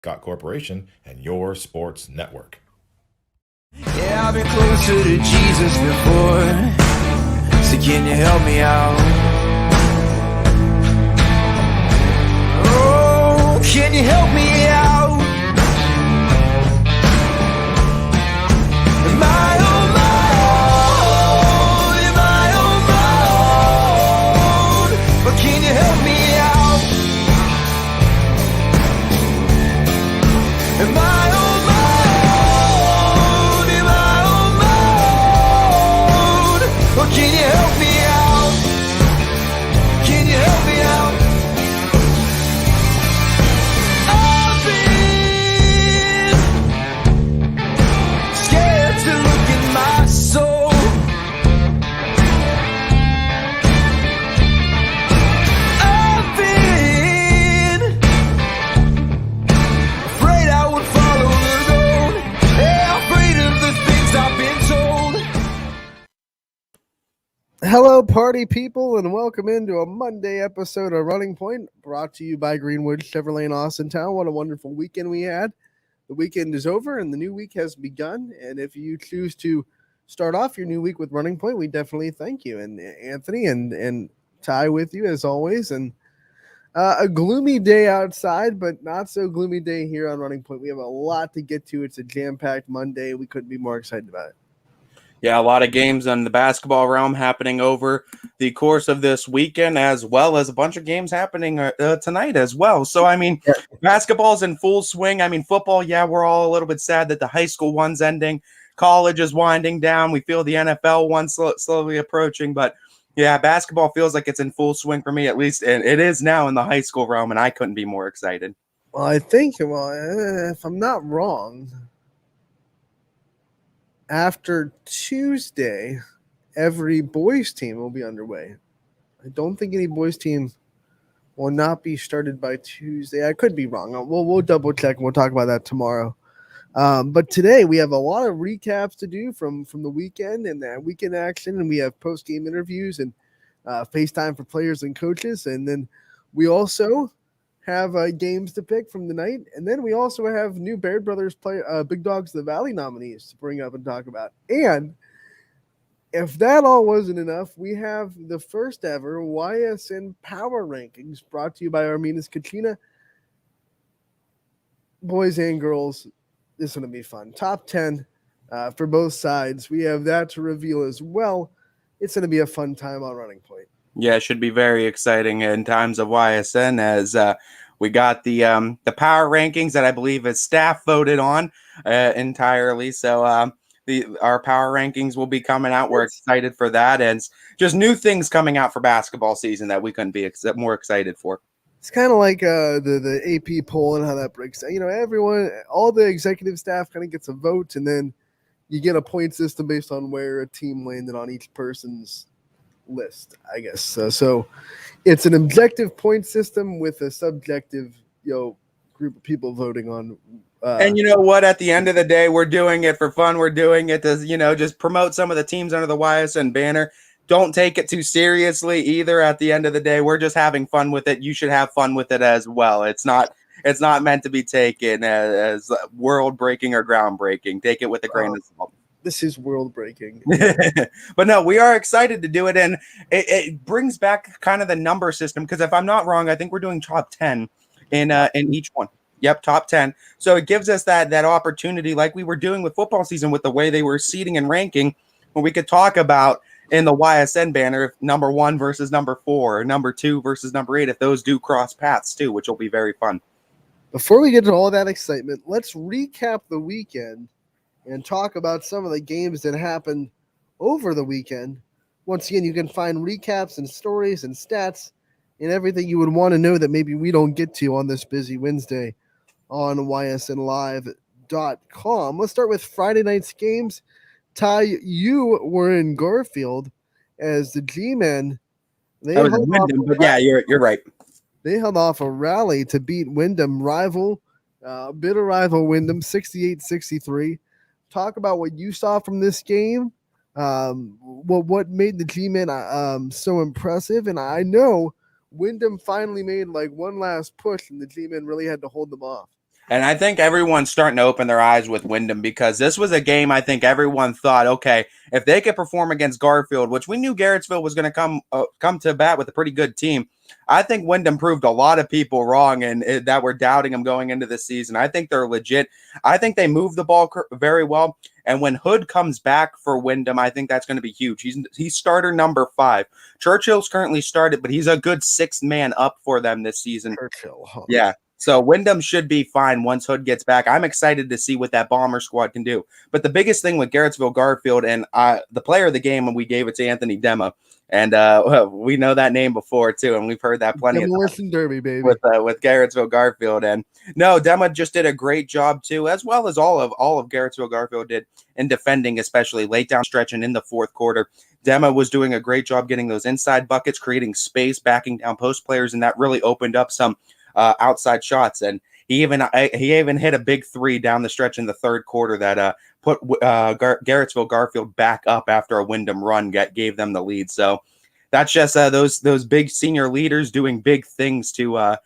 Got Corporation, and your sports network. Yeah, I've been closer to Jesus before, so can you help me out? Oh, can you help me out? Am I on my own? Am I on my own? Or can you help me out? Am I on my own? Am I on my own? Or can you help me out? Can you help me out? I've been scared to look in my soul. I've been afraid I would follow the road. Yeah, afraid of the things I've been told. Hello, party people, and welcome into a Monday episode of Running Point, brought to you by Greenwood Chevrolet in Austintown. What a wonderful weekend we had. The weekend is over, and the new week has begun, and if you choose to start off your new week with Running Point, we definitely thank you. And Anthony and Ty with you, as always, and a gloomy day outside, but not so gloomy day here on Running Point. We have a lot to get to. It's a jam-packed Monday. We couldn't be more excited about it. Yeah, a lot of games in the basketball realm happening over the course of this weekend, as well as a bunch of games happening tonight as well. So, I mean, basketball's in full swing. I mean, football, yeah, we're all a little bit sad that the high school one's ending. College is winding down. We feel the NFL one slowly approaching. But, yeah, basketball feels like it's in full swing for me, at least. And it is now in the high school realm, and I couldn't be more excited. Well, I think, if I'm not wrong, after Tuesday, every boys team will be underway. I don't think any boys team will not be started by Tuesday. I could be wrong. We'll double check and we'll talk about that tomorrow. But today we have a lot of recaps to do from the weekend and that weekend action, and we have post-game interviews and FaceTime for players and coaches. And then we also have games to pick from the night. And then we also have new Baird Brothers Big Dogs of the Valley nominees to bring up and talk about. And if that all wasn't enough, we have the first ever Ysn Power Rankings brought to you by Arminas Kachina. Boys and girls, this is going to be fun. Top 10 for both sides. We have that to reveal as well. It's going to be a fun time on Running Point. Yeah, it should be very exciting in times of Ysn, as we got the power rankings that I believe is staff voted on entirely. So our power rankings will be coming out. We're excited for that, and just new things coming out for basketball season that we couldn't be more excited for. It's kind of like the AP poll and how that breaks down. You know, everyone, all the executive staff kind of gets a vote, and then you get a point system based on where a team landed on each person's list, I guess. So it's an objective point system with a subjective, group of people voting on. And you know what? At the end of the day, we're doing it for fun. We're doing it to, just promote some of the teams under the Ysn banner. Don't take it too seriously either. At the end of the day, we're just having fun with it. You should have fun with it as well. It's not meant to be taken as world breaking or groundbreaking. Take it with a grain of salt. This is world breaking. But no, we are excited to do it. And it brings back kind of the number system. Because if I'm not wrong, I think we're doing top 10 in each one. Yep, top 10. So it gives us that opportunity, like we were doing with football season, with the way they were seeding and ranking, when we could talk about in the Ysn banner, if number 1 versus number 4, or number 2 versus number 8, if those do cross paths too, which will be very fun. Before we get to all that excitement, let's recap the weekend and talk about some of the games that happened over the weekend. Once again, you can find recaps and stories and stats and everything you would want to know that maybe we don't get to on this busy Wednesday on ysnlive.com. Let's start with Friday night's games. Ty, you were in Garfield as the G-Men. Yeah, you're right. They held off a rally to beat Wyndham bitter rival Wyndham, 68-63. Talk about what you saw from this game. What made the G-Men so impressive. And I know Wyndham finally made like one last push, and the G-Men really had to hold them off. And I think everyone's starting to open their eyes with Wyndham, because this was a game I think everyone thought, okay, if they could perform against Garfield, which we knew Garrettsville was going to come to bat with a pretty good team, I think Wyndham proved a lot of people wrong and that were doubting him going into this season. I think they're legit. I think they move the ball very well. And when Hood comes back for Wyndham, I think that's going to be huge. He's starter number 5. Churchill's currently started, but he's a good 6th man up for them this season. Churchill. Huh? Yeah. So Wyndham should be fine once Hood gets back. I'm excited to see what that Bomber squad can do. But the biggest thing with Garrettsville Garfield, and the player of the game, and we gave it to Anthony Demma, and we know that name before too, and we've heard that plenty of times Derby, baby. with Garrettsville Garfield. And no, Demma just did a great job too, as well as all of Garrettsville Garfield did in defending, especially late down stretch and in the fourth quarter. Demma was doing a great job getting those inside buckets, creating space, backing down post players, and that really opened up some outside shots. And he even hit a big 3 down the stretch in the third quarter that put Garrettsville Garfield back up after a Wyndham run gave them the lead. So that's just those big senior leaders doing big things to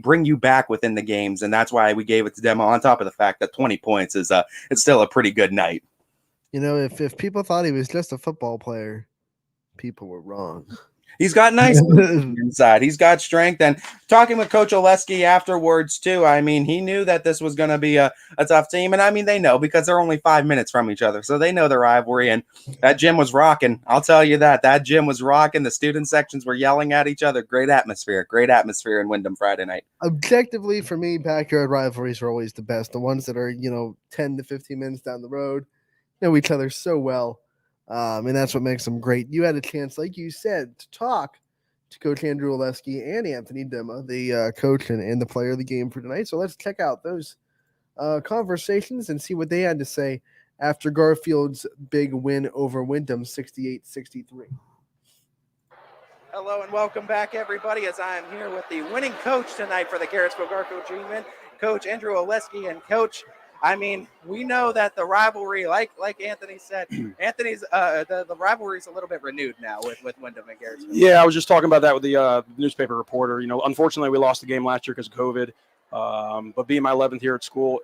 bring you back within the games, and that's why we gave it to Demma. On top of the fact that 20 points is it's still a pretty good night. You know, if people thought he was just a football player, people were wrong. He's got nice inside. He's got strength. And talking with Coach Oleski afterwards, too, I mean, he knew that this was going to be a tough team. And, I mean, they know because they're only 5 minutes from each other. So they know the rivalry. And that gym was rocking. I'll tell you that. That gym was rocking. The student sections were yelling at each other. Great atmosphere. Great atmosphere in Wyndham Friday night. Objectively, for me, backyard rivalries are always the best. The ones that are, 10 to 15 minutes down the road, know each other so well. And that's what makes them great. You had a chance, like you said, to talk to Coach Andrew Oleski and Anthony Demma, the coach and the player of the game for tonight. So let's check out those conversations and see what they had to say after Garfield's big win over Wyndham, 68-63. Hello and welcome back, everybody, as I am here with the winning coach tonight for the Garrettsville Garfield Dreammen, Coach Andrew Oleski. And Coach, I mean, we know that the rivalry, like Anthony said, Anthony's the rivalry is a little bit renewed now with Wyndham and Garrettsville. Yeah, I was just talking about that with the newspaper reporter. Unfortunately, we lost the game last year because of COVID. But being my 11th year at school,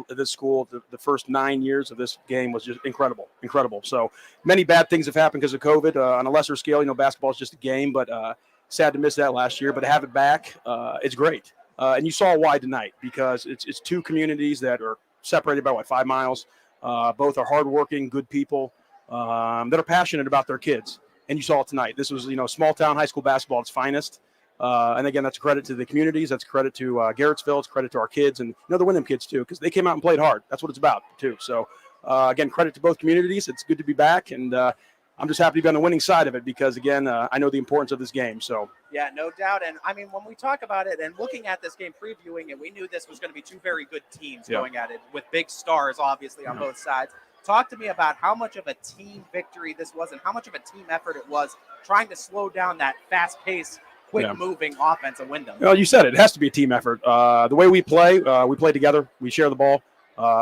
the first 9 years of this game was just incredible. So many bad things have happened because of COVID. On a lesser scale, basketball is just a game, but sad to miss that last year. But to have it back, it's great. And you saw why tonight, because it's two communities that are separated by 5 miles. Both are hardworking, good people that are passionate about their kids. And you saw it tonight. This was, small town high school basketball at its finest. And again, that's a credit to the communities. That's a credit to Garrettsville. It's credit to our kids and the Wyndham kids too, because they came out and played hard. That's what it's about too. So again, credit to both communities. It's good to be back, and I'm just happy to be on the winning side of it because again, I know the importance of this game. So yeah, no doubt. And I mean, when we talk about it and looking at this game, previewing it, we knew this was going to be two very good teams going at it with big stars, obviously, on both sides. Talk to me about how much of a team victory this was and how much of a team effort it was trying to slow down that fast-paced, quick-moving offense of Wyndham. Well, you said it. It has to be a team effort. The way we play together. We share the ball.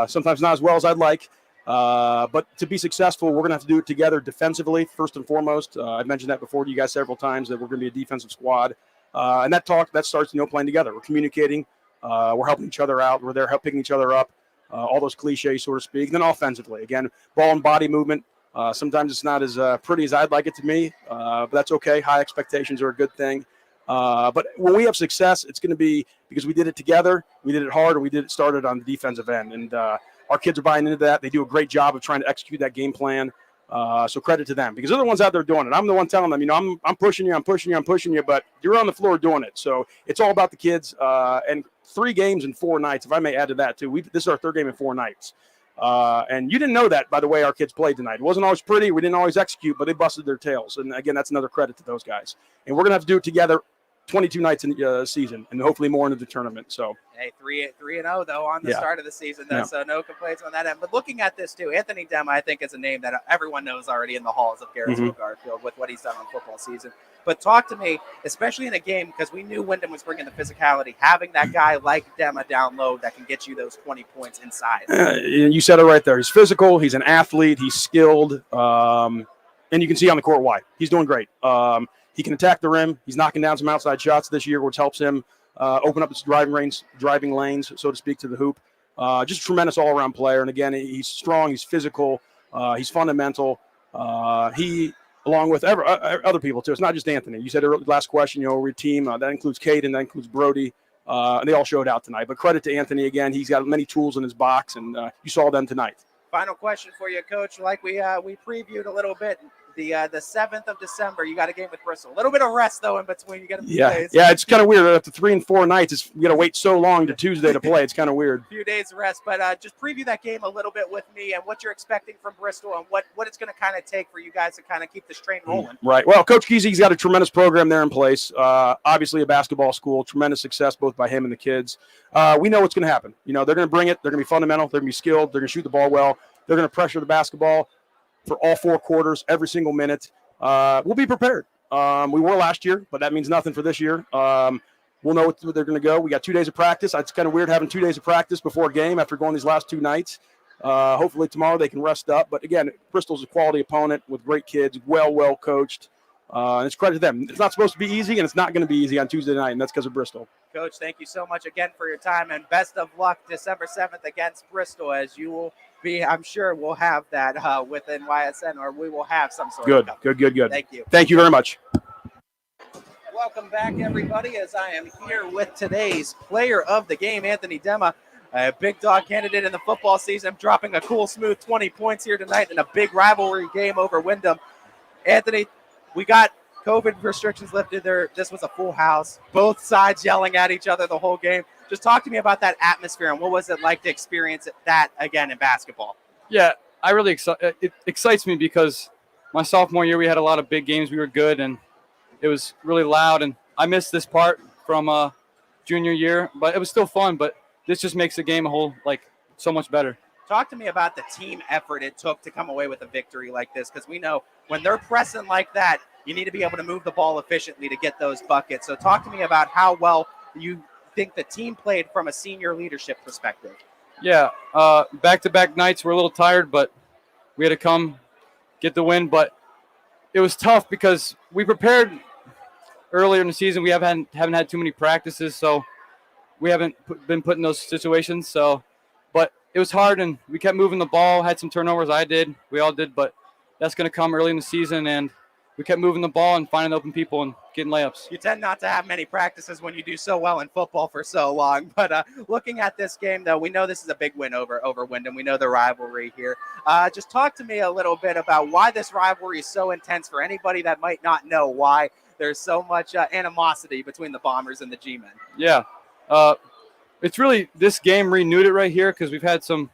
Sometimes not as well as I'd like. But to be successful, we're going to have to do it together defensively, first and foremost. I've mentioned that before to you guys several times that we're going to be a defensive squad. And that starts, playing together. We're communicating. We're helping each other out. We're there picking each other up. All those cliches, so to speak. And then offensively, again, ball and body movement. Sometimes it's not as pretty as I'd like it to be, but that's okay. High expectations are a good thing. But when we have success, it's going to be because we did it together, we did it hard, and we did it started on the defensive end. And our kids are buying into that. They do a great job of trying to execute that game plan. So credit to them because they're the ones out there doing it. I'm the one telling them, I'm pushing you, but you're on the floor doing it. So it's all about the kids. And 3 games in 4 nights, if I may add to that too. This is our 3rd game in 4 nights. And you didn't know that by the way our kids played tonight. It wasn't always pretty. We didn't always execute, but they busted their tails. And again, that's another credit to those guys. And we're going to have to do it together 22 nights in the season and hopefully more into the tournament. So hey, 3-0 though on the start of the season though, so no complaints on that end. But looking at this too, Anthony Demma, I think is a name that everyone knows already in the halls of Garrettsville Garfield with what he's done on football season. But talk to me, especially in a game, because we knew Wyndham was bringing the physicality, having that guy like Demma down low that can get you those 20 points inside. You said it right there. He's physical. He's an athlete. He's skilled. And you can see on the court why. He's doing great. He can attack the rim. He's knocking down some outside shots this year, which helps him. open up its driving lanes, so to speak, to the hoop. Just a tremendous all-around player. And again, he's strong, he's physical, he's fundamental. He, along with other people too. It's not just Anthony. You said last question, we're a team. That includes Caden, that includes Brody. And they all showed out tonight. But credit to Anthony again. He's got many tools in his box, and you saw them tonight. Final question for you, Coach. Like we previewed a little bit, the 7th of December, you got a game with Bristol. A little bit of rest though in between. You got a few days. Yeah, it's kind of weird. After 3 and 4 nights, you got to wait so long to Tuesday to play. It's kind of weird. A few days of rest, but just preview that game a little bit with me and what you're expecting from Bristol and what it's going to kind of take for you guys to kind of keep this train rolling. Right. Well, Coach Kesey's got a tremendous program there in place. Obviously, a basketball school, tremendous success both by him and the kids. We know what's going to happen. They're going to bring it. They're going to be fundamental. They're going to be skilled. They're going to shoot the ball well. They're going to pressure the basketball for all 4 quarters, every single minute. We'll be prepared. We were last year, but that means nothing for this year. We'll know what they're going to go. We got 2 days of practice. It's kind of weird having 2 days of practice before a game after going these last 2 nights. Hopefully tomorrow they can rest up. But again, Bristol's a quality opponent with great kids, well coached. And it's credit to them. It's not supposed to be easy, and it's not going to be easy on Tuesday night, and that's because of Bristol. Coach, thank you so much again for your time, and best of luck December 7th against Bristol, as you will be, I'm sure we'll have that within YSN, or we will have some sort of Good. Thank you. Thank you very much. Welcome back, everybody, as I am here with today's player of the game, Anthony Demma, a big dog candidate in the football season, dropping a cool, smooth 20 points here tonight in a big rivalry game over Wyndham. Anthony, we got COVID restrictions lifted there. This was a full house, both sides yelling at each other the whole game. Just talk to me about that atmosphere and what was it like to experience that again in basketball? Yeah, it excites me because my sophomore year we had a lot of big games. We were good and it was really loud, and I missed this part from junior year, but it was still fun. But this just makes the game a whole so much better. Talk to me about the team effort it took to come away with a victory like this, because we know when they're pressing like that, you need to be able to move the ball efficiently to get those buckets. So talk to me about how well you think the team played from a senior leadership perspective. Yeah, back-to-back nights, we're a little tired, but we had to come get the win. But it was tough because we prepared earlier in the season. We haven't had too many practices, so we haven't been put in those situations. But it was hard, and we kept moving the ball, had some turnovers. We all did, but that's going to come early in the season, and we kept moving the ball and finding open people and getting layups. You tend not to have many practices when you do so well in football for so long. But looking at this game, though, we know this is a big win over Wyndham. We know the rivalry here. Just talk to me a little bit about why this rivalry is so intense for anybody that might not know why there's so much animosity between the Bombers and the G-Men. Yeah. It's really this game renewed it right here because we've had some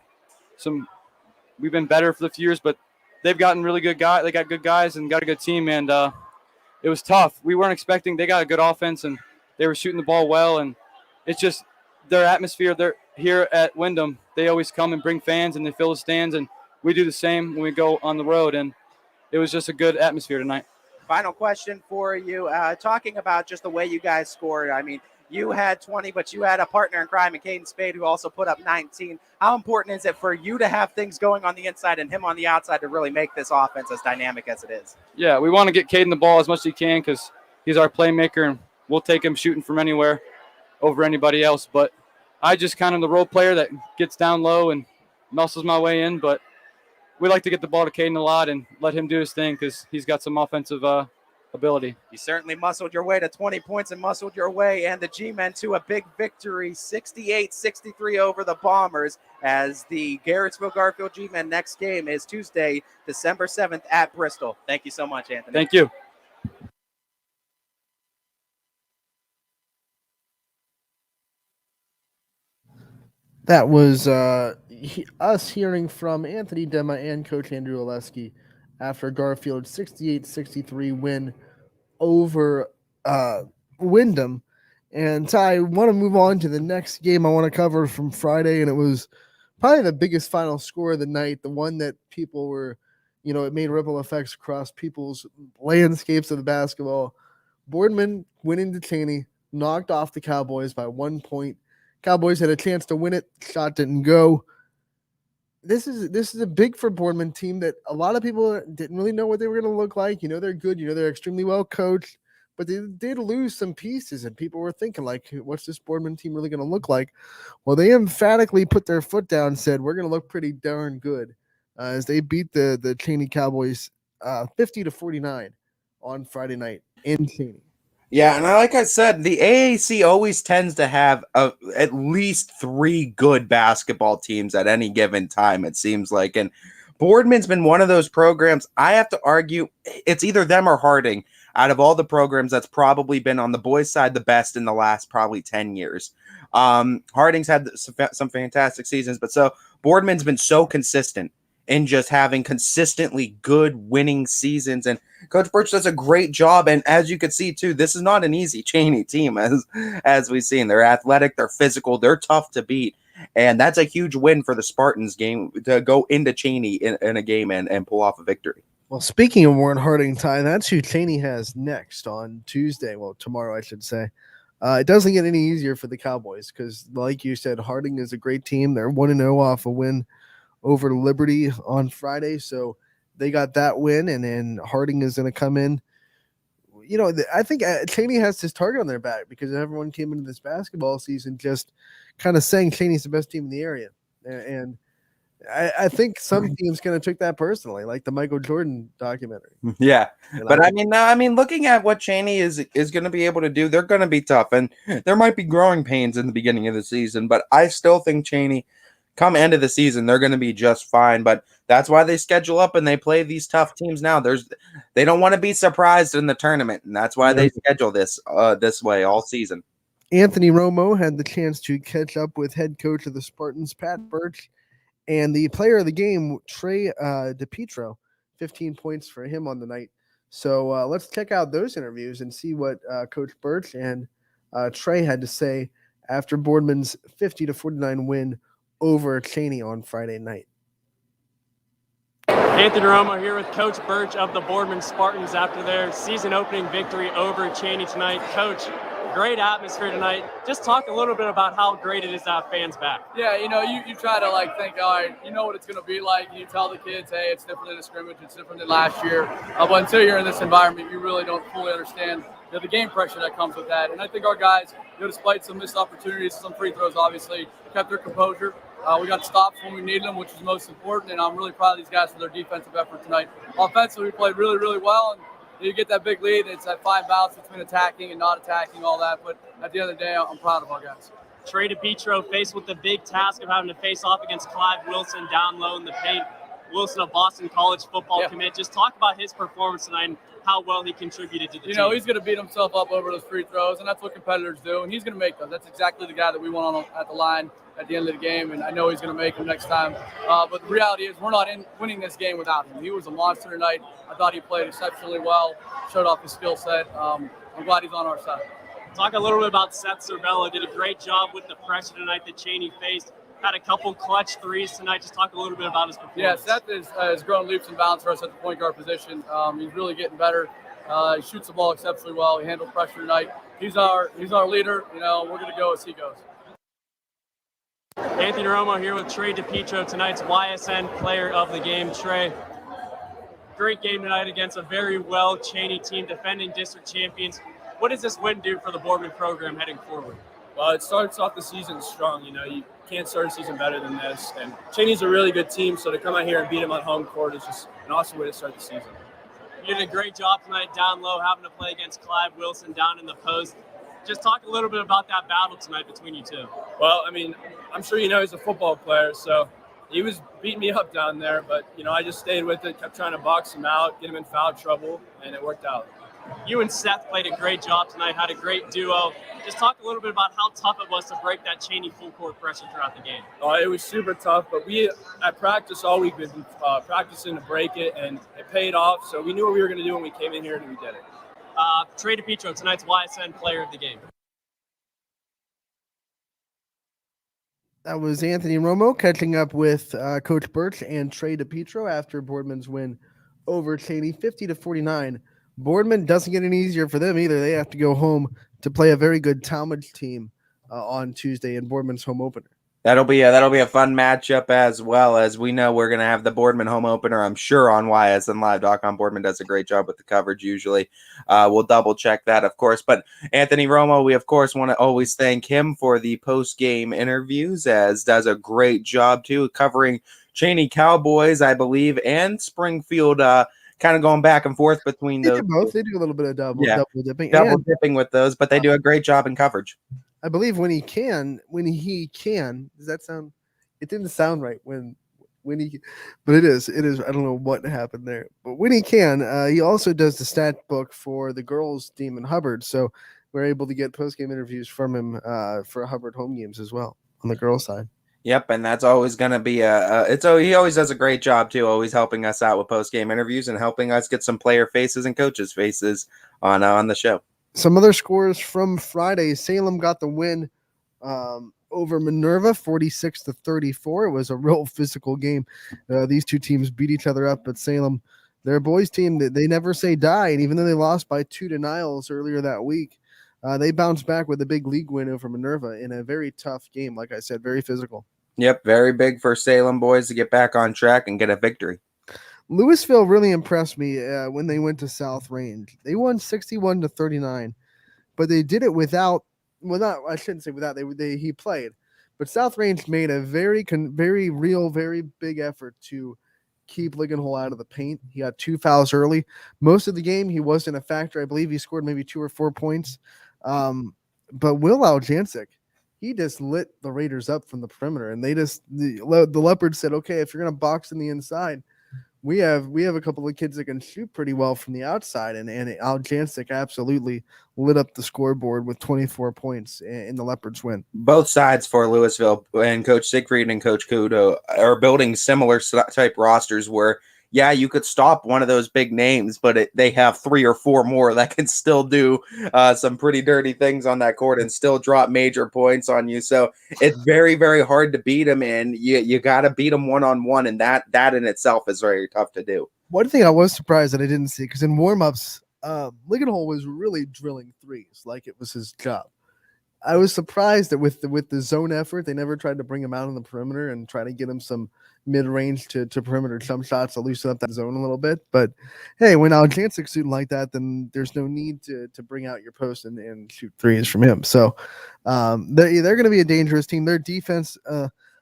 we've been better for the few years, but they've gotten really good guys. They got good guys and got a good team, and it was tough. We weren't expecting. They got a good offense, and they were shooting the ball well, and it's just their atmosphere. They're here at Wyndham. They always come and bring fans, and they fill the stands, and we do the same when we go on the road, and it was just a good atmosphere tonight. Final question for you. Talking about just the way you guys scored, I mean, you had 20, but you had a partner in crime, Caden Spade, who also put up 19. How important is it for you to have things going on the inside and him on the outside to really make this offense as dynamic as it is? Yeah, we want to get Caden the ball as much as he can because he's our playmaker, and we'll take him shooting from anywhere over anybody else. But I just kind of the role player that gets down low and muscles my way in. But we like to get the ball to Caden a lot and let him do his thing because he's got some offensive ability. You certainly muscled your way to 20 points and muscled your way and the G-Men to a big victory, 68-63 over the Bombers, as the Garrettsville-Garfield G-Men next game is Tuesday, December 7th at Bristol. Thank you so much, Anthony. Thank you. That was us hearing from Anthony Demma and Coach Andrew Oleski after Garfield's 68-63 win over Wyndham. And I want to move on to the next game I want to cover from Friday, and it was probably the biggest final score of the night, the one that people were, it made ripple effects across people's landscapes of the basketball. Boardman winning to Cheney, knocked off the Cowboys by 1 point. Cowboys had a chance to win it, shot didn't go. This is a big for Boardman team that a lot of people didn't really know what they were going to look like. They're good. They're extremely well coached, but they did lose some pieces, and people were thinking, like, what's this Boardman team really going to look like? Well, they emphatically put their foot down and said, we're going to look pretty darn good as they beat the Cheney Cowboys 50-49 on Friday night in Cheney. Yeah, and like I said, the AAC always tends to have at least 3 good basketball teams at any given time, it seems like. And Boardman's been one of those programs. I have to argue it's either them or Harding. Out of all the programs, that's probably been on the boys' side the best in the last probably 10 years. Harding's had some fantastic seasons, but so Boardman's been so consistent in just having consistently good winning seasons. And Coach Birch does a great job. And as you can see, too, this is not an easy Cheney team, as we've seen. They're athletic, they're physical, they're tough to beat. And that's a huge win for the Spartans game to go into Cheney in a game and pull off a victory. Well, speaking of Warren Harding, Ty, that's who Cheney has next on Tuesday. Well, tomorrow, I should say. It doesn't get any easier for the Cowboys because, like you said, Harding is a great team. They're 1-0 off a win over Liberty on Friday. So they got that win, and then Harding is going to come in. You know, I think Cheney has his target on their back because everyone came into this basketball season just kind of saying Cheney's the best team in the area. And I think some teams kind of took that personally, like the Michael Jordan documentary. Yeah, but I mean, looking at what Cheney is going to be able to do, they're going to be tough, and there might be growing pains in the beginning of the season, but I still think Cheney, come end of the season, they're going to be just fine. But that's why they schedule up and they play these tough teams now. They don't want to be surprised in the tournament, and that's why they schedule this way all season. Anthony Romo had the chance to catch up with head coach of the Spartans, Pat Birch, and the player of the game, Trey Dipietro, 15 points for him on the night. So let's check out those interviews and see what Coach Birch and Trey had to say after Boardman's 50-49 win over Cheney on Friday night. Anthony Romo here with Coach Birch of the Boardman Spartans after their season opening victory over Cheney tonight. Coach, great atmosphere tonight. Just talk a little bit about how great it is to have fans back. Yeah, you try to think, all right, you know what it's going to be like. You tell the kids, hey, it's different than a scrimmage, it's different than last year. But until you're in this environment, you really don't fully understand the game pressure that comes with that. And I think our guys, despite some missed opportunities, some free throws, obviously, kept their composure. We got stops when we needed them, which is most important, and I'm really proud of these guys for their defensive effort tonight. Offensively, we played really, really well, and you get that big lead. It's that fine balance between attacking and not attacking, all that. But at the end of the day, I'm proud of our guys. Trey Dipietro faced with the big task of having to face off against Clive Wilson down low in the paint. Wilson, a Boston College football commit. Just talk about his performance tonight and how well he contributed to the team. He's going to beat himself up over those free throws, and that's what competitors do, and he's going to make those. That's exactly the guy that we want at the line at the end of the game, and I know he's going to make them next time. But the reality is we're not winning this game without him. He was a monster tonight. I thought he played exceptionally well, showed off his skill set. I'm glad he's on our side. Talk a little bit about Seth Cervelo. Did a great job with the pressure tonight that Cheney faced. Had a couple clutch threes tonight. Just talk a little bit about his performance. Yeah, Seth has grown leaps and bounds for us at the point guard position. He's really getting better. He shoots the ball exceptionally well. He handles pressure tonight. He's our leader. We're going to go as he goes. Anthony Romo here with Trey Dipietro, tonight's YSN player of the game. Trey, great game tonight against a very well Cheney team, defending district champions. What does this win do for the Boardman program heading forward? Well, it starts off the season strong. You can't start a season better than this. And Cheney's a really good team, so to come out here and beat them on home court is just an awesome way to start the season. You did a great job tonight down low, having to play against Clive Wilson down in the post. Just talk a little bit about that battle tonight between you two. Well, I'm sure he's a football player, so he was beating me up down there. But, I just stayed with it, kept trying to box him out, get him in foul trouble, and it worked out. You and Seth played a great job tonight, had a great duo. Just talk a little bit about how tough it was to break that Cheney full court pressure throughout the game. It was super tough, but we at practice all week been practicing to break it, and it paid off. So we knew what we were going to do when we came in here, and we did it. Trey Dipietro, tonight's YSN player of the game. That was Anthony Romo catching up with Coach Birch and Trey Dipietro after Boardman's win over Cheney, 50-49. Boardman doesn't get any easier for them either. They have to go home to play a very good Talmadge team on Tuesday in Boardman's home opener. That'll be a fun matchup, as well as we know we're going to have the Boardman home opener, I'm sure, on ysnlive.com. Boardman does a great job with the coverage usually. We'll double check that, of course. But Anthony Romo, we of course want to always thank him for the post-game interviews, as does a great job too covering Cheney Cowboys, I believe, and Springfield. Kind of going back and forth between They those. do both. They do a little bit of double dipping. Double And dipping with those, but they do a great job in coverage. I believe when he can, does that sound? It didn't sound right when he, but it is. I don't know what happened there, but when he can, he also does the stat book for the girls team in Hubbard. So we're able to get post game interviews from him for Hubbard home games as well on the girls side. Yep, and that's always going to be he always does a great job too, always helping us out with post game interviews and helping us get some player faces and coaches faces on the show. Some other scores from Friday: Salem got the win over Minerva, 46-34. It was a real physical game. These two teams beat each other up, but Salem, their boys team, they never say die, and even though they lost by 2 to Niles earlier that week, they bounced back with a big league win over Minerva in a very tough game. Like I said, very physical. Yep, very big for Salem boys to get back on track and get a victory. Louisville really impressed me when they went to South Range. They won 61-39, but they did it without. Well, not I shouldn't say without. He played, but South Range made a very real, very big effort to keep Ligonhole out of the paint. He got 2 fouls early. Most of the game, he wasn't a factor. I believe he scored maybe 2 or 4 points. But Will Aljancic, he just lit the Raiders up from the perimeter, and the Leopards said, "Okay, if you're gonna box in the inside, we have a couple of kids that can shoot pretty well from the outside," and Aljancic absolutely lit up the scoreboard with 24 points in the Leopards win. Both sides for Louisville and Coach Siegfried and Coach Kudo are building similar type rosters where, yeah, you could stop one of those big names, but they have 3 or 4 more that can still do some pretty dirty things on that court and still drop major points on you. So it's very, very hard to beat them, and you got to beat them one-on-one, and that in itself is very tough to do. One thing I was surprised that I didn't see, because in warm-ups, Ligonhole was really drilling threes like it was his job. I was surprised that with the zone effort, they never tried to bring him out on the perimeter and try to get him some mid-range to perimeter jump shots to loosen up that zone a little bit. But hey, when Aljancic's shooting like that, then there's no need to bring out your post and shoot threes from him. So they're going to be a dangerous team. Their defense,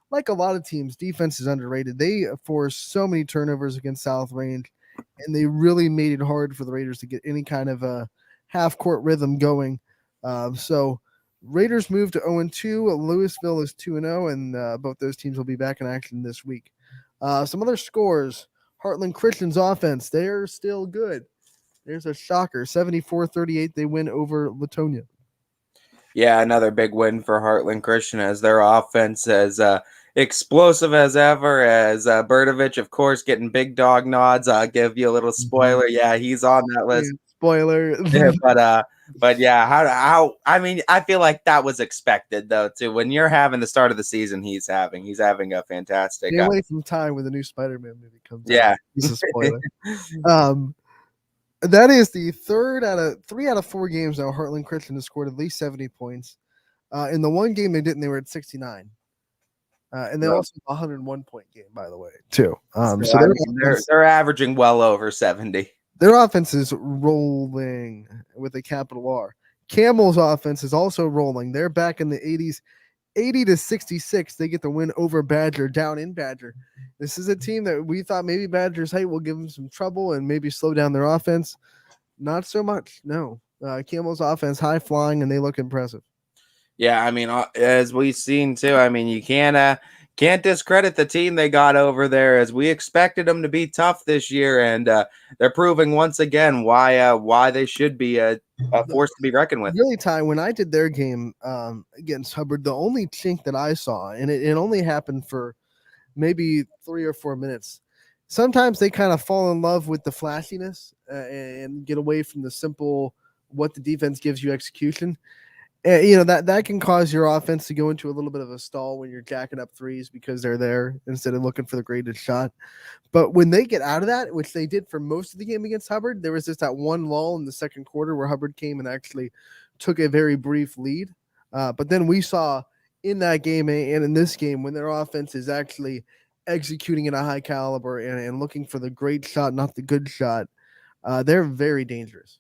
like a lot of teams, defense is underrated. They forced so many turnovers against South Range, and they really made it hard for the Raiders to get any kind of a half-court rhythm going. So Raiders move to 0-2. Louisville is 2-0, and both those teams will be back in action this week. Some other scores. Heartland Christian's offense, they're still good. There's a shocker. 74-38, they win over Latonia. Yeah, another big win for Heartland Christian, as their offense is explosive as ever, as Birdovich, of course, getting big dog nods. I'll give you a little spoiler. Yeah, he's on that list. Spoiler. Yeah, but yeah, how I mean, I feel like that was expected though too. When you're having the start of the season, he's having a fantastic. Stay away from time when the new Spider-Man movie comes out. Yeah, he's a spoiler. That is the 3 out of 4 games now. Heartland Christian has scored at least 70 points. In the one game they didn't, they were at 69. And they also had a 101 point game, by the way, too. So they're averaging well over 70. Their offense is rolling with a capital R. Camel's offense is also rolling. They're back in the 80s, 80-66. They get the win over Badger down in Badger. This is a team that we thought maybe Badger's height will give them some trouble and maybe slow down their offense. Not so much. No. Camel's offense high flying, and they look impressive. Yeah, I mean, as we've seen too, I mean, you can't discredit the team they got over there, as we expected them to be tough this year, and they're proving once again why they should be a force to be reckoned with. Really, Ty, when I did their game against Hubbard, the only chink that I saw, and it only happened for maybe 3 or 4 minutes, sometimes they kind of fall in love with the flashiness and get away from the simple what the defense gives you execution. That can cause your offense to go into a little bit of a stall when you're jacking up threes because they're there instead of looking for the graded shot. But when they get out of that, which they did for most of the game against Hubbard, there was just that one lull in the second quarter where Hubbard came and actually took a very brief lead. But then we saw in that game and in this game when their offense is actually executing at a high caliber and looking for the great shot, not the good shot. They're very dangerous.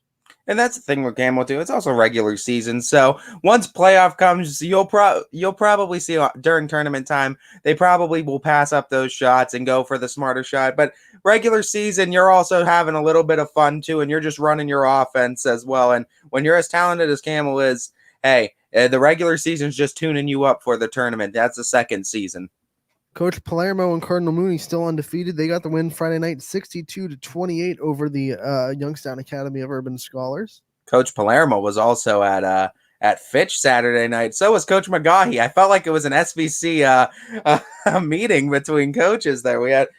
And that's the thing with Gamble too. It's also regular season, so once playoff comes, you'll probably see during tournament time they probably will pass up those shots and go for the smarter shot. But regular season, you're also having a little bit of fun too, and you're just running your offense as well. And when you're as talented as Camel is, hey, the regular season's just tuning you up for the tournament. That's the second season. Coach Palermo and Cardinal Mooney still undefeated. They got the win Friday night, 62-28 over the Youngstown Academy of Urban Scholars. Coach Palermo was also at Fitch Saturday night. So was Coach McGaughy. I felt like it was an SVC meeting between coaches there. We had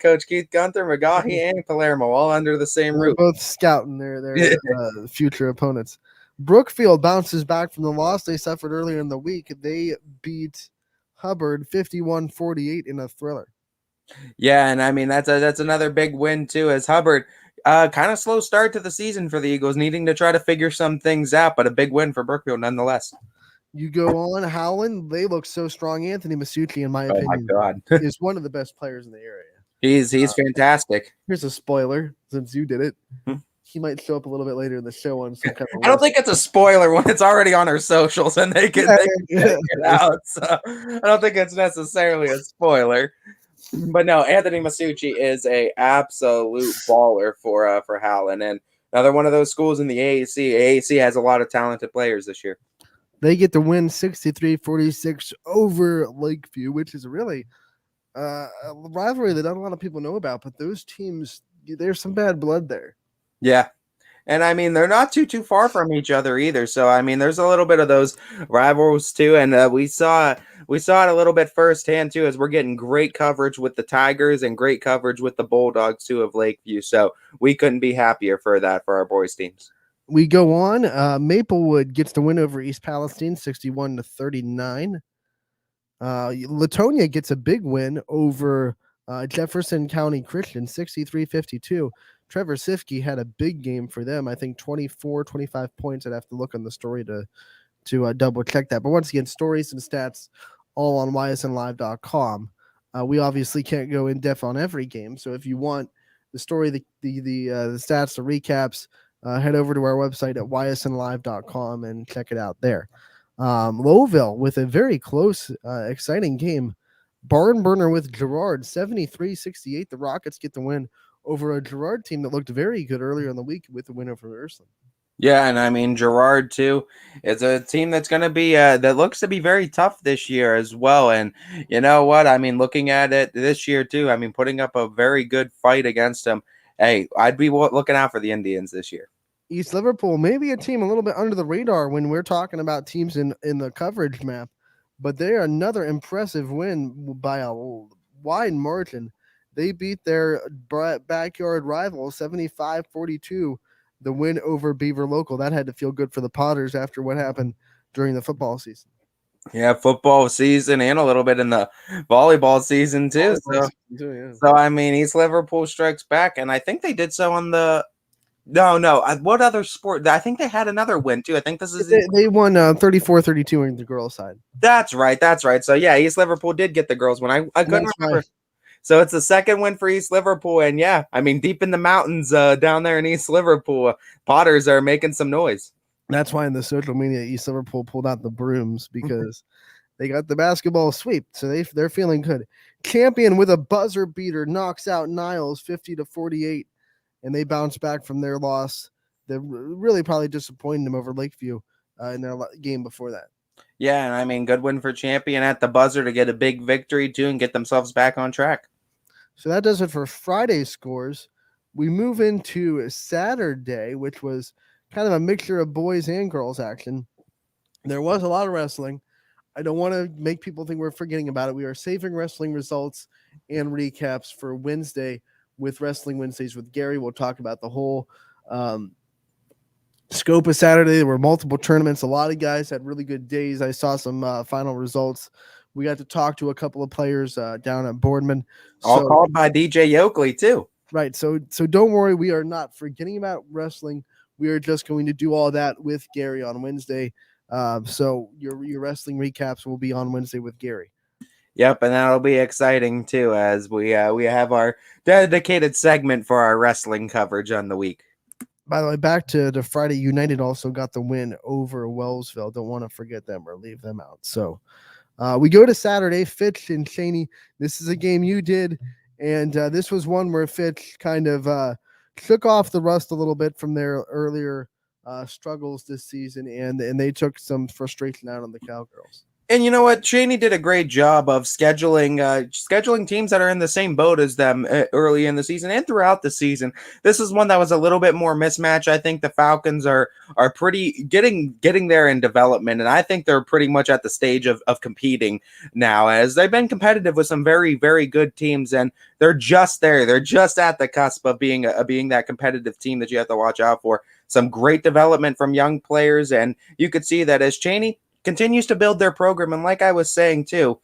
Coach Keith Gunther, McGaughy, and Palermo all under the same roof. Both scouting their future opponents. Brookfield bounces back from the loss they suffered earlier in the week. They beat Hubbard 51-48 in a thriller. Yeah, and I mean that's another big win too, as Hubbard kind of slow start to the season for the Eagles, needing to try to figure some things out, but a big win for Brookfield nonetheless. You go on, Howland, they look so strong. Anthony Misucci, in my opinion, is one of the best players in the area. He's fantastic. Here's a spoiler, since you did it. He might show up a little bit later in the show on some kind of I don't think it's a spoiler when it's already on our socials and they can check it out. So I don't think it's necessarily a spoiler. But no, Anthony Misucci is a absolute baller for Howland, and another one of those schools in the AAC. AAC has a lot of talented players this year. They get the win 63-46 over Lakeview, which is really a rivalry that not a lot of people know about. But those teams, there's some bad blood there. Yeah. And I mean, they're not too far from each other either. So I mean, there's a little bit of those rivals too, and we saw it a little bit firsthand too, as we're getting great coverage with the Tigers and great coverage with the Bulldogs too of Lakeview. So we couldn't be happier for that for our boys teams. We go on. Maplewood gets the win over East Palestine, 61-39. Latonia gets a big win over Jefferson County Christian, 63-52. Trevor Sifke had a big game for them. I think 24, 25 points. I'd have to look on the story to double check that. But once again, stories and stats all on ysnlive.com. We obviously can't go in depth on every game. So if you want the story, the stats, the recaps, head over to our website at ysnlive.com and check it out there. Lowville with a very close, exciting game. Barn burner with Girard, 73-68. The Rockets get the win over a Girard team that looked very good earlier in the week with the win over Ursuline. Yeah, and I mean Girard too. It's a team that's going to be that looks to be very tough this year as well. And you know what? I mean, looking at it this year too. I mean, putting up a very good fight against them. Hey, I'd be looking out for the Indians this year. East Liverpool, maybe a team a little bit under the radar when we're talking about teams in the coverage map, but they are another impressive win by a wide margin. They beat their backyard rival 75-42, the win over Beaver Local. That had to feel good for the Potters after what happened during the football season. Yeah, football season and a little bit in the volleyball season too. So I mean, East Liverpool strikes back, and I think they did so on the what other sport? I think they had another win too. I think this is they won 34-32 on the girls' side. That's right. So yeah, East Liverpool did get the girls' win. I couldn't remember. Right. So it's the second win for East Liverpool, and yeah, I mean, deep in the mountains down there in East Liverpool, Potters are making some noise. That's why in the social media, East Liverpool pulled out the brooms because they got the basketball sweep, so they're feeling good. Champion with a buzzer beater knocks out Niles 50-48, and they bounce back from their loss. They really probably disappointed them over Lakeview in their game before that. Yeah, and I mean, good win for Champion at the buzzer to get a big victory too and get themselves back on track. So that does it for Friday's scores. We move into Saturday, which was kind of a mixture of boys and girls action. There was a lot of wrestling. I don't want to make people think we're forgetting about it. We are saving wrestling results and recaps for Wednesday with Wrestling Wednesdays with Gary. We'll talk about the whole scope of Saturday. There were multiple tournaments. A lot of guys had really good days. I saw some final results. We got to talk to a couple of players down at Boardman. All called by DJ Yoakley too. Right. So don't worry. We are not forgetting about wrestling. We are just going to do all that with Gary on Wednesday. So your wrestling recaps will be on Wednesday with Gary. Yep, and that'll be exciting too, as we have our dedicated segment for our wrestling coverage on the week. By the way, back to the Friday, United also got the win over Wellsville. Don't want to forget them or leave them out. So we go to Saturday, Fitch and Cheney. This is a game you did, and this was one where Fitch kind of took off the rust a little bit from their earlier struggles this season, and they took some frustration out on the Cowgirls. And you know what? Cheney did a great job of scheduling teams that are in the same boat as them early in the season and throughout the season. This is one that was a little bit more mismatch. I think the Falcons are pretty getting there in development, and I think they're pretty much at the stage of competing now, as they've been competitive with some very, very good teams, and they're just there. They're just at the cusp of being that competitive team that you have to watch out for. Some great development from young players, and you could see that as Cheney continues to build their program. And like I was saying too,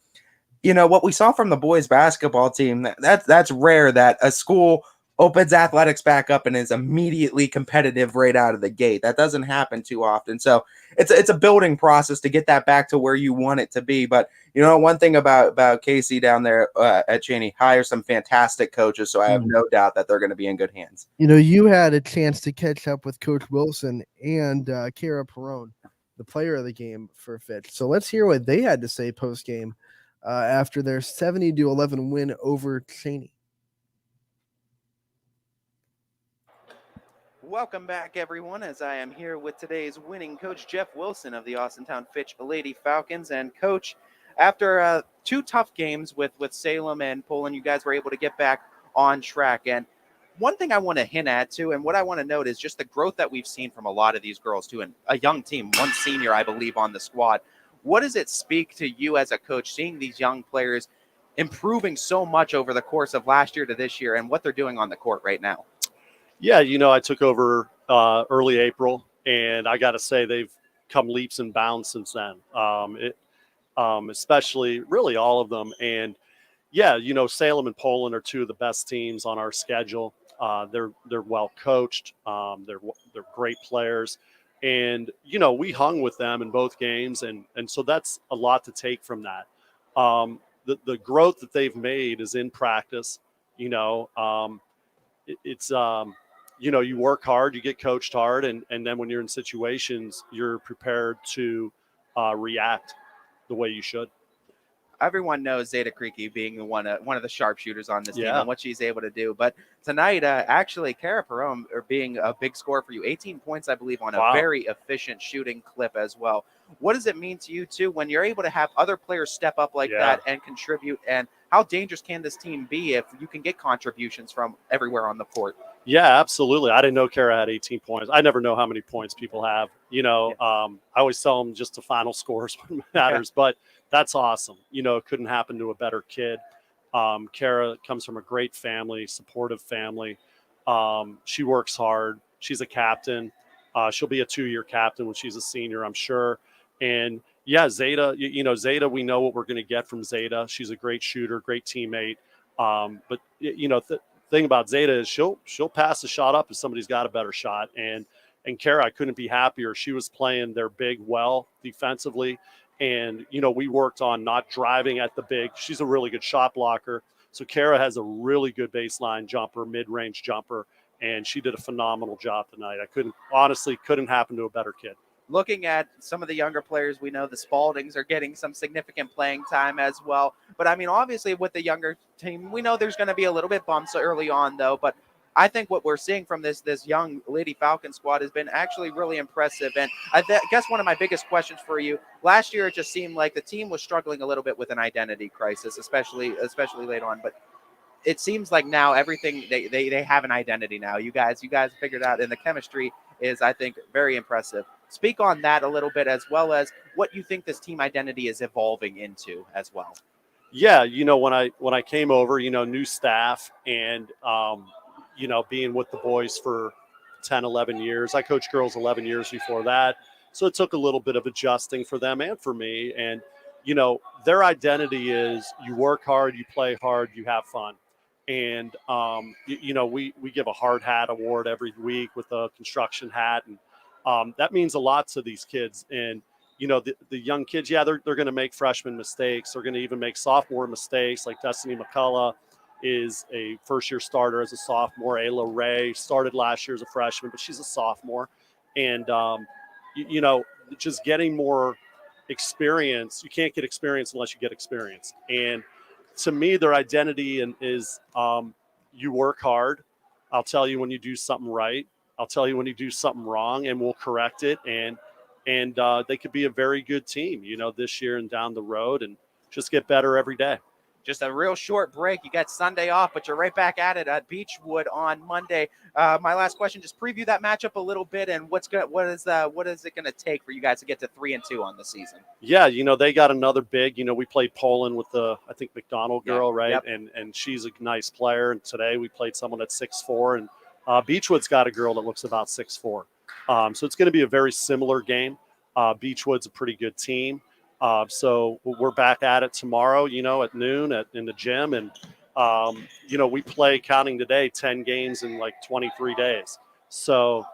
you know, what we saw from the boys basketball team, that's rare that a school opens athletics back up and is immediately competitive right out of the gate. That doesn't happen too often. So it's a building process to get that back to where you want it to be. But you know, one thing about Casey down there at Cheney, hire some fantastic coaches. So I have no doubt that they're going to be in good hands. You know, you had a chance to catch up with Coach Wilson and Kara Perone, the player of the game for Fitch. So let's hear what they had to say post-game after their 70-11 win over Cheney. Welcome back, everyone, as I am here with today's winning coach, Jeff Wilson of the Austintown Fitch Lady Falcons. And Coach, after 2 tough games with Salem and Poland, you guys were able to get back on track. And one thing I want to hint at, too, and what I want to note is just the growth that we've seen from a lot of these girls, too, and a young team, one senior, I believe, on the squad. What does it speak to you as a coach, seeing these young players improving so much over the course of last year to this year and what they're doing on the court right now? Yeah, you know, I took over early April, and I got to say they've come leaps and bounds since then, especially really all of them. And, yeah, you know, Salem and Poland are 2 of the best teams on our schedule. They're well coached. They're great players, and you know we hung with them in both games, and so that's a lot to take from that. The growth that they've made is in practice. You know, it's you know, you work hard, you get coached hard, and then when you're in situations, you're prepared to react the way you should. Everyone knows Zeta Creaky being one of the sharpshooters on this team and what she's able to do. But tonight, actually, Kara Perone being a big score for you, 18 points, I believe, on a very efficient shooting clip as well. What does it mean to you, too, when you're able to have other players step up like that and contribute? And how dangerous can this team be if you can get contributions from everywhere on the court? Yeah, absolutely. I didn't know Kara had 18 points. I never know how many points people have. You know, I always tell them just the final scores matters, but that's awesome. You know, it couldn't happen to a better kid. Kara comes from a great family, supportive family. She works hard. She's a captain. She'll be a 2-year captain when she's a senior, I'm sure. And yeah, Zeta, you know, Zeta, we know what we're going to get from Zeta. She's a great shooter, great teammate. But you know, thing about Zeta is she'll pass the shot up if somebody's got a better shot. And Kara, I couldn't be happier. She was playing their big well defensively. And, you know, we worked on not driving at the big. She's a really good shot blocker. So Kara has a really good baseline jumper, mid-range jumper, and she did a phenomenal job tonight. Couldn't happen to a better kid. Looking at some of the younger players, we know the Spaldings are getting some significant playing time as well. But, I mean, obviously with the younger team, we know there's going to be a little bit bumps early on, though. But I think what we're seeing from this young Lady Falcon squad has been actually really impressive. And I guess one of my biggest questions for you, last year it just seemed like the team was struggling a little bit with an identity crisis, especially late on. But it seems like now everything, they have an identity now. You guys figured out, and the chemistry is, I think, very impressive. Speak on that a little bit, as well as what you think this team identity is evolving into as well. Yeah, you know, when I came over, you know, new staff and you know, being with the boys for 10, 11 years. I coached girls 11 years before that. So it took a little bit of adjusting for them and for me. And, you know, their identity is you work hard, you play hard, you have fun. And, you know, we give a hard hat award every week with a construction hat. And that means a lot to these kids. And, the young kids, they're going to make freshman mistakes. They're going to even make sophomore mistakes. Like Destiny McCullough is a first-year starter as a sophomore. Ayla Ray started last year as a freshman, but she's a sophomore. And, just getting more experience. You can't get experience unless you get experience. And to me, their identity is you work hard. I'll tell you when you do something right. I'll tell you when you do something wrong, and we'll correct it. And they could be a very good team, this year and down the road, and just get better every day. Just a real short break. You got Sunday off, but you're right back at it at Beechwood on Monday. My last question, just preview that matchup a little bit, and what is it going to take for you guys to get to 3-2 on the season? Yeah, they got another big. We played Poland with the McDonald girl, right? Yep. And she's a nice player. And today we played someone at 6'4", and Beechwood's got a girl that looks about 6'4". So it's going to be a very similar game. Beechwood's a pretty good team. So we're back at it tomorrow, at noon in the gym. And, we play, counting today, 10 games in like 23 days. So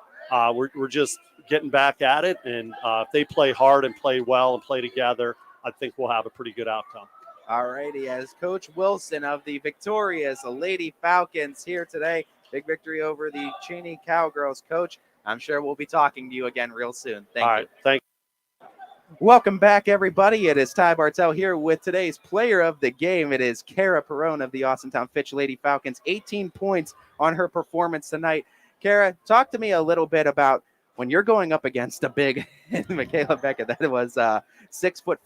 we're just getting back at it. And if they play hard and play well and play together, I think we'll have a pretty good outcome. All righty. As Coach Wilson of the victorious Lady Falcons here today, big victory over the Cheney Cowgirls. Coach, I'm sure we'll be talking to you again real soon. Thank you. All right. Thank you. Welcome back, everybody. It is Ty Bartell here with today's player of the game. It is Kara Perrone of the Austintown Fitch Lady Falcons. 18 points on her performance tonight. Kara, talk to me a little bit about when you're going up against a big Michaela Beckett. That was 6'4",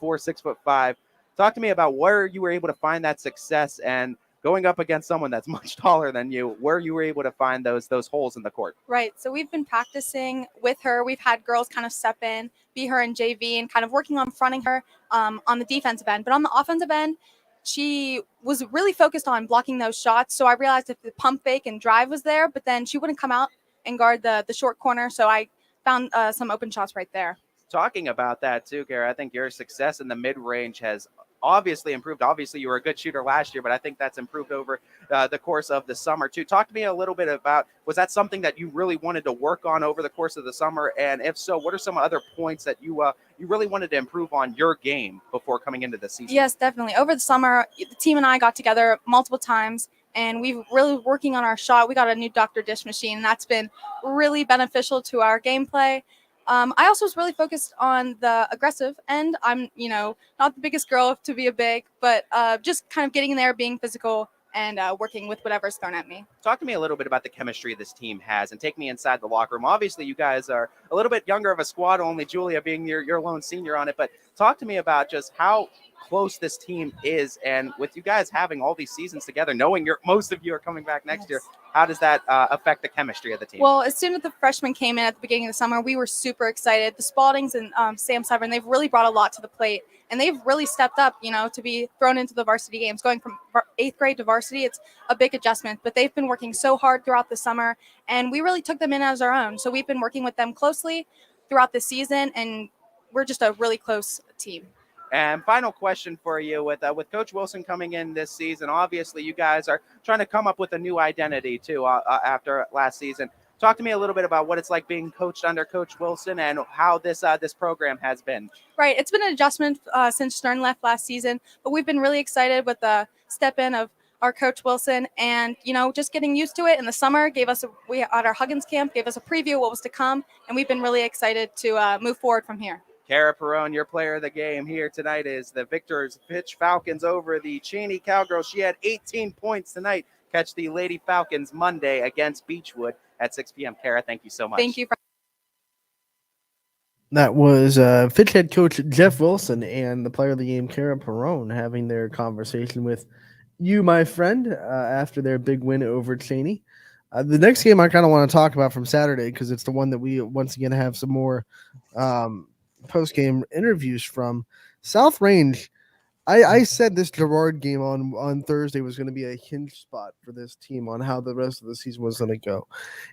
6'5". Talk to me about where you were able to find that success, and going up against someone that's much taller than you, where you were able to find those holes in the court. Right. So we've been practicing with her. We've had girls kind of step in, be her in JV, and kind of working on fronting her on the defensive end. But on the offensive end, she was really focused on blocking those shots. So I realized if the pump fake and drive was there, but then she wouldn't come out and guard the short corner. So I found some open shots right there. Talking about that too, Kara, I think your success in the mid-range has obviously improved. Obviously, you were a good shooter last year, but I think that's improved over the course of the summer too. Talk to me a little bit about, was that something that you really wanted to work on over the course of the summer? And if so, what are some other points that you really wanted to improve on your game before coming into the season? Yes, definitely. Over the summer, the team and I got together multiple times, and we've really working on our shot. We got a new Dr. Dish machine, and that's been really beneficial to our gameplay. I also was really focused on the aggressive end. I'm, not the biggest girl to be a big, but just kind of getting in there, being physical, and working with whatever's thrown at me. Talk to me a little bit about the chemistry this team has, and take me inside the locker room. Obviously, you guys are a little bit younger of a squad, only Julia being your lone senior on it, but talk to me about just how close this team is, and with you guys having all these seasons together, knowing most of you are coming back next year, how does that affect the chemistry of the team? Well, as soon as the freshmen came in at the beginning of the summer, we were super excited. The Spaldings and Sam Severn, they've really brought a lot to the plate, and they've really stepped up, to be thrown into the varsity games. Going from 8th grade to varsity, it's a big adjustment, but they've been working so hard throughout the summer, and we really took them in as our own. So we've been working with them closely throughout the season, and we're just a really close team. And final question for you, with Coach Wilson coming in this season, obviously you guys are trying to come up with a new identity too after last season. Talk to me a little bit about what it's like being coached under Coach Wilson and how this program has been. Right, it's been an adjustment since Stern left last season, but we've been really excited with the step in of our Coach Wilson, and just getting used to it. In the summer, we at our Huggins camp gave us a preview of what was to come, and we've been really excited to move forward from here. Kara Perrone, your player of the game here tonight, is the Victors Fitch Falcons over the Cheney Cowgirls. She had 18 points tonight. Catch the Lady Falcons Monday against Beechwood at 6 p.m. Kara, thank you so much. Thank you. That was Fitch head coach Jeff Wilson and the player of the game, Kara Perrone, having their conversation with you, my friend, after their big win over Cheney. The next game I kind of want to talk about from Saturday, because it's the one that we once again have some more post-game interviews from. South Range. I said this Girard game on Thursday was going to be a hinge spot for this team on how the rest of the season was going to go.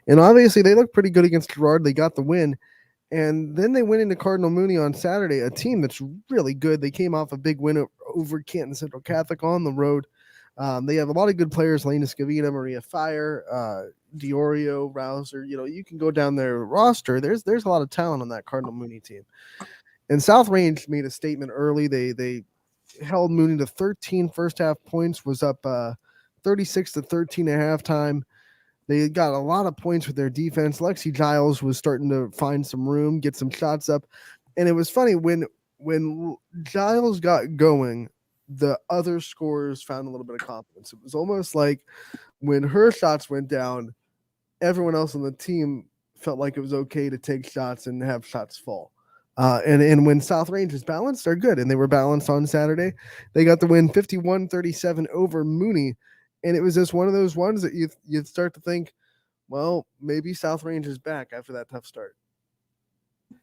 And obviously they looked pretty good against Girard. They got the win. And then they went into Cardinal Mooney on Saturday, a team that's really good. They came off a big win over Canton Central Catholic on the road. They have a lot of good players, Lena Scavina, Maria Fire, Diorio, Rouser. You can go down their roster. There's a lot of talent on that Cardinal Mooney team. And South Range made a statement early. They held Mooney to 13 first half points, was up 36-13 at halftime. They got a lot of points with their defense. Lexi Giles was starting to find some room, get some shots up. And it was funny when Giles got going, the other scorers found a little bit of confidence. It was almost like when her shots went down, everyone else on the team felt like it was okay to take shots and have shots fall. And when South Range is balanced, they're good. And they were balanced on Saturday. They got the win 51-37 over Mooney. And it was just one of those ones that you'd start to think, well, maybe South Range is back after that tough start.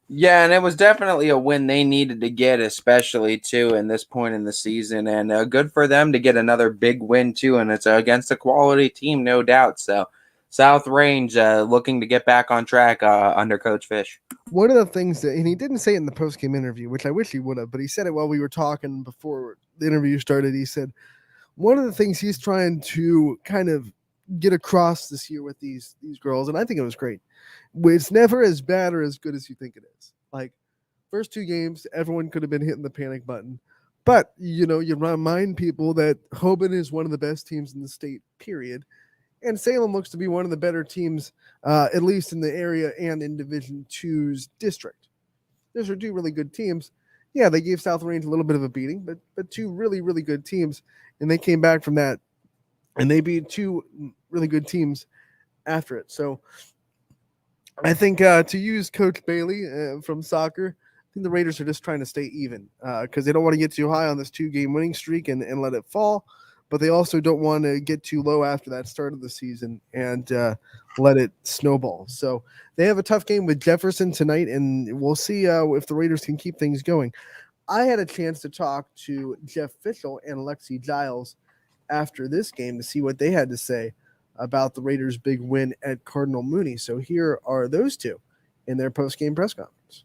Yeah, and it was definitely a win they needed to get, especially, too, in this point in the season. And good for them to get another big win, too. And it's against a quality team, no doubt. So South Range looking to get back on track under Coach Fish. One of the things that, and he didn't say it in the post-game interview, which I wish he would have, but he said it while we were talking before the interview started. He said one of the things he's trying to kind of get across this year with these girls, and I think it was great, it's never as bad or as good as you think it is. Like, first 2 games, everyone could have been hitting the panic button. But, you remind people that Hoban is one of the best teams in the state, period. And Salem looks to be one of the better teams, at least in the area and in Division II's district. Those are 2 really good teams. Yeah, they gave South Range a little bit of a beating, but 2 really, really good teams. And they came back from that, and they beat 2 really good teams after it. So I think to use Coach Bailey from soccer, I think the Raiders are just trying to stay even because they don't want to get too high on this 2-game winning streak and let it fall. But they also don't want to get too low after that start of the season and let it snowball. So they have a tough game with Jefferson tonight, and we'll see if the Raiders can keep things going. I had a chance to talk to Jeff Fishel and Lexi Giles after this game to see what they had to say about the Raiders' big win at Cardinal Mooney. So here are those 2 in their post-game press conference.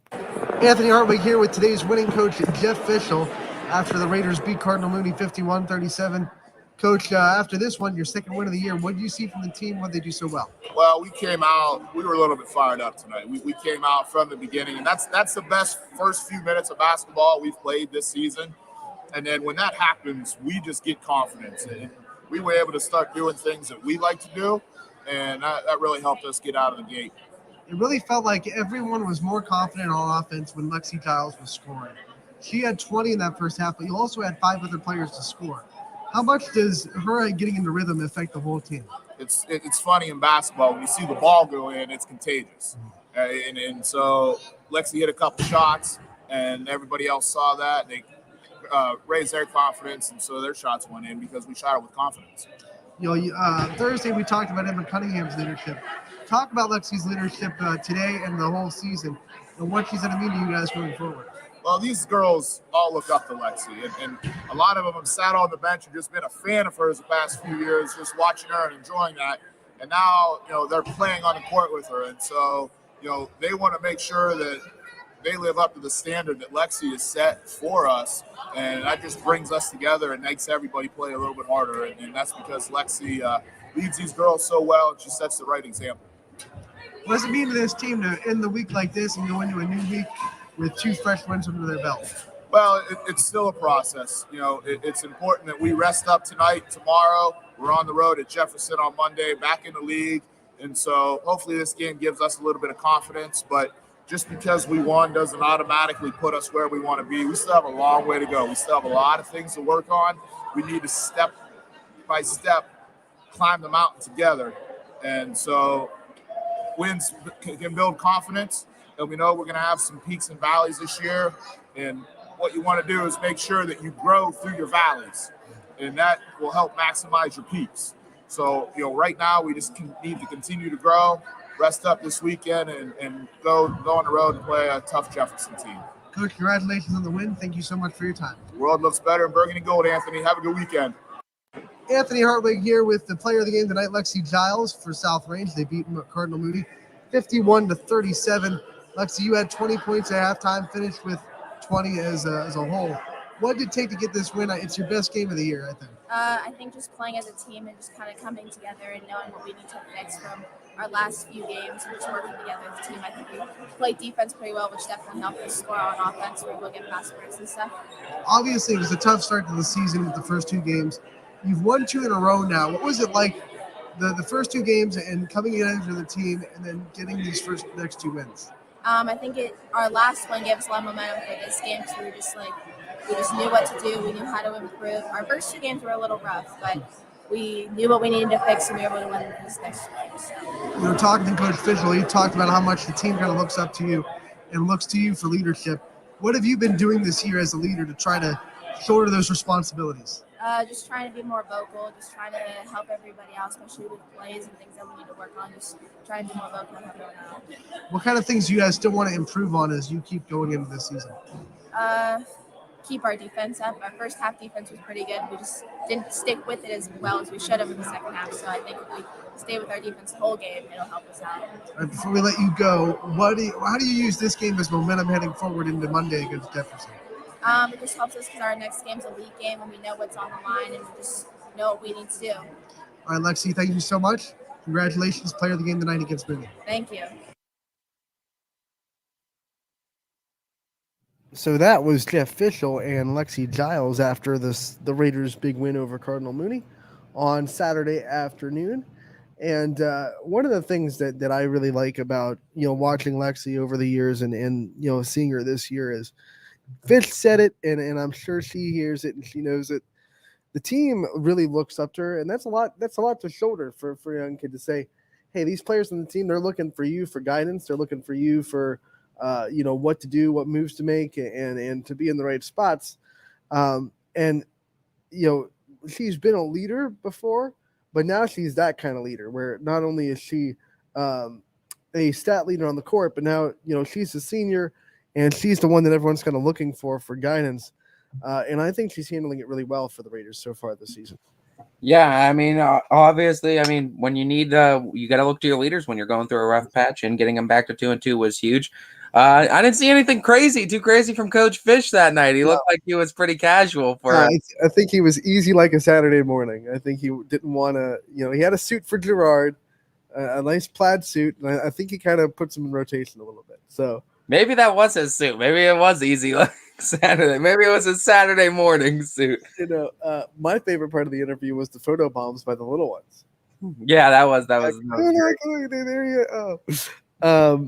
Anthony Hartwig here with today's winning coach, Jeff Fishel, after the Raiders beat Cardinal Mooney 51-37. Coach, after this one, your second win of the year, what did you see from the team? What did they do so well? Well, we came out, we were a little bit fired up tonight. We came out from the beginning, and that's the best first few minutes of basketball we've played this season. And then when that happens, we just get confidence. And we were able to start doing things that we like to do, and that really helped us get out of the gate. It really felt like everyone was more confident on offense when Lexi Giles was scoring. She had 20 in that first half, but you also had 5 other players to score. How much does her getting into rhythm affect the whole team? It's funny in basketball, when you see the ball go in, it's contagious. And so Lexi hit a couple shots, and everybody else saw that. They raised their confidence, and so their shots went in because we shot it with confidence. Thursday we talked about Emma Cunningham's leadership. Talk about Lexi's leadership today and the whole season, and what she's going to mean to you guys going forward. Well, these girls all look up to Lexi, and a lot of them have sat on the bench and just been a fan of hers the past few years, just watching her and enjoying that. And now, they're playing on the court with her, and so, they want to make sure that they live up to the standard that Lexi has set for us, and that just brings us together and makes everybody play a little bit harder, and that's because Lexi leads these girls so well, and she sets the right example. What does it mean to this team to end the week like this and go into a new week with 2 fresh wins under their belt? Well, it's still a process. It's important that we rest up tonight. Tomorrow, we're on the road at Jefferson on Monday, back in the league. And so hopefully this game gives us a little bit of confidence. But just because we won doesn't automatically put us where we want to be. We still have a long way to go. We still have a lot of things to work on. We need to step by step climb the mountain together. And so wins can build confidence. And we know we're going to have some peaks and valleys this year. And what you want to do is make sure that you grow through your valleys. And that will help maximize your peaks. So, right now we just need to continue to grow, rest up this weekend, and go on the road and play a tough Jefferson team. Coach, congratulations on the win. Thank you so much for your time. The world looks better in burgundy gold, Anthony. Have a good weekend. Anthony Hartwig here with the player of the game tonight, Lexi Giles for South Range. They beat Cardinal Mooney 51-37. Lexi, you had 20 points at halftime, finished with 20 as a whole. What did it take to get this win? It's your best game of the year, I think. I think just playing as a team and just kind of coming together and knowing what we need to fix from our last few games and just working together as a team. I think we played defense pretty well, which definitely helped us score on offense. We were able to get fast breaks and stuff. Obviously, it was a tough start to the season with the first 2 games. You've won 2 in a row now. What was it like the first 2 games and coming in as the team and then getting these next 2 wins? I think our last one gave us a lot of momentum for this game because we just knew what to do. We knew how to improve. Our first 2 games were a little rough, but we knew what we needed to fix, and we were able to win these next 2 games. You know, talking to Coach Fischel, he talked about how much the team kind of looks up to you and looks to you for leadership. What have you been doing this year as a leader to try to shoulder those responsibilities? Just trying to be more vocal, just trying to help everybody out, especially with plays and things that we need to work on. Just trying to be more vocal and help everyone out. What kind of things do you guys still want to improve on as you keep going into this season? Keep our defense up. Our first half defense was pretty good. We just didn't stick with it as well as we should have in the second half. So I think if we stay with our defense the whole game, it'll help us out. All right, before we let you go, how do you use this game as momentum heading forward into Monday against Jefferson? It just helps us because our next game's a league game and we know what's on the line and we just know what we need to do. All right, Lexi, thank you so much. Congratulations, player of the game tonight against Mooney. Thank you. So that was Jeff Fischel and Lexi Giles after the Raiders' big win over Cardinal Mooney on Saturday afternoon. And one of the things that I really like about watching Lexi over the years and seeing her this year is Fish said it, and I'm sure she hears it and she knows it. The team really looks up to her, and that's a lot to shoulder for a young kid to say, hey, these players on the team, they're looking for you for guidance. They're looking for you for what to do, what moves to make, and to be in the right spots. And she's been a leader before, but now she's that kind of leader where not only is she a stat leader on the court, but now she's a senior and she's the one that everyone's kind of looking for guidance. And I think she's handling it really well for the Raiders so far this season. Yeah, I mean, obviously, when you need, you got to look to your leaders when you're going through a rough patch, and getting them back to 2-2 was huge. I didn't see anything too crazy from Coach Fish that night. He looked like he was pretty casual for I think he was easy like a Saturday morning. I think he didn't want to, he had a suit for Gerard, a nice plaid suit, and I think he kind of puts him in rotation a little bit. So maybe that was his suit. Maybe it was easy like Saturday. Maybe it was his Saturday morning suit. My favorite part of the interview was the photo bombs by the little ones. Yeah, that was.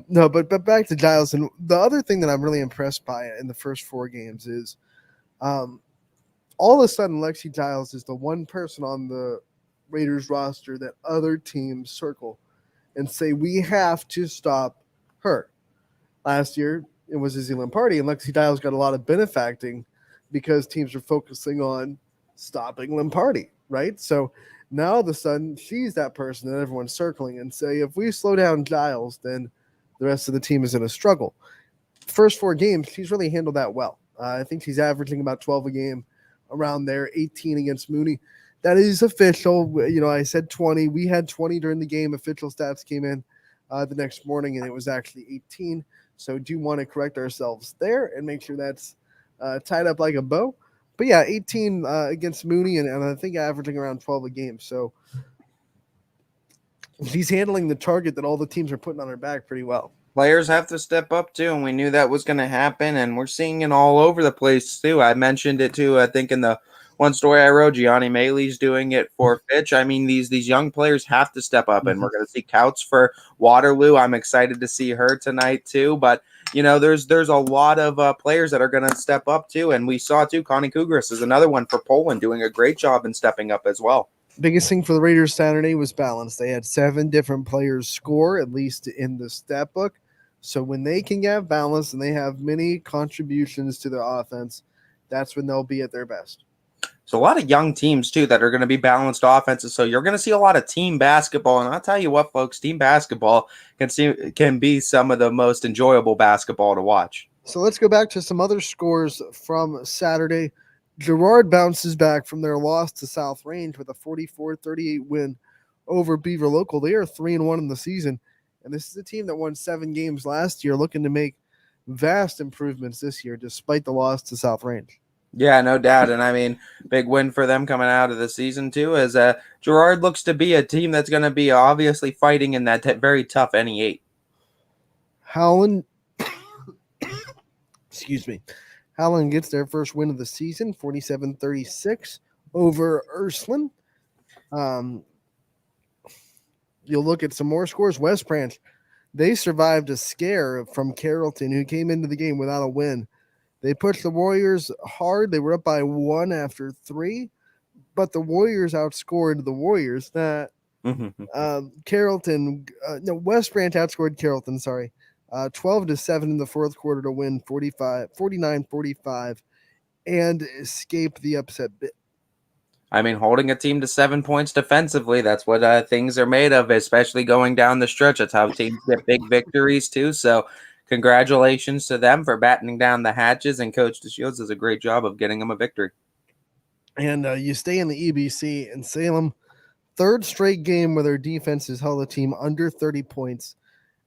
No, but back to Giles, and the other thing that I'm really impressed by in the first 4 games is, all of a sudden Lexi Giles is the one person on the Raiders roster that other teams circle and say we have to stop her. Last year it was Izzy Lamparty, and Lexi Giles got a lot of benefacting because teams are focusing on stopping Lamparty, right? So now all of a sudden she's that person that everyone's circling and say, if we slow down Giles, then the rest of the team is in a struggle. First 4 games, she's really handled that well. I think she's averaging about 12 a game, around there, 18 against Mooney. That is official. I said 20. We had 20 during the game. Official stats came in the next morning, and it was actually 18. So do want to correct ourselves there and make sure that's tied up like a bow. But yeah, 18 against Mooney, and I think averaging around 12 a game. So she's handling the target that all the teams are putting on her back pretty well. Players have to step up too, and we knew that was going to happen, and we're seeing it all over the place too. I mentioned it too, I think, in the one story I wrote. Gianni Maley's doing it for Fitch. I mean, these young players have to step up, and we're going to see Couts for Waterloo. I'm excited to see her tonight too, but there's a lot of players that are going to step up too, and we saw too, Connie Kugris is another one for Poland doing a great job in stepping up as well. Biggest thing for the Raiders Saturday was balance. They had 7 different players score, at least in the stat book. So when they can get balance and they have many contributions to their offense, that's when they'll be at their best. So a lot of young teams too that are going to be balanced offenses. So you're going to see a lot of team basketball, and I'll tell you what, folks, team basketball can be some of the most enjoyable basketball to watch. So let's go back to some other scores from Saturday. Girard bounces back from their loss to South Range with a 44-38 win over Beaver Local. They are 3-1 in the season, and this is a team that won 7 games last year, looking to make vast improvements this year despite the loss to South Range. Yeah, no doubt. And I mean, big win for them coming out of the season too, as Gerard looks to be a team that's going to be obviously fighting in that very tough NE8. Howland, excuse me, Howland gets their first win of the season, 47-36 over Ysn. You'll look at some more scores. West Branch, they survived a scare from Carrollton, who came into the game without a win. They pushed the Warriors hard. They were up by 1 after 3, but the Warriors outscored the Warriors. Carrollton, West Branch outscored Carrollton, 12-7 in the fourth quarter to win 49-45 and escape the upset bit. I mean, holding a team to 7 points defensively, that's what things are made of, especially going down the stretch. That's how teams get big victories too. So congratulations to them for battening down the hatches, and Coach DeShields does a great job of getting them a victory. And you stay in the EBC, and Salem, third straight game where their defense has held a team under 30 points.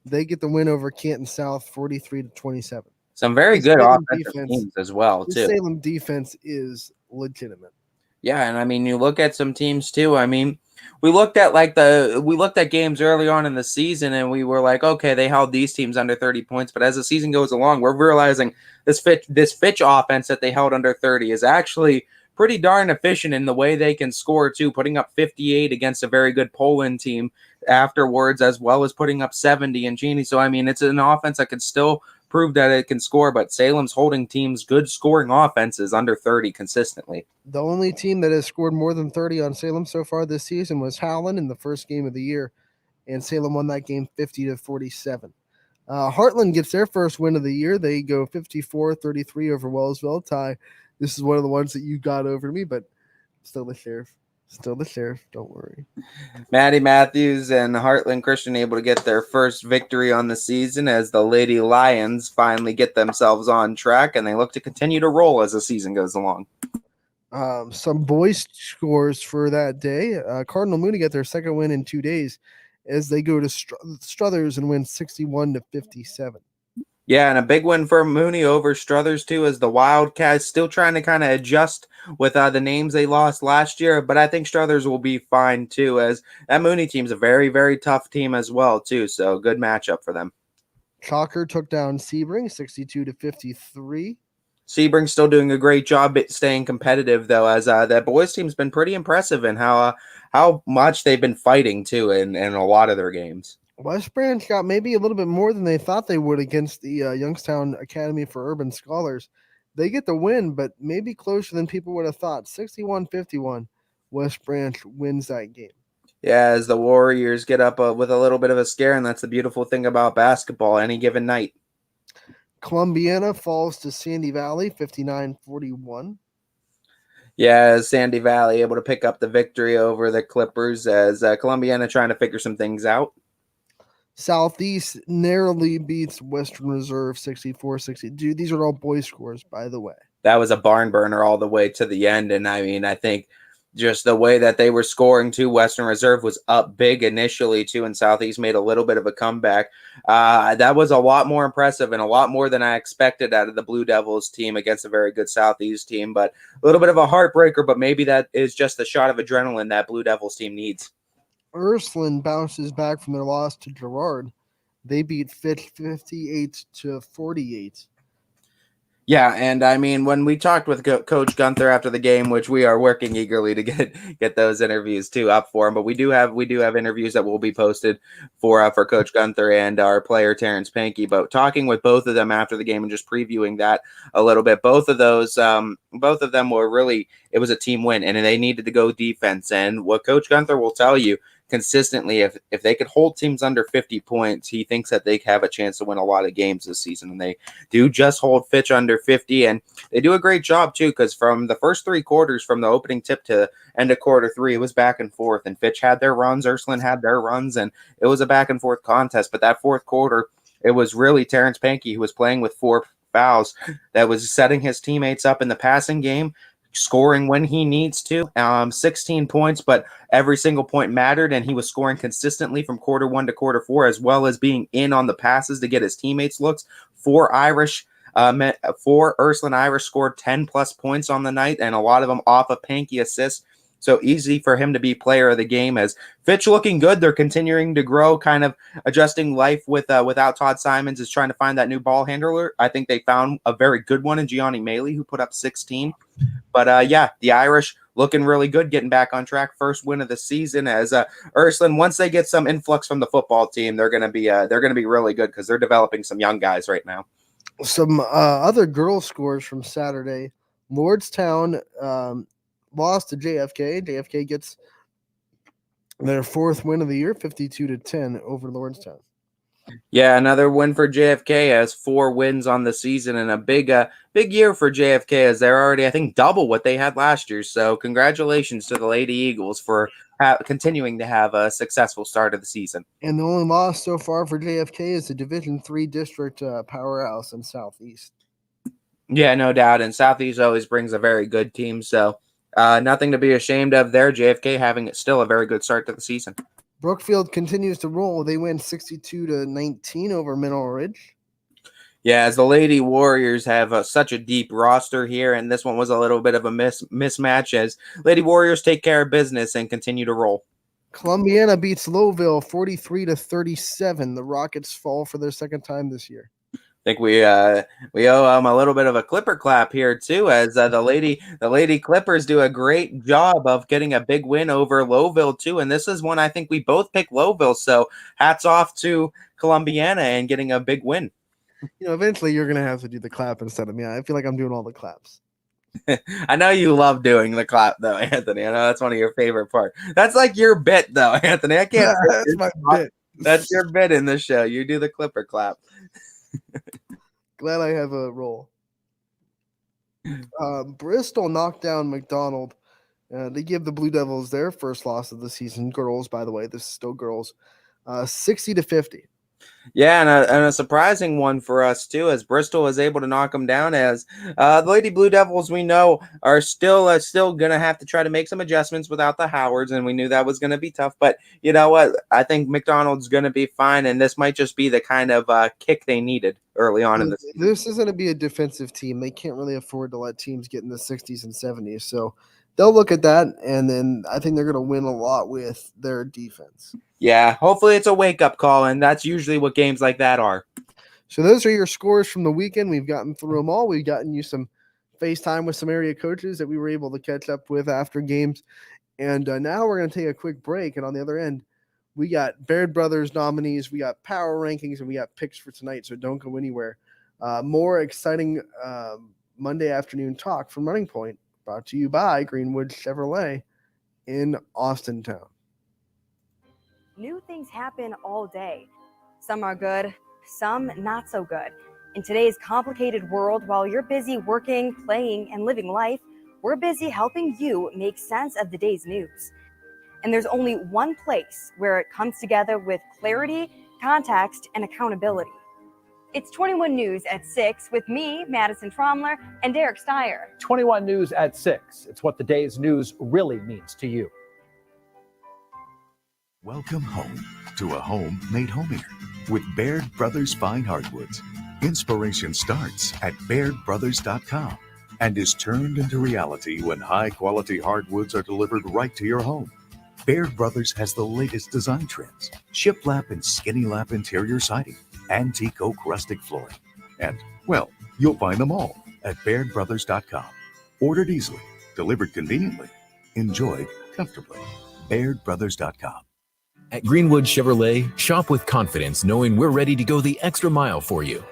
They get the win over Canton South, 43-27. Some very good offensive teams as well, too. The Salem defense is legitimate. Yeah, and I mean, you look at some teams too. I mean, we looked at games early on in the season, and we were like, okay, they held these teams under 30 points. But as the season goes along, we're realizing this Fitch offense that they held under 30 is actually pretty darn efficient in the way they can score too, putting up 58 against a very good Poland team afterwards, as well as putting up 70 in Genie. So I mean, it's an offense that can still prove that it can score, but Salem's holding teams good scoring offenses under 30 consistently. The only team that has scored more than 30 on Salem so far this season was Howland in the first game of the year, and Salem won that game 50-47. Heartland gets their first win of the year. They go 54-33 over Wellsville. Ty, this is one of the ones that you got over me, but still the Sheriff. Still the Sheriff, don't worry. Maddie Matthews and Heartland Christian able to get their first victory on the season as the Lady Lions finally get themselves on track, and they look to continue to roll as the season goes along. Some boys scores for that day. Cardinal Mooney got their second win in 2 days as they go to Struthers and win 61-57. Yeah, and a big win for Mooney over Struthers, too, as the Wildcats still trying to kind of adjust with the names they lost last year. But I think Struthers will be fine, too, as that Mooney team's a very, very tough team as well, too. So good matchup for them. Chalker took down Sebring 62-53. Sebring's still doing a great job at staying competitive, though, as that boys team's been pretty impressive in how much they've been fighting, too, in a lot of their games. West Branch got maybe a little bit more than they thought they would against the Youngstown Academy for Urban Scholars. They get the win, but maybe closer than people would have thought. 61-51, West Branch wins that game. Yeah, as the Warriors get up with a little bit of a scare, and that's the beautiful thing about basketball any given night. Columbiana falls to Sandy Valley, 59-41. Yeah, Sandy Valley able to pick up the victory over the Clippers as Columbiana trying to figure some things out. Southeast narrowly beats Western Reserve 64-60. Dude, these are all boys scores, by the way. That was a barn burner all the way to the end. And I mean, I think just the way that they were scoring too, Western Reserve was up big initially too, and Southeast made a little bit of a comeback. That was a lot more impressive and a lot more than I expected out of the Blue Devils team against a very good Southeast team. But a little bit of a heartbreaker, but maybe that is just the shot of adrenaline that Blue Devils team needs. Ursuline bounces back from their loss to Girard. They beat Fitch 58-48. Yeah, and I mean, when we talked with Coach Gunther after the game, which we are working eagerly to get those interviews too up for him, but we do have interviews that will be posted for Coach Gunther and our player Terrence Pankey. But talking with both of them after the game and just previewing that a little bit, both of them were really, it was a team win, and they needed to go defense. And what Coach Gunther will tell you consistently, if they could hold teams under 50 points, he thinks that they have a chance to win a lot of games this season. And they do just hold Fitch under 50, and they do a great job too, because from the first 3 quarters, from the opening tip to end of quarter 3, it was back and forth, and Fitch had their runs, Ursuline had their runs, and it was a back and forth contest. But that fourth quarter, it was really Terrence Pankey who was playing with 4 fouls that was setting his teammates up in the passing game, scoring when he needs to, 16 points, but every single point mattered, and he was scoring consistently from quarter 1 to quarter 4, as well as being in on the passes to get his teammates looks. 4 Irish For Ursuline Irish scored 10+ points on the night, and a lot of them off of Panky assists. So easy for him to be player of the game. As Fitch looking good, they're continuing to grow, kind of adjusting life without Todd Simons, is trying to find that new ball handler. I think they found a very good one in Gianni Maley, who put up 16. But yeah, the Irish looking really good, getting back on track. First win of the season. As Ursuline, once they get some influx from the football team, they're gonna be really good because they're developing some young guys right now. Some other girls scores from Saturday. Lordstown lost to JFK. JFK gets their 4th win of the year, 52-10 over Lordstown. Yeah, another win for JFK, as 4 wins on the season, and a big year for JFK, as they're already, I think, double what they had last year. So congratulations to the Lady Eagles for continuing to have a successful start of the season. And the only loss so far for JFK is the Division III district powerhouse in Southeast. Yeah, no doubt. And Southeast always brings a very good team, so nothing to be ashamed of there. JFK having still a very good start to the season. Brookfield continues to roll. They win 62-19 over Mineral Ridge. Yeah, as the Lady Warriors have such a deep roster here, and this one was a little bit of a mismatch, as Lady Warriors take care of business and continue to roll. Columbiana beats Lowville 43-37. The Rockets fall for their 2nd time this year. I think we owe a little bit of a Clipper clap here too, as the lady Clippers do a great job of getting a big win over Lowville too, and this is one I think we both picked Lowville. So hats off to Columbiana and getting a big win. Eventually you're gonna have to do the clap instead of me. I feel like I'm doing all the claps. I know you love doing the clap though, Anthony. I know that's one of your favorite parts. That's like your bit though, Anthony. I can't. That's my bit. That's your bit in the show. You do the Clipper clap. Glad I have a role. Bristol knocked down McDonald. They give the Blue Devils their first loss of the season. Girls, by the way, this is still girls. 60-50. Yeah, and a surprising one for us too, as Bristol was able to knock them down. As the Lady Blue Devils, we know, are still going to have to try to make some adjustments without the Howards, and we knew that was going to be tough. But you know what? I think McDonald's going to be fine, and this might just be the kind of kick they needed early on in the season. This is going to be a defensive team. They can't really afford to let teams get in the 60s and 70s, so they'll look at that, and then I think they're going to win a lot with their defense. Yeah, hopefully it's a wake-up call, and that's usually what games like that are. So those are your scores from the weekend. We've gotten through them all. We've gotten you some FaceTime with some area coaches that we were able to catch up with after games. And now we're going to take a quick break, and on the other end, we got Baird Brothers nominees, we got power rankings, and we got picks for tonight, so don't go anywhere. More exciting Monday afternoon talk from Running Point, brought to you by Greenwood Chevrolet in Austintown. New things happen all day. Some are good, some not so good. In today's complicated world, while you're busy working, playing, and living life, we're busy helping you make sense of the day's news. And there's only one place where it comes together with clarity, context, and accountability. It's 21 News at 6 with me, Madison Tromler, and Derek Steyer. 21 News at 6. It's what the day's news really means to you. Welcome home to a home made homier with Baird Brothers Fine Hardwoods. Inspiration starts at BairdBrothers.com and is turned into reality when high-quality hardwoods are delivered right to your home. Baird Brothers has the latest design trends, shiplap and skinny lap interior siding, antique oak rustic flooring. And, well, you'll find them all at BairdBrothers.com. Ordered easily, delivered conveniently, enjoyed comfortably. BairdBrothers.com. At Greenwood Chevrolet, shop with confidence knowing we're ready to go the extra mile for you.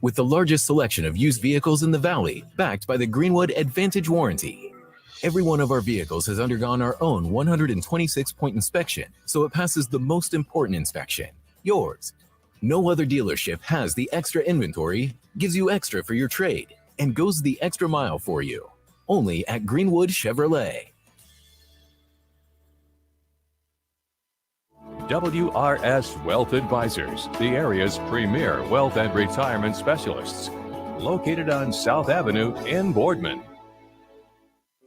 With the largest selection of used vehicles in the Valley, backed by the Greenwood Advantage Warranty. Every one of our vehicles has undergone our own 126-point inspection, so it passes the most important inspection, yours. No other dealership has the extra inventory, gives you extra for your trade, and goes the extra mile for you. Only at Greenwood Chevrolet. WRS Wealth Advisors, the area's premier wealth and retirement specialists. Located on South Avenue in Boardman.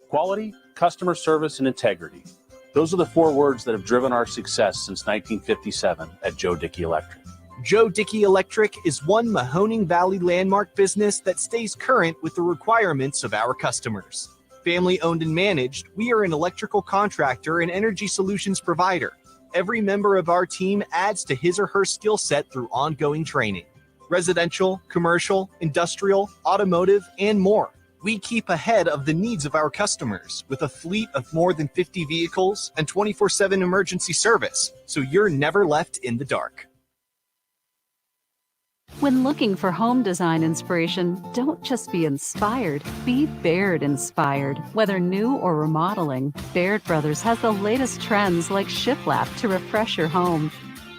Quality, customer service, and integrity. Those are the 4 words that have driven our success since 1957 at Joe Dickey Electric. Joe Dickey Electric is one Mahoning Valley landmark business that stays current with the requirements of our customers. Family owned and managed, we are an electrical contractor and energy solutions provider. Every member of our team adds to his or her skill set through ongoing training. Residential, commercial, industrial, automotive, and more. We keep ahead of the needs of our customers with a fleet of more than 50 vehicles and 24/7 emergency service, so you're never left in the dark. When looking for home design inspiration, don't just be inspired, be Baird inspired. Whether new or remodeling, Baird Brothers has the latest trends like shiplap to refresh your home.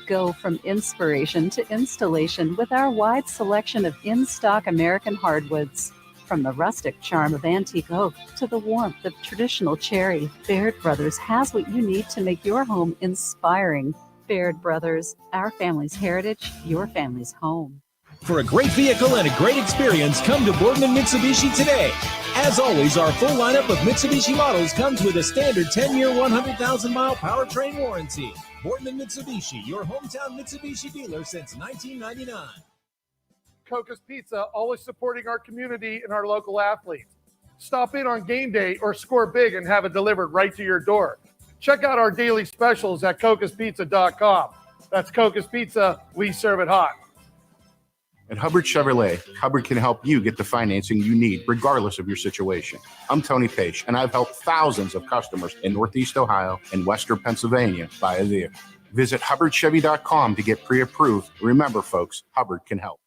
Go from inspiration to installation with our wide selection of in-stock American hardwoods. From the rustic charm of antique oak to the warmth of traditional cherry, Baird Brothers has what you need to make your home inspiring. Baird Brothers, our family's heritage, your family's home. For a great vehicle and a great experience, come to Boardman Mitsubishi today. As always, our full lineup of Mitsubishi models comes with a standard 10-year, 100,000-mile powertrain warranty. Boardman Mitsubishi, your hometown Mitsubishi dealer since 1999. Coca's Pizza, always supporting our community and our local athletes. Stop in on game day or score big and have it delivered right to your door. Check out our daily specials at cocaspizza.com. That's Coca's Pizza, we serve it hot. At Hubbard Chevrolet, Hubbard can help you get the financing you need regardless of your situation. I'm Tony Page, and I've helped thousands of customers in Northeast Ohio and Western Pennsylvania buy a vehicle. Visit HubbardChevy.com to get pre-approved. Remember, folks, Hubbard can help.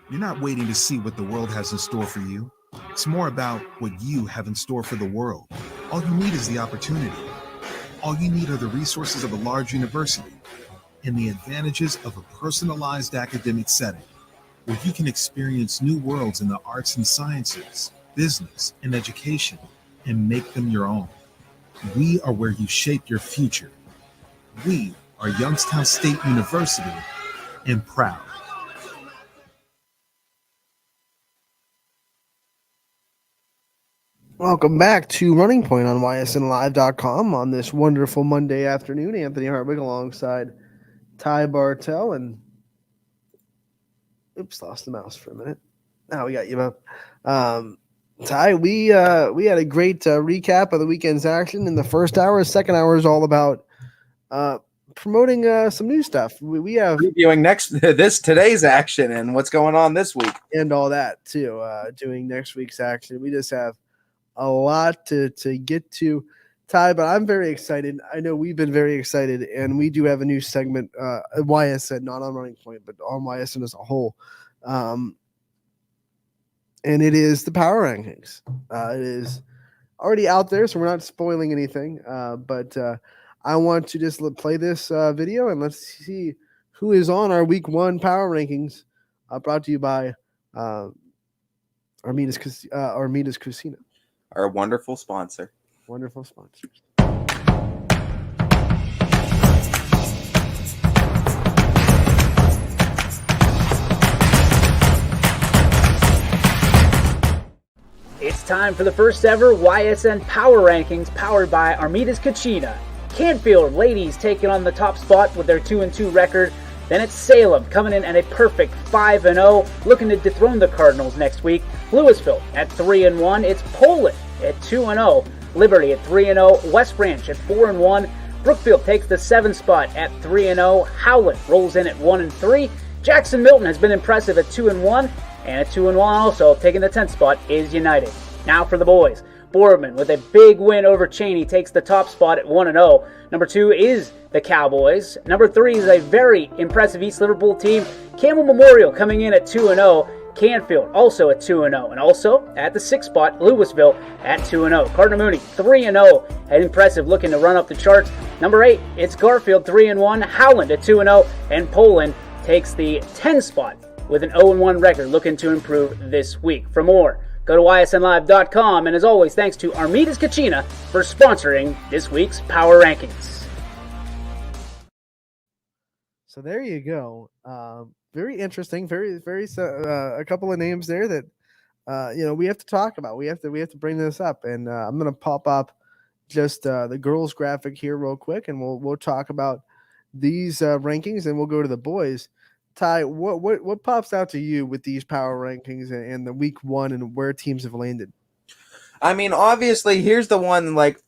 You're not waiting to see what the world has in store for you. It's more about what you have in store for the world. All you need is the opportunity. All you need are the resources of a large university and the advantages of a personalized academic setting where you can experience new worlds in the arts and sciences, business, and education and make them your own. We are where you shape your future. We are Youngstown State University and proud. Welcome back to Running Point on ysnlive.com on this wonderful Monday afternoon. Anthony Hartwig alongside Ty Bartell and lost the mouse for a minute. Now we got you, man. Ty, we had a great recap of the weekend's action in the first hour. Second hour is all about promoting some new stuff. We have previewing today's action and what's going on this week and all that too. Doing next week's action. We just have a lot to get to, Ty, but I'm very excited. I know we've been very excited, and we do have a new segment at YSN, not on Running Point, but on YSN as a whole. And it is the Power Rankings. It is already out there, so we're not spoiling anything. But I want to just play this video, and let's see who is on our Week 1 Power Rankings, brought to you by Armidas Cucina. Our wonderful sponsor. Wonderful sponsors. It's time for the first ever YSN Power Rankings powered by Armidas Cucina. Canfield ladies taking on the top spot with their 2-2 record. Then it's Salem coming in at a perfect 5-0, looking to dethrone the Cardinals next week. Louisville at 3-1. It's Poland at 2-0. Liberty at 3-0. West Branch at 4-1. Brookfield takes the 7th spot at 3-0. Howland rolls in at 1-3. Jackson Milton has been impressive at 2-1. And at 2-1 also, taking the 10th spot is United. Now for the boys. Boardman with a big win over Cheney takes the top spot at 1-0. Number 2 is the Cowboys. Number 3 is a very impressive East Liverpool team. Campbell Memorial coming in at 2-0. Canfield also at 2-0. And also at the 6th spot, Louisville at 2-0. Cardinal Mooney 3-0. And impressive, looking to run up the charts. Number 8, it's Garfield 3-1. Howland at 2-0. And Poland takes the 10th spot with an 0-1 record looking to improve this week. For more, go to ysnlive.com, and as always, thanks to Armidas Kachina for sponsoring this week's Power Rankings. So there you go. Very interesting. Very a couple of names there that we have to talk about. We have to bring this up, and I'm gonna pop up just the girls graphic here real quick, and we'll talk about these rankings, and we'll go to the boys. Ty, what pops out to you with these power rankings and the week one and where teams have landed? I mean, obviously, here's the one, like,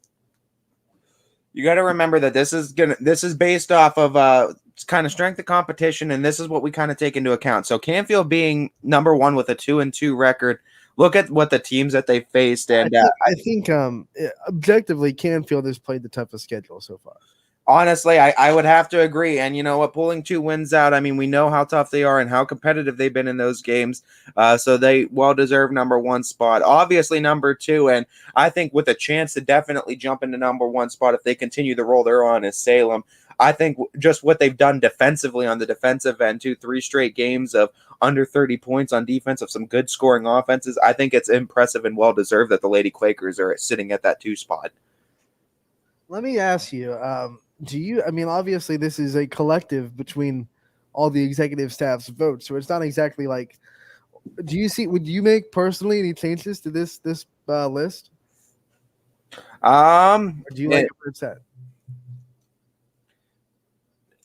you got to remember that this is based off of kind of strength of competition, and this is what we kind of take into account. So Canfield being number one with a 2-2 record, look at what the teams that they faced, and I think objectively, Canfield has played the toughest schedule so far. Honestly, I would have to agree. And you know what? Pulling 2 wins out, I mean, we know how tough they are and how competitive they've been in those games. So they well-deserved number 1 spot. Obviously, number 2, and I think with a chance to definitely jump into number 1 spot if they continue the role they're on, is Salem. I think just what they've done defensively on the defensive end, 3 straight games of under 30 points on defense of some good scoring offenses. I think it's impressive and well-deserved that the Lady Quakers are sitting at that 2 spot. Let me ask you, obviously this is a collective between all the executive staff's votes, so it's not exactly like, would you make personally any changes to this list? Or do you like it where it's at?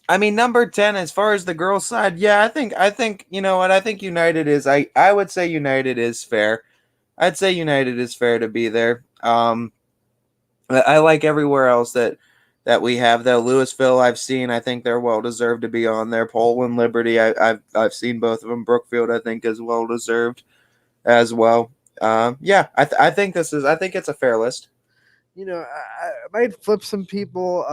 I mean, number 10, as far as the girls' side, yeah, I think you know what? I think United is, I would say United is fair. I'd say United is fair to be there. I like everywhere else that we have, though. Louisville, I've seen. I think they're well deserved to be on there. Poland, Liberty, I've seen both of them. Brookfield, I think, is well deserved as well. Yeah, I think it's a fair list. You know, I might flip some people.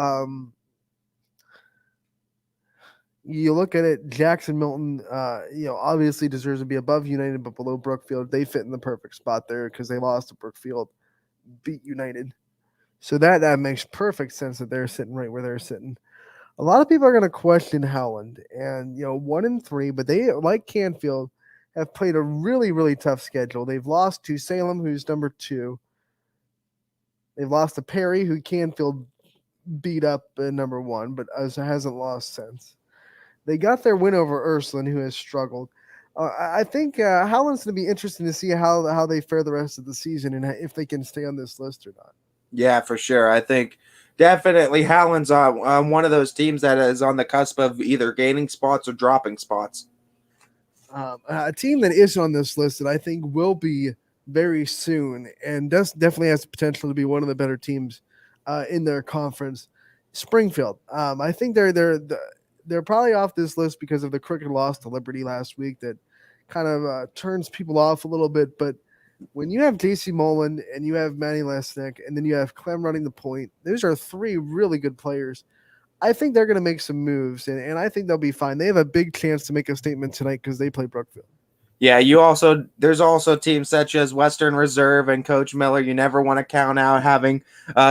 You look at it, Jackson Milton, obviously deserves to be above United, but below Brookfield. They fit in the perfect spot there because they lost to Brookfield, beat United. So that makes perfect sense that they're sitting right where they're sitting. A lot of people are going to question Howland, and 1-3, but they, like Canfield, have played a really, really tough schedule. They've lost to Salem, who's number 2. They've lost to Perry, who Canfield beat up in number 1, but hasn't lost since. They got their win over Ursuline, who has struggled. I think Howland's going to be interesting to see how they fare the rest of the season and if they can stay on this list or not. Yeah, for sure. I think definitely Howland's on one of those teams that is on the cusp of either gaining spots or dropping spots. A team that is on this list that I think will be very soon and definitely has the potential to be one of the better teams in their conference, Springfield. I think they're probably off this list because of the crooked loss to Liberty last week that kind of turns people off a little bit, but when you have JC Moland and you have Manny Lesnick and then you have Clem running the point, those are 3 really good players. I think they're going to make some moves, and I think they'll be fine. They have a big chance to make a statement tonight because they play Brookfield. Yeah, there's also teams such as Western Reserve and Coach Miller. You never want to count out having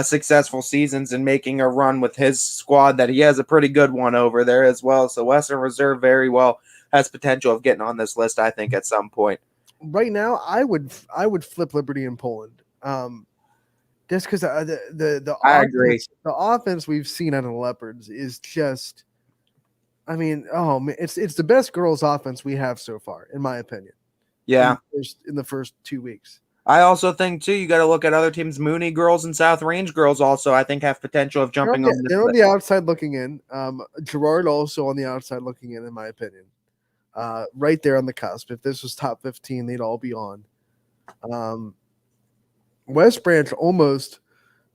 successful seasons and making a run with his squad that he has a pretty good one over there as well. So Western Reserve very well has potential of getting on this list, I think, at some point. Right now, I would flip Liberty in Poland, just because the I agree. The offense we've seen out of the Leopards is just, I mean, it's the best girls' offense we have so far, in my opinion. Yeah, in the first 2 weeks. I also think too you got to look at other teams. Mooney girls and South Range girls also I think have potential of jumping on. They're on the outside looking in. Gerard also on the outside looking in my opinion. Right there on the cusp. If this was top 15, they'd all be on. West Branch almost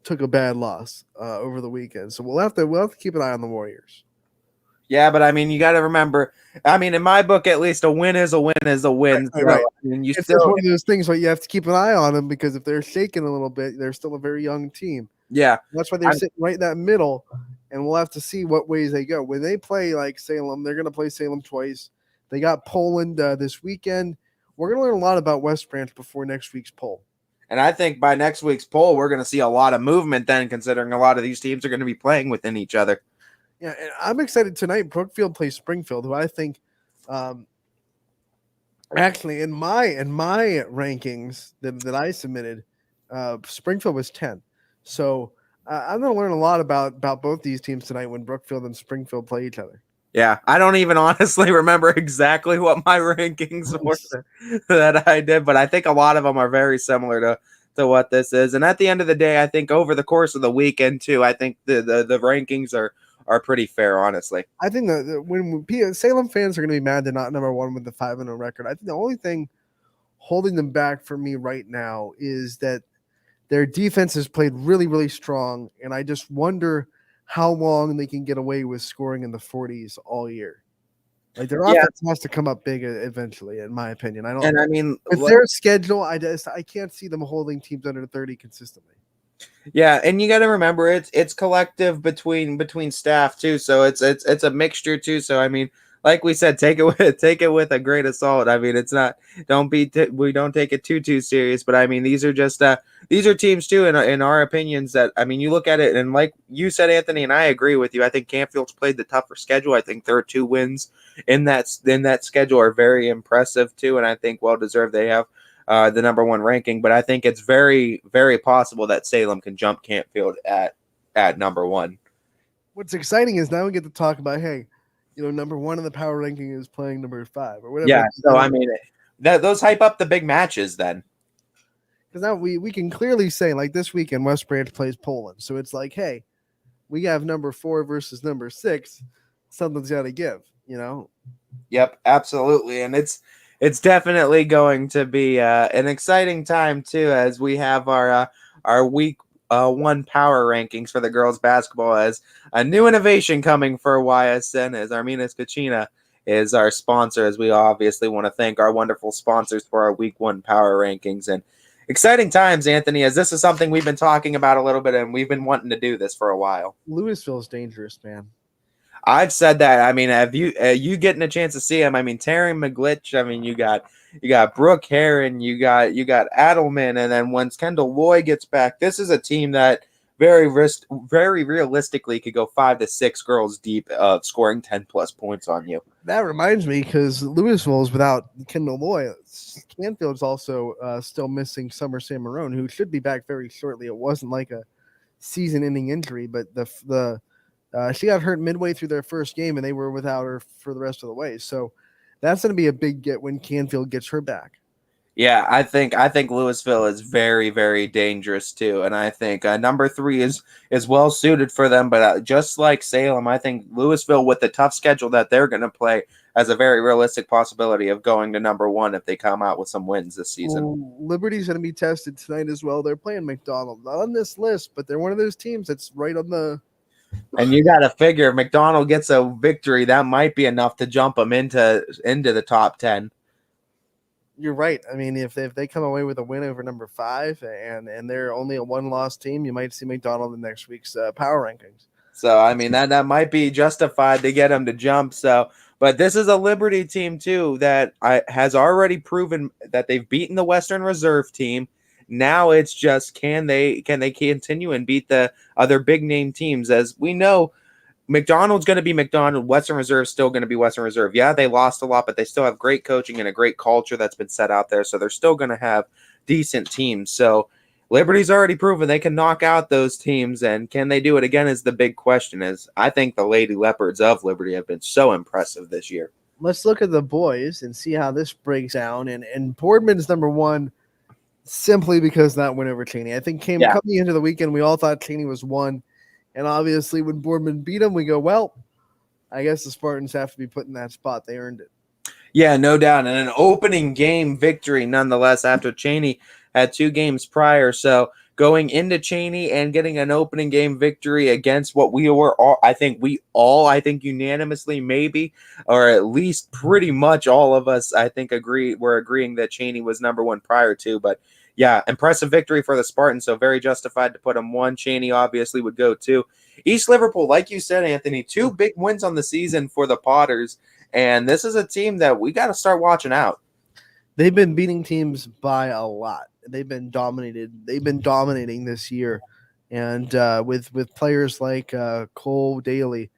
took a bad loss over the weekend, so we'll have to keep an eye on the Warriors. Yeah, but I mean, you got to remember. I mean, in my book, at least, a win is a win is a win. Right. So, I mean, it's just one of those things where you have to keep an eye on them because if they're shaking a little bit, they're still a very young team. Yeah, that's why they're sitting right in that middle, and we'll have to see what ways they go. When they play like Salem, they're going to play Salem twice. They got Poland this weekend. We're going to learn a lot about West Branch before next week's poll. And I think by next week's poll, we're going to see a lot of movement then, considering a lot of these teams are going to be playing within each other. Yeah, and I'm excited tonight. Brookfield plays Springfield, who I think Actually, in my rankings that I submitted, Springfield was 10. So I'm going to learn a lot about both these teams tonight when Brookfield and Springfield play each other. Yeah, I don't even honestly remember exactly what my rankings were that I did, but I think a lot of them are very similar to what this is. And at the end of the day, I think over the course of the weekend too, I think the rankings are pretty fair, honestly. I think that when Salem fans are going to be mad they're not number one with the 5-0 record, I think the only thing holding them back for me right now is that their defense has played really, really strong, and I just wonder how long they can get away with scoring in the 40s all year. Like their offense has to come up big eventually, in my opinion. With their schedule, I can't see them holding teams under 30 consistently. Yeah, and you got to remember it's collective between staff too, so it's a mixture too. So I mean, like we said, take it with a grain of salt. I mean, it's not we don't take it too serious, but I mean these are teams too in our opinions that I mean you look at it and like you said, Anthony, and I agree with you. I think Canfield's played the tougher schedule. I think their 2 wins in that schedule are very impressive too, and I think well deserved. They have the number 1 ranking, but I think it's very, very possible that Salem can jump Canfield at number 1. What's exciting is now we get to talk about, hey, number 1 in the power ranking is playing number 5 or whatever. Yeah, so I mean, those hype up the big matches then. Because now we can clearly say, like this weekend, West Branch plays Poland, so it's like, hey, we have number 4 versus number 6. Something's got to give, Yep, absolutely, and it's definitely going to be an exciting time too, as we have our week 1 power rankings for the girls basketball as a new innovation coming for YSN, as Arminas Kachina is our sponsor, as we obviously want to thank our wonderful sponsors for our week 1 power rankings. And exciting times, Anthony, as this is something we've been talking about a little bit, and we've been wanting to do this for a while. Louisville's dangerous, man. I've said that. I mean, have you getting a chance to see him? I mean, Taryn Mcglitch. I mean, you got Brooke Heron. You got Adelman, and then once Kendall Loy gets back, this is a team that very realistically could go 5 to 6 girls deep of scoring 10+ points on you. That reminds me, because Louisville is without Kendall Loy. Canfield's also still missing Summer Samarone, who should be back very shortly. It wasn't like a season-ending injury, but she got hurt midway through their first game, and they were without her for the rest of the way. So that's going to be a big get when Canfield gets her back. Yeah, I think Louisville is very, very dangerous too, and I think number 3 is well suited for them. But just like Salem, I think Louisville, with the tough schedule that they're going to play, has a very realistic possibility of going to number 1 if they come out with some wins this season. Well, Liberty's going to be tested tonight as well. They're playing McDonald, not on this list, but they're one of those teams that's right on the. And you got to figure if McDonald gets a victory, that might be enough to jump them into the top 10. You're right. I mean, if they come away with a win over number 5 and they're only a 1-loss team, you might see McDonald in next week's power rankings. So, I mean, that might be justified to get them to jump. So, but this is a Liberty team, too, that has already proven that they've beaten the Western Reserve team. Now it's just can they continue and beat the other big name teams? As we know, McDonald's going to be McDonald. Western Reserve is still going to be Western Reserve. Yeah, they lost a lot, but they still have great coaching and a great culture that's been set out there. So they're still going to have decent teams. So Liberty's already proven they can knock out those teams, and can they do it again is the big question. Is I think the Lady Leopards of Liberty have been so impressive this year. Let's look at the boys and see how this breaks down. And Boardman's number 1 simply because that win over Cheney. I think coming into the weekend, we all thought Cheney was 1. And obviously when Boardman beat them, we go, well, I guess the Spartans have to be put in that spot. They earned it. Yeah, no doubt. And an opening game victory nonetheless after Cheney had 2 games prior. So going into Cheney and getting an opening game victory against what we were all, I think unanimously maybe, or at least pretty much all of us, I think we're agreeing that Cheney was number 1 prior to. But yeah, impressive victory for the Spartans, so very justified to put them 1. Cheney obviously would go 2. East Liverpool, like you said, Anthony, 2 big wins on the season for the Potters, and this is a team that we got to start watching out. They've been beating teams by a lot. They've been dominating this year, and with players like Cole, Daley,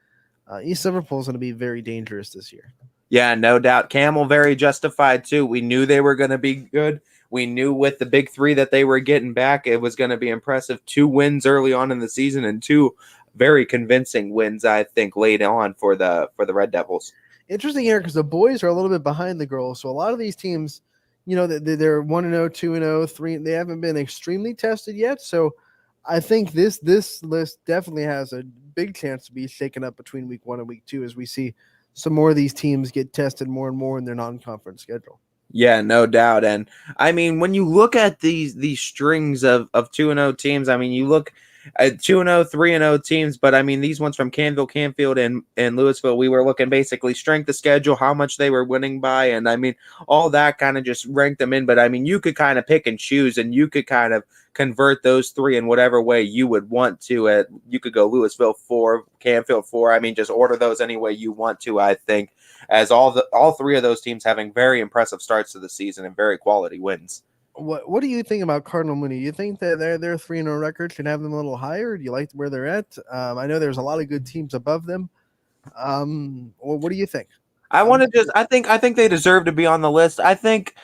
East Liverpool is going to be very dangerous this year. Yeah, no doubt. Camel very justified too. We knew they were going to be good. We knew with the big three that they were getting back, it was going to be impressive. 2 wins early on in the season and 2 very convincing wins, I think, late on for the Red Devils. Interesting here because the boys are a little bit behind the girls. So a lot of these teams, they're 1-0, 2-0, 3. They haven't been extremely tested yet. So I think this list definitely has a big chance to be shaken up between week 1 and week 2 as we see some more of these teams get tested more and more in their non-conference schedule. Yeah, no doubt. And I mean, when you look at these strings of 2-0 teams, I mean, you look at 2-0, 3-0 teams, but I mean, these ones from Canfield, and Louisville, we were looking basically strength of schedule, how much they were winning by, and I mean, all that kind of just ranked them in. But I mean, you could kind of pick and choose, and you could kind of convert those 3 in whatever way you would want to. You could go Louisville 4, Canfield 4. I mean, just order those any way you want to, I think, as all 3 of those teams having very impressive starts to the season and very quality wins. What do you think about Cardinal Mooney? You think that their 3-0 record should have them a little higher? Do you like where they're at? I know there's a lot of good teams above them. What do you think? I think they deserve to be on the list. I think,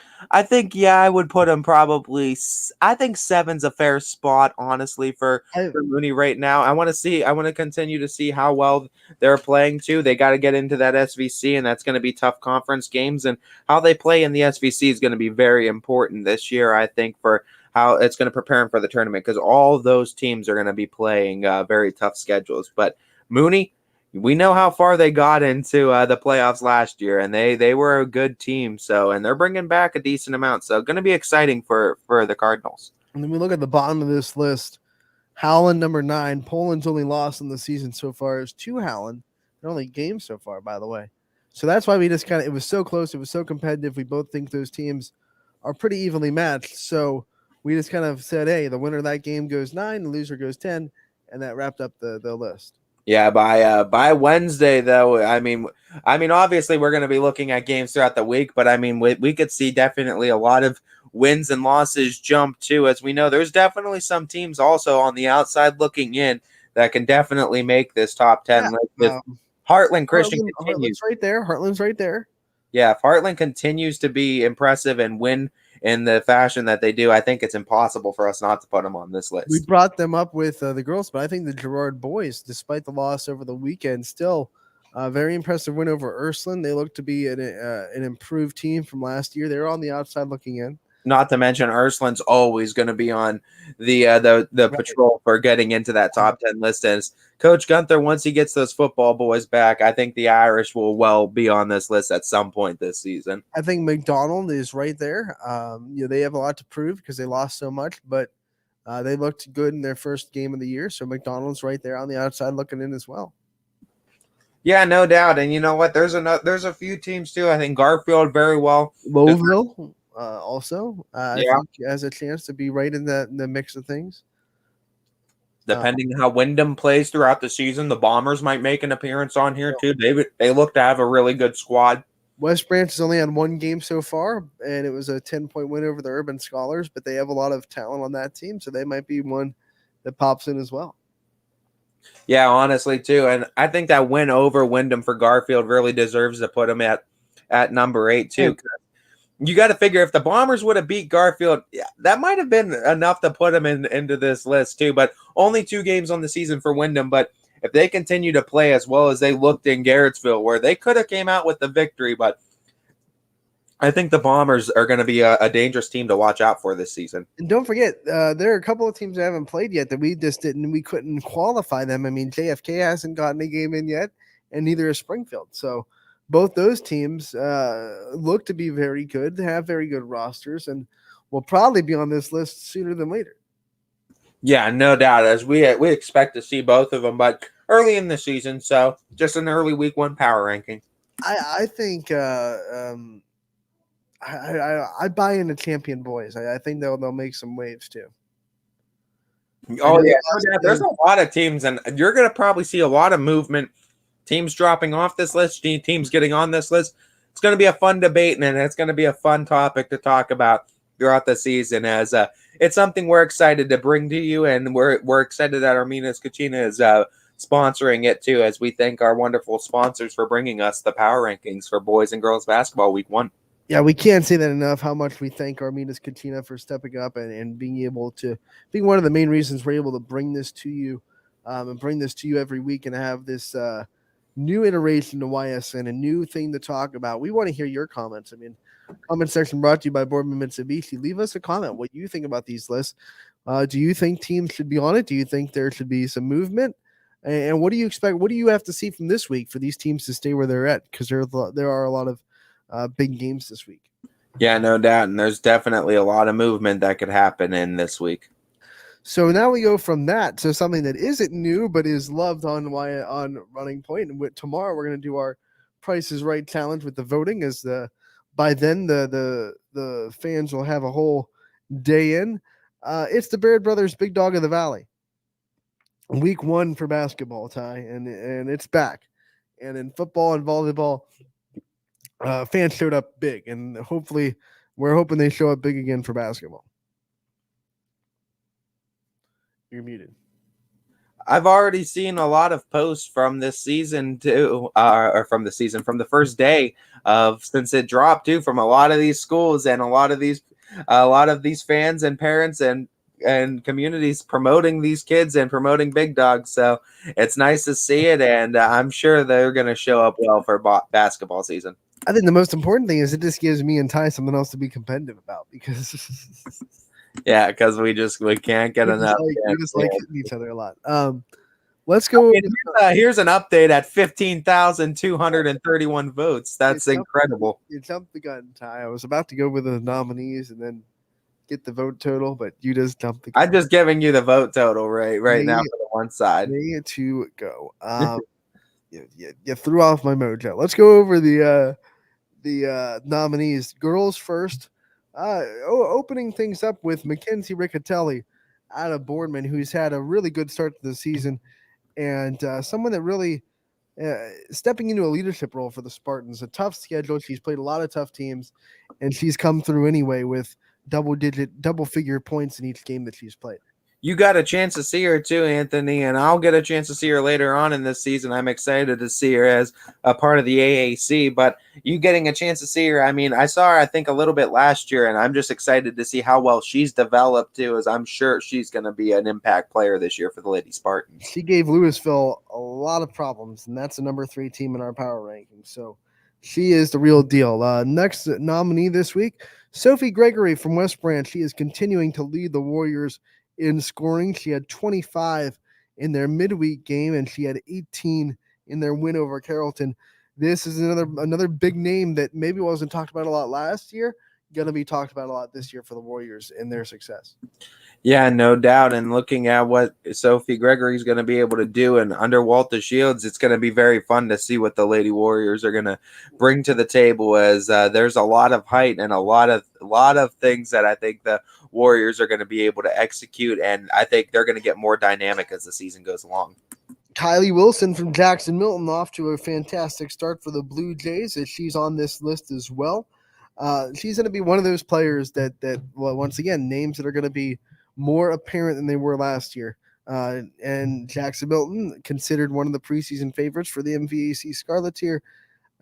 yeah, I would put them probably. I think 7's a fair spot, honestly, for Mooney right now. I want to continue to see how well they're playing too. They got to get into that SVC, and that's going to be tough conference games. And how they play in the SVC is going to be very important this year, I think, for how it's going to prepare them for the tournament, because all those teams are going to be playing very tough schedules. But Mooney, we know how far they got into the playoffs last year, and they were a good team. So, and they're bringing back a decent amount. So, going to be exciting for the Cardinals. And then we look at the bottom of this list. Howland, number 9. Poland's only loss in the season so far is to Howland. Their only game so far, by the way. So that's why we just it was so close. It was so competitive. We both think those teams are pretty evenly matched. So we just kind of said, hey, the winner of that game goes 9, the loser goes 10, and that wrapped up the list. Yeah, by Wednesday though, I mean, obviously we're going to be looking at games throughout the week, but I mean, we could see definitely a lot of wins and losses jump too. As we know, there's definitely some teams also on the outside looking in that can definitely make this top 10. Yeah, Heartland Christian continues. Heartland's right there. Yeah, if Heartland continues to be impressive and win in the fashion that they do, I think it's impossible for us not to put them on this list. We brought them up with the girls, but I think the Girard boys, despite the loss over the weekend, still a very impressive win over Ursuline. They look to be an improved team from last year. They're on the outside looking in. Not to mention Ursuline's always going to be on the patrol for getting into that top 10 list. As Coach Gunther, once he gets those football boys back, I think the Irish will well be on this list at some point this season. I think McDonald is right there. They have a lot to prove because they lost so much, but they looked good in their first game of the year. So McDonald's right there on the outside looking in as well. Yeah, no doubt. And you know what? There's a few teams too. I think Garfield very well. Lowville. Also, I think has a chance to be right in the mix of things. Depending on how Wyndham plays throughout the season, the Bombers might make an appearance on here too. They look to have a really good squad. West Branch has only had 1 game so far, and it was a 10-point win over the Urban Scholars, but they have a lot of talent on that team, so they might be one that pops in as well. Yeah, honestly too, and I think that win over Wyndham for Garfield really deserves to put them at number 8 too. You got to figure if the Bombers would have beat Garfield, that might have been enough to put them into this list too. But only 2 games on the season for Wyndham. But if they continue to play as well as they looked in Garrettsville, where they could have came out with the victory, but I think the Bombers are going to be a dangerous team to watch out for this season. And don't forget, there are a couple of teams that haven't played yet that we couldn't qualify them. I mean, JFK hasn't gotten a game in yet, and neither is Springfield. So both those teams look to be very good, have very good rosters, and will probably be on this list sooner than later. Yeah, no doubt, as we expect to see both of them, but early in the season, so just an early week 1 power ranking. I think I buy into Champion Boys. I think they'll make some waves too. Oh yeah, there's a lot of teams, and you're going to probably see a lot of movement. Teams dropping off this list, teams getting on this list. It's going to be a fun debate, and it's going to be a fun topic to talk about throughout the season. As it's something we're excited to bring to you, and we're excited that Arminas Kachina is sponsoring it too, as we thank our wonderful sponsors for bringing us the power rankings for boys and girls basketball week 1. Yeah, we can't say that enough, how much we thank Armidas Katina for stepping up and being able to be one of the main reasons we're able to bring this to you and bring this to you every week and have this new iteration to YSN, a new thing to talk about. We want to hear your comments. I mean, comment section brought to you by Boardman Mitsubishi. Leave us a comment what you think about these lists. Do you think teams should be on it? Do you think there should be some movement? And what do you expect? What do you have to see from this week for these teams to stay where they're at? Because there are a lot of big games this week. Yeah, no doubt. And there's definitely a lot of movement that could happen in this week. So now we go from that to something that isn't new but is loved on Running Point. And tomorrow we're going to do our Price is Right challenge with the voting. By then the fans will have a whole day in. It's the Baird Brothers Big Dog of the Valley. Week 1 for basketball, Ty, and it's back. And in football and volleyball, fans showed up big, and hopefully we're hoping they show up big again for basketball. You're muted. I've already seen a lot of posts from this season too, or from the first day since it dropped too, from a lot of these schools and a lot of these fans and parents and communities promoting these kids and promoting Big Dogs. So it's nice to see it, and I'm sure they're going to show up well for basketball season. I think the most important thing is it just gives me and Ty something else to be competitive about, because yeah, because we can't get enough. We just like hitting each other a lot. Let's go. Here's an update at 15,231 votes. That's incredible. You jumped the gun, Ty. I was about to go with the nominees and then get the vote total, but you just jumped the gun. I'm just giving you the vote total right now for the one side. Way to go. You threw off my mojo. Let's go over the nominees. Girls first. Opening things up with Mackenzie Riccite out of Boardman, who's had a really good start to the season, and someone that really stepping into a leadership role for the Spartans. A tough schedule. She's played a lot of tough teams, and she's come through anyway with double-figure points in each game that she's played. You got a chance to see her too, Anthony, and I'll get a chance to see her later on in this season. I'm excited to see her as a part of the AAC, but you getting a chance to see her, I mean, I saw her, I think, a little bit last year, and I'm just excited to see how well she's developed too, as I'm sure she's going to be an impact player this year for the Lady Spartans. She gave Louisville a lot of problems, and that's the number 3 team in our power rankings, so she is the real deal. Next nominee this week, Sophie Gregory from West Branch. She is continuing to lead the Warriors in scoring. She had 25 in their midweek game, and she had 18 in their win over Carrollton. This is another big name that maybe wasn't talked about a lot last year, going to be talked about a lot this year for the Warriors and their success. Yeah, no doubt. And looking at what Sophie Gregory is going to be able to do and under Walter Shields, it's going to be very fun to see what the Lady Warriors are going to bring to the table, as there's a lot of height and a lot of things that I think the Warriors are going to be able to execute, and I think they're going to get more dynamic as the season goes along. Kylie Wilson from Jackson Milton off to a fantastic start for the Blue Jays, as she's on this list as well. She's going to be one of those players that once again, names that are going to be more apparent than they were last year. And Jackson Milton, considered one of the preseason favorites for the MVAC Scarlet tier.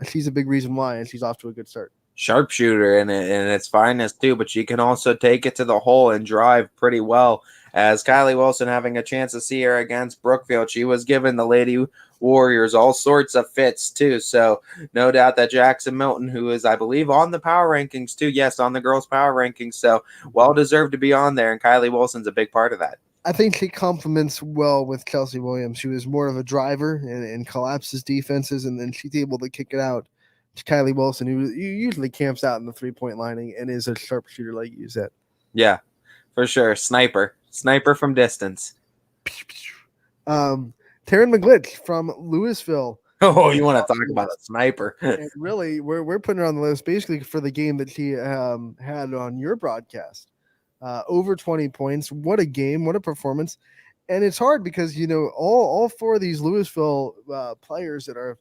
She's a big reason why, and she's off to a good start. Sharpshooter in its finest too, but she can also take it to the hole and drive pretty well. As Kylie Wilson, having a chance to see her against Brookfield, she was giving the Lady Warriors all sorts of fits too. So no doubt that Jackson Milton, who is, I believe, on the power rankings too, yes, on the girls' power rankings, so well deserved to be on there, and Kylie Wilson's a big part of that. I think she complements well with Kelsey Williams, who is more of a driver and collapses defenses, and then she's able to kick it out to Kylie Wilson, who usually camps out in the three-point line and is a sharpshooter, like you said. Yeah, for sure. Sniper from distance. Taryn McGlitch from Louisville. Oh, you want to talk about a sniper? And really, we're putting her on the list basically for the game that she had on your broadcast. Over 20 points. What a game! What a performance! And it's hard because all 4 of these Louisville players that are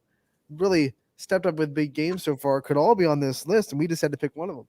really stepped up with big games so far could all be on this list, and we just had to pick one of them.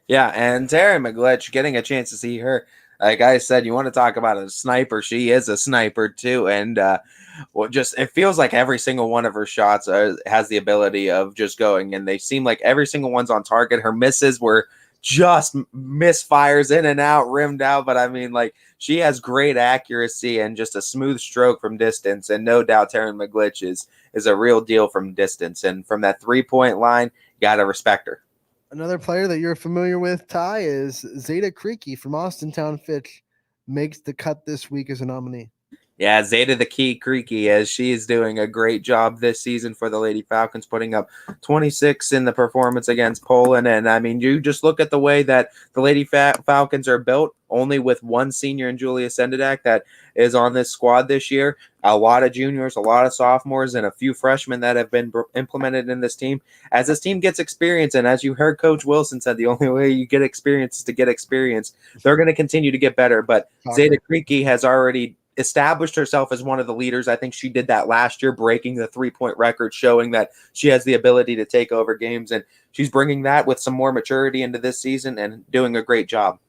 Yeah, and Taryn McGlitch, getting a chance to see her Like I said, you want to talk about a sniper. She is a sniper too. And it feels like every single one of her shots has the ability of just going. And they seem like every single one's on target. Her misses were just misfires in and out, rimmed out. But I mean, like, she has great accuracy and just a smooth stroke from distance. And no doubt Taryn Mcglitch is a real deal from distance. And from that 3-point line, you got to respect her. Another player that you're familiar with, Ty, is Zeta Creaky from Austintown Fitch. Makes the cut this week as a nominee. Yeah, Zeta the Key Creaky, as she is doing a great job this season for the Lady Falcons, putting up 26 in the performance against Poland. And I mean, you just look at the way that the Lady Falcons are built, only with one senior in Julia Sendadak that is on this squad this year. A lot of juniors, a lot of sophomores, and a few freshmen that have been implemented in this team. As this team gets experience, and as you heard Coach Wilson said, the only way you get experience is to get experience. They're going to continue to get better, but Zeta Creaky has already established herself as one of the leaders. I think she did that last year, breaking the 3-point record, showing that she has the ability to take over games, and she's bringing that with some more maturity into this season and doing a great job.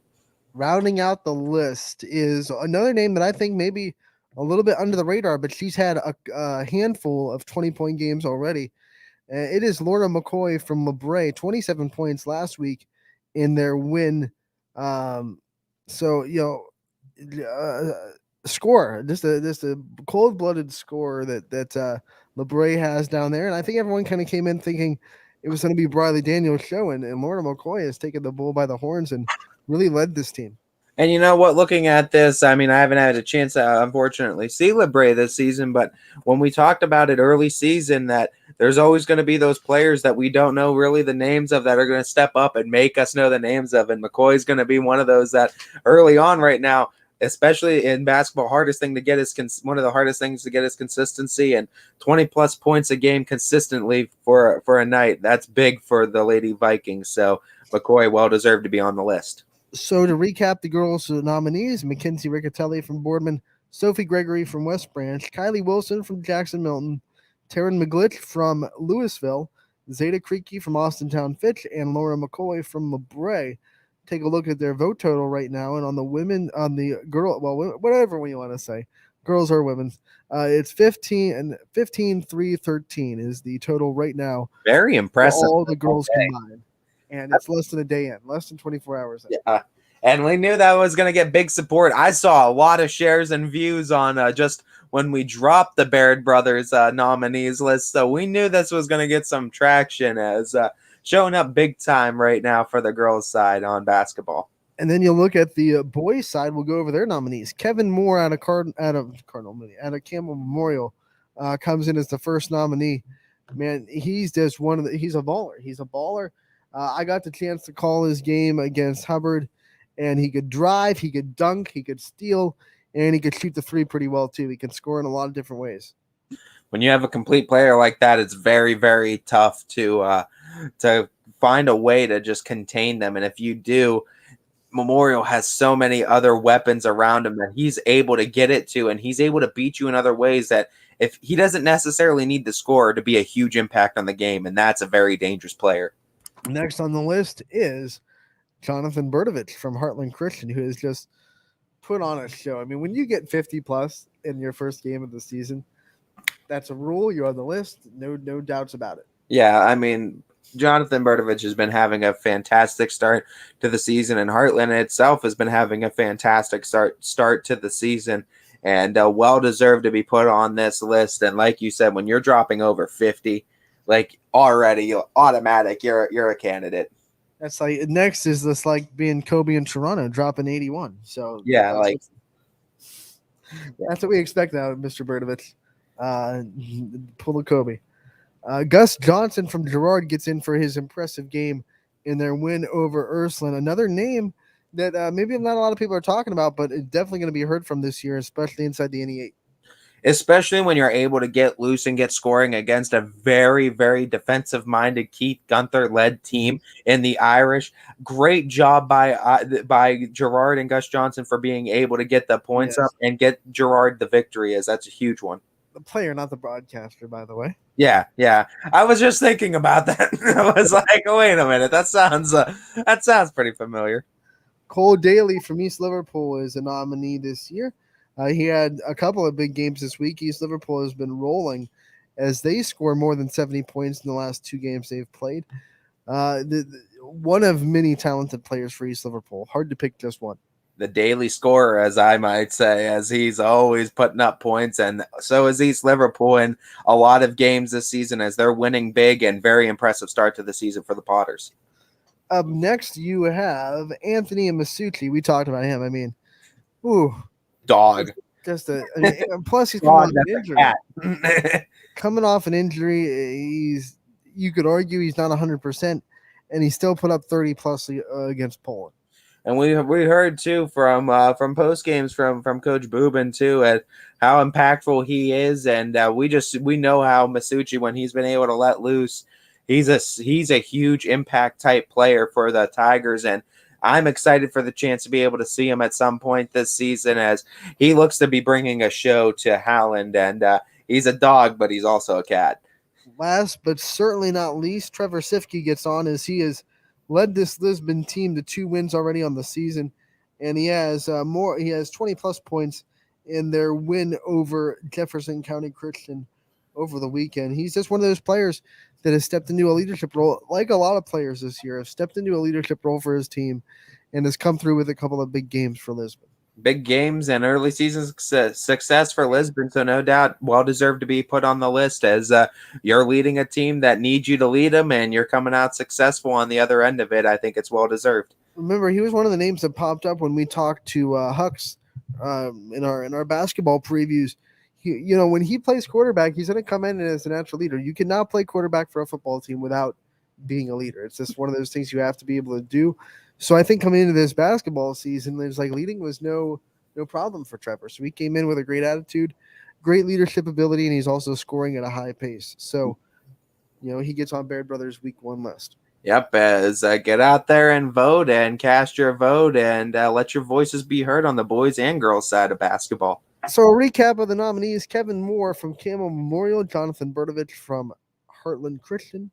Rounding out the list is another name that I think maybe a little bit under the radar, but she's had a handful of 20-point games already. It is Laura Mccoy from LeBray, 27 points last week in their win. Score, just a cold-blooded score that LeBray has down there, and I think everyone kind of came in thinking it was going to be Briley Daniels' show, and Laura Mccoy has taken the bull by the horns and really led this team. And you know what? Looking at this, I mean, I haven't had a chance to unfortunately see LeBray this season, but when we talked about it early season, that there's always going to be those players that we don't know really the names of that are going to step up and make us know the names of, and McCoy's going to be one of those that early on right now, especially in basketball, one of the hardest things to get is consistency, and 20-plus points a game consistently for a night. That's big for the Lady Vikings. So McCoy well-deserved to be on the list. So to recap the girls' nominees, Mackenzie Riccite from Boardman, Sophie Gregory from West Branch, Kylie Wilson from Jackson Milton, Taryn Mcglitch from Louisville, Zeta Creaky from Austintown Fitch, and Laura Mccoy from LeBray. Take a look at their vote total right now, and on the girl, well, whatever you want to say, girls or women, it's 15-3-13 is the total right now. Very impressive. All the girls combined. And it's less than a day in, less than 24 hours. Yeah. And we knew that was going to get big support. I saw a lot of shares and views on just when we dropped the Baird Brothers nominees list. So we knew this was going to get some traction, as showing up big time right now for the girls' side on basketball. And then you look at the boys' side. We'll go over their nominees. Kevin Moore out of Campbell Memorial comes in as the first nominee. Man, he's a baller. He's a baller. I got the chance to call his game against Hubbard, and he could drive, he could dunk, he could steal, and he could shoot the three pretty well too. He can score in a lot of different ways. When you have a complete player like that, it's very, very tough to find a way to just contain them. And if you do, Memorial has so many other weapons around him that he's able to get it to, and he's able to beat you in other ways that if he doesn't necessarily need the score to be a huge impact on the game, and that's a very dangerous player. Next on the list is Jonathan Birdovich from Heartland Christian, who has just put on a show. I mean, when you get 50-plus in your first game of the season, that's a rule. You're on the list. No doubts about it. Yeah, I mean, Jonathan Birdovich has been having a fantastic start to the season, and Heartland itself has been having a fantastic start to the season, and well-deserved to be put on this list. And like you said, when you're dropping over 50, like already automatic, you're a candidate. That's like next is this like being Kobe in Toronto dropping 81. So yeah, that's what we expect now, Mr. Birdovich. Pull a Kobe. Gus Johnson from Girard gets in for his impressive game in their win over Ursuline. Another name that maybe not a lot of people are talking about, but it's definitely going to be heard from this year, especially inside the NE8. Especially when you're able to get loose and get scoring against a very, very defensive-minded Keith Gunther-led team in the Irish. Great job by Girard and Gus Johnson for being able to get the points up and get Girard the victory, as that's a huge one. The player, not the broadcaster, by the way. Yeah. I was just thinking about that. I was like, wait a minute, that sounds pretty familiar. Cole Daley from East Liverpool is a nominee this year. He had a couple of big games this week. East Liverpool has been rolling as they score more than 70 points in the last 2 games they've played. One of many talented players for East Liverpool. Hard to pick just one. The daily scorer, as I might say, as he's always putting up points, and so is East Liverpool in a lot of games this season as they're winning big, and very impressive start to the season for the Potters. Up next, you have Anthony Misucci. We talked about him. I mean, dog. Plus he's coming off an injury. Coming off an injury, you could argue he's not 100%, and he still put up 30 plus against Poland. And we heard too from post games from Coach Boobin too at how impactful he is, and we know how Misucci, when he's been able to let loose, he's a huge impact type player for the Tigers, and I'm excited for the chance to be able to see him at some point this season, as he looks to be bringing a show to Heartland, and he's a dog, but he's also a cat. Last but certainly not least, Trevor Sifke gets on as he has led this Lisbon team to 2 wins already on the season, and he has 20 plus points in their win over Jefferson County Christian over the weekend. He's just one of those players that has stepped into a leadership role, like a lot of players this year have stepped into a leadership role for his team and has come through with a couple of big games for Lisbon. Big games and early season success for Lisbon, so no doubt well-deserved to be put on the list, as you're leading a team that needs you to lead them, and you're coming out successful on the other end of it. I think it's well-deserved. Remember, he was one of the names that popped up when we talked to Hux in our basketball previews. When he plays quarterback, he's going to come in as a natural leader. You cannot play quarterback for a football team without being a leader. It's just one of those things you have to be able to do. So I think coming into this basketball season, there's leading was no problem for Trevor. So he came in with a great attitude, great leadership ability, and he's also scoring at a high pace. So, he gets on Baird Brothers Week 1 list. Yep, as get out there and vote and cast your vote and let your voices be heard on the boys and girls side of basketball. So a recap of the nominees: Kevin Moore from Camel Memorial, Jonathan Birdovich from Heartland Christian.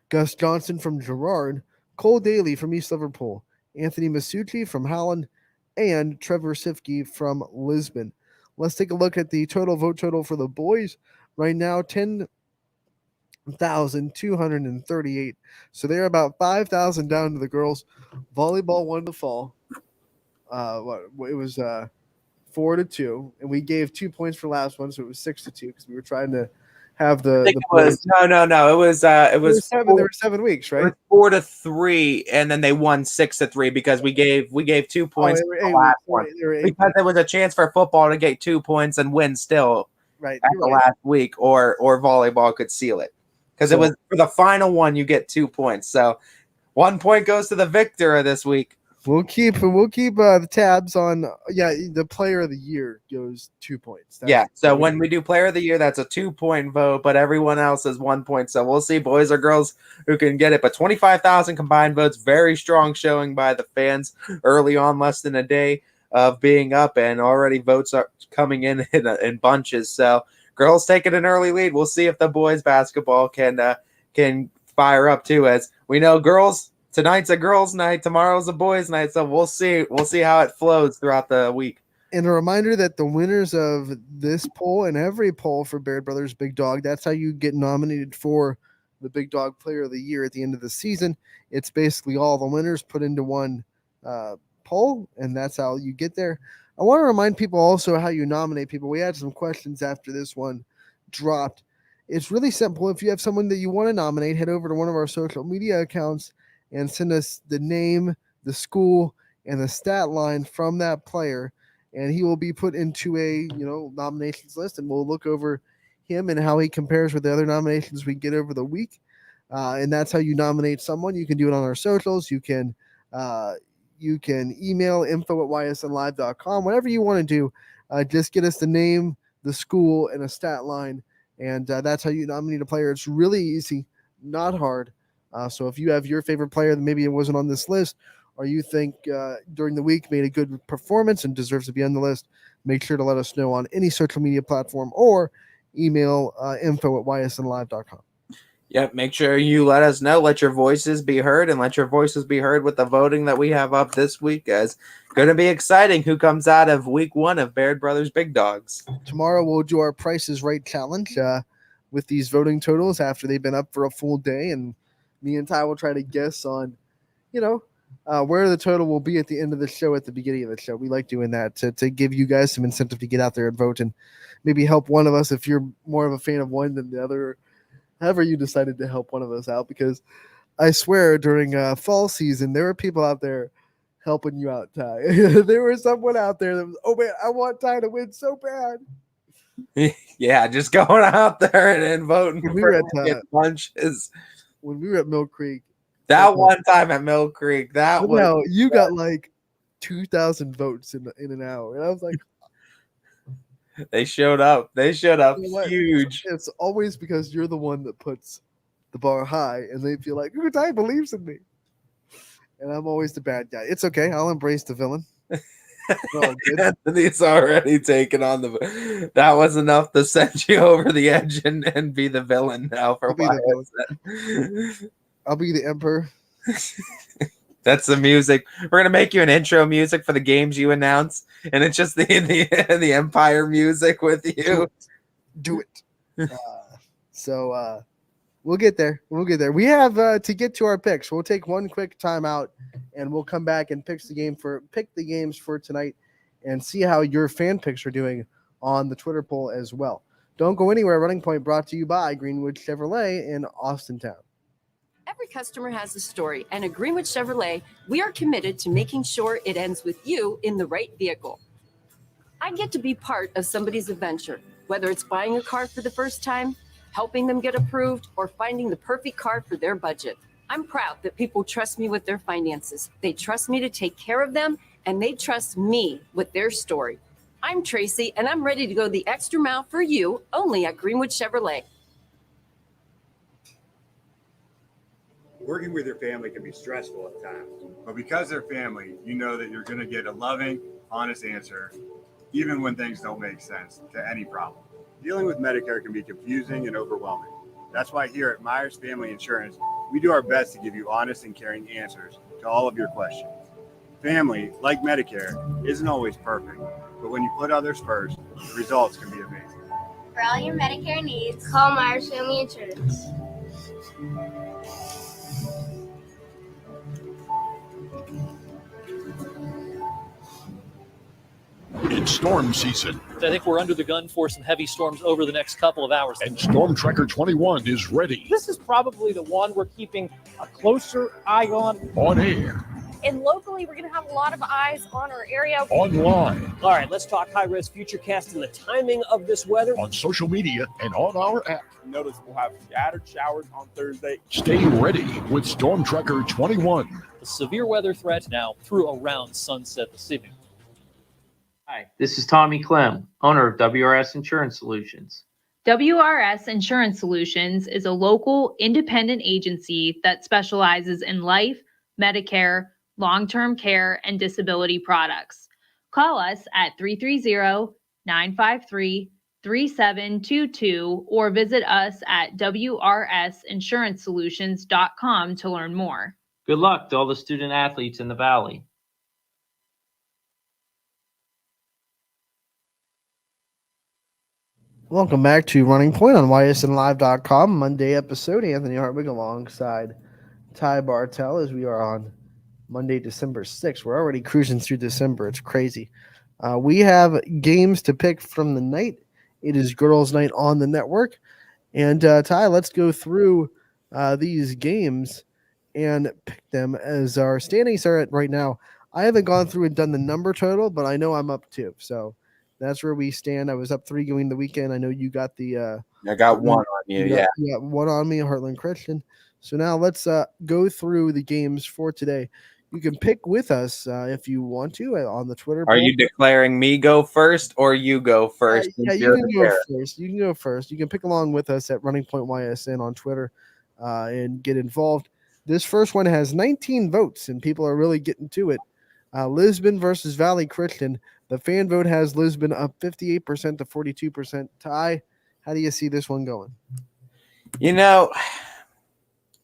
Gus Johnson from Girard, Cole Daley from East Liverpool, Anthony Misucci from Howland, and Trevor Sifke from Lisbon. Let's take a look at the vote total for the boys. Right now, 10,238. So they're about 5,000 down to the girls. Volleyball won the fall. It was 4-2, and we gave 2 points for last one, so it was 6-2 because we were trying to have no. It was there were 7 weeks, right? It was 4-3, and then they won 6-3 because we gave 2 points for the last one because there was a chance for football to get 2 points and win still. Right, at the last week, or volleyball could seal it because it was for the final one. You get 2 points, so 1 point goes to the victor of this week. We'll keep the tabs on. The player of the year goes 2 points. So when we do player of the year, that's a 2-point vote, but everyone else is 1 point. So we'll see boys or girls who can get it. But 25,000 combined votes, very strong showing by the fans early on, less than a day of being up, and already votes are coming in bunches. So girls taking an early lead. We'll see if the boys basketball can fire up too, as we know girls. Tonight's a girls' night. Tomorrow's a boys' night. So we'll see how it flows throughout the week. And a reminder that the winners of this poll and every poll for Baird Brothers Big Dog, that's how you get nominated for the Big Dog Player of the Year at the end of the season. It's basically all the winners put into one poll, and that's how you get there. I want to remind people also how you nominate people. We had some questions after this one dropped. It's really simple. If you have someone that you want to nominate, head over to one of our social media accounts and send us the name, the school, and the stat line from that player, and he will be put into a nominations list, and we'll look over him and how he compares with the other nominations we get over the week. And that's how you nominate someone. You can do it on our socials. You can email info@ysnlive.com. Whatever you want to do, just get us the name, the school, and a stat line, and that's how you nominate a player. It's really easy, not hard. So if you have your favorite player that maybe it wasn't on this list, or you think during the week made a good performance and deserves to be on the list, make sure to let us know on any social media platform or email info@ysnlive.com. Yep, make sure you let us know. Let your voices be heard, and let your voices be heard with the voting that we have up this week. As going to be exciting who comes out of week 1 of Baird Brothers Big Dogs. Tomorrow we'll do our Price is Right challenge with these voting totals after they've been up for a full day, and me and Ty will try to guess on, where the total will be at the end of the show, at the beginning of the show. We like doing that to give you guys some incentive to get out there and vote, and maybe help one of us if you're more of a fan of one than the other. However you decided to help one of us out, because I swear during fall season, there were people out there helping you out, Ty. There was someone out there that was, oh man, I want Ty to win so bad. Yeah, just going out there and voting When we were for lunches. When we were at Mill Creek. That one time at Mill Creek, that was... No, you got like 2,000 votes in an hour. And I was like... They showed up. Huge. It's always because you're the one that puts the bar high, and they feel like, ooh, Ty believes in me. And I'm always the bad guy. It's okay. I'll embrace the villain. Anthony's already taken on the... That was enough to send you over the edge and be the villain now for I'll be the emperor. That's the music. We're going to make you an intro music for the games you announce, and it's just the Empire music with you. Do it. So we'll get there. We have to get to our picks. We'll take one quick time out, and we'll come back and pick the games for tonight and see how your fan picks are doing on the Twitter poll as well. Don't go anywhere. Running Point brought to you by Greenwood Chevrolet in Austintown. Every customer has a story, and at Greenwood Chevrolet, we are committed to making sure it ends with you in the right vehicle. I get to be part of somebody's adventure, whether it's buying a car for the first time, helping them get approved, or finding the perfect car for their budget. I'm proud that people trust me with their finances. They trust me to take care of them, and they trust me with their story. I'm Tracy, and I'm ready to go the extra mile for you, only at Greenwood Chevrolet. Working with your family can be stressful at times, but because they're family, you know that you're going to get a loving, honest answer, even when things don't make sense to any problem. Dealing with Medicare can be confusing and overwhelming. That's why here at Myers Family Insurance, we do our best to give you honest and caring answers to all of your questions. Family, like Medicare, isn't always perfect, but when you put others first, the results can be amazing. For all your Medicare needs, call Myers Family Insurance. It's storm season. I think we're under the gun for some heavy storms over the next couple of hours. And Storm Tracker 21 is ready. This is probably the one we're keeping a closer eye on. On air. And locally, we're going to have a lot of eyes on our area. Online. All right, let's talk high-risk futurecast and the timing of this weather. On social media and on our app. Notice we'll have scattered showers on Thursday. Stay ready with Storm Tracker 21. The severe weather threat now through around sunset this evening. Hi, this is Tommy Clem, owner of WRS Insurance Solutions. WRS Insurance Solutions is a local independent agency that specializes in life, Medicare, long-term care, and disability products. Call us at 330-953-3722 or visit us at wrsinsurancesolutions.com to learn more. Good luck to all the student athletes in the Valley. Welcome back to Running Point on ysnlive.com. Monday episode. Anthony Hartwig alongside Ty Bartell as we are on Monday, December 6th. We're already cruising through December. It's crazy. We have games to pick from the night. It is Girls' Night on the network. And Ty, let's go through these games and pick them as our standings are at right now. I haven't gone through and done the number total, but I know I'm up 2. So that's where we stand. I was up 3 going the weekend. I know you got the I got one on you, You got one on me, Heartland Christian. So now let's go through the games for today. You can pick with us if you want to on the Twitter. Are you declaring me go first or you go first? Yeah, you can go first. You can go first. You can pick along with us at Running Point YSN on Twitter and get involved. This first one has 19 votes, and people are really getting to it. Lisbon versus Valley Christian. The fan vote has Lisbon up 58% to 42%. Ty, how do you see this one going? You know,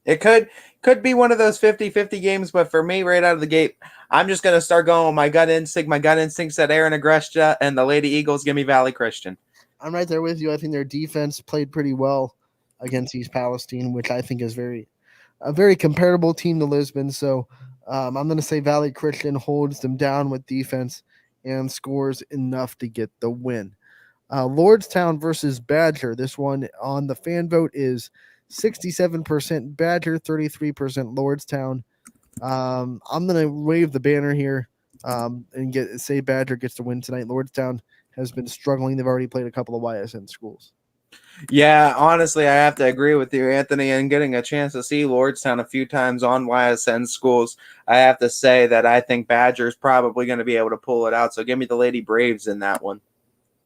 It could be one of those 50-50 games, but for me, right out of the gate, I'm just going to start going with my gut instinct. My gut instinct said Aaron Agresta, and the Lady Eagles give me Valley Christian. I'm right there with you. I think their defense played pretty well against East Palestine, which I think is a very comparable team to Lisbon. So I'm going to say Valley Christian holds them down with defense and scores enough to get the win. Lordstown versus Badger. This one on the fan vote is 67% Badger, 33% Lordstown. I'm going to wave the banner here and say Badger gets the win tonight. Lordstown has been struggling. They've already played a couple of YSN schools. Yeah, honestly, I have to agree with you, Anthony, and getting a chance to see Lordstown a few times on YSN schools, I have to say that I think Badger's probably going to be able to pull it out. So give me the Lady Braves in that one.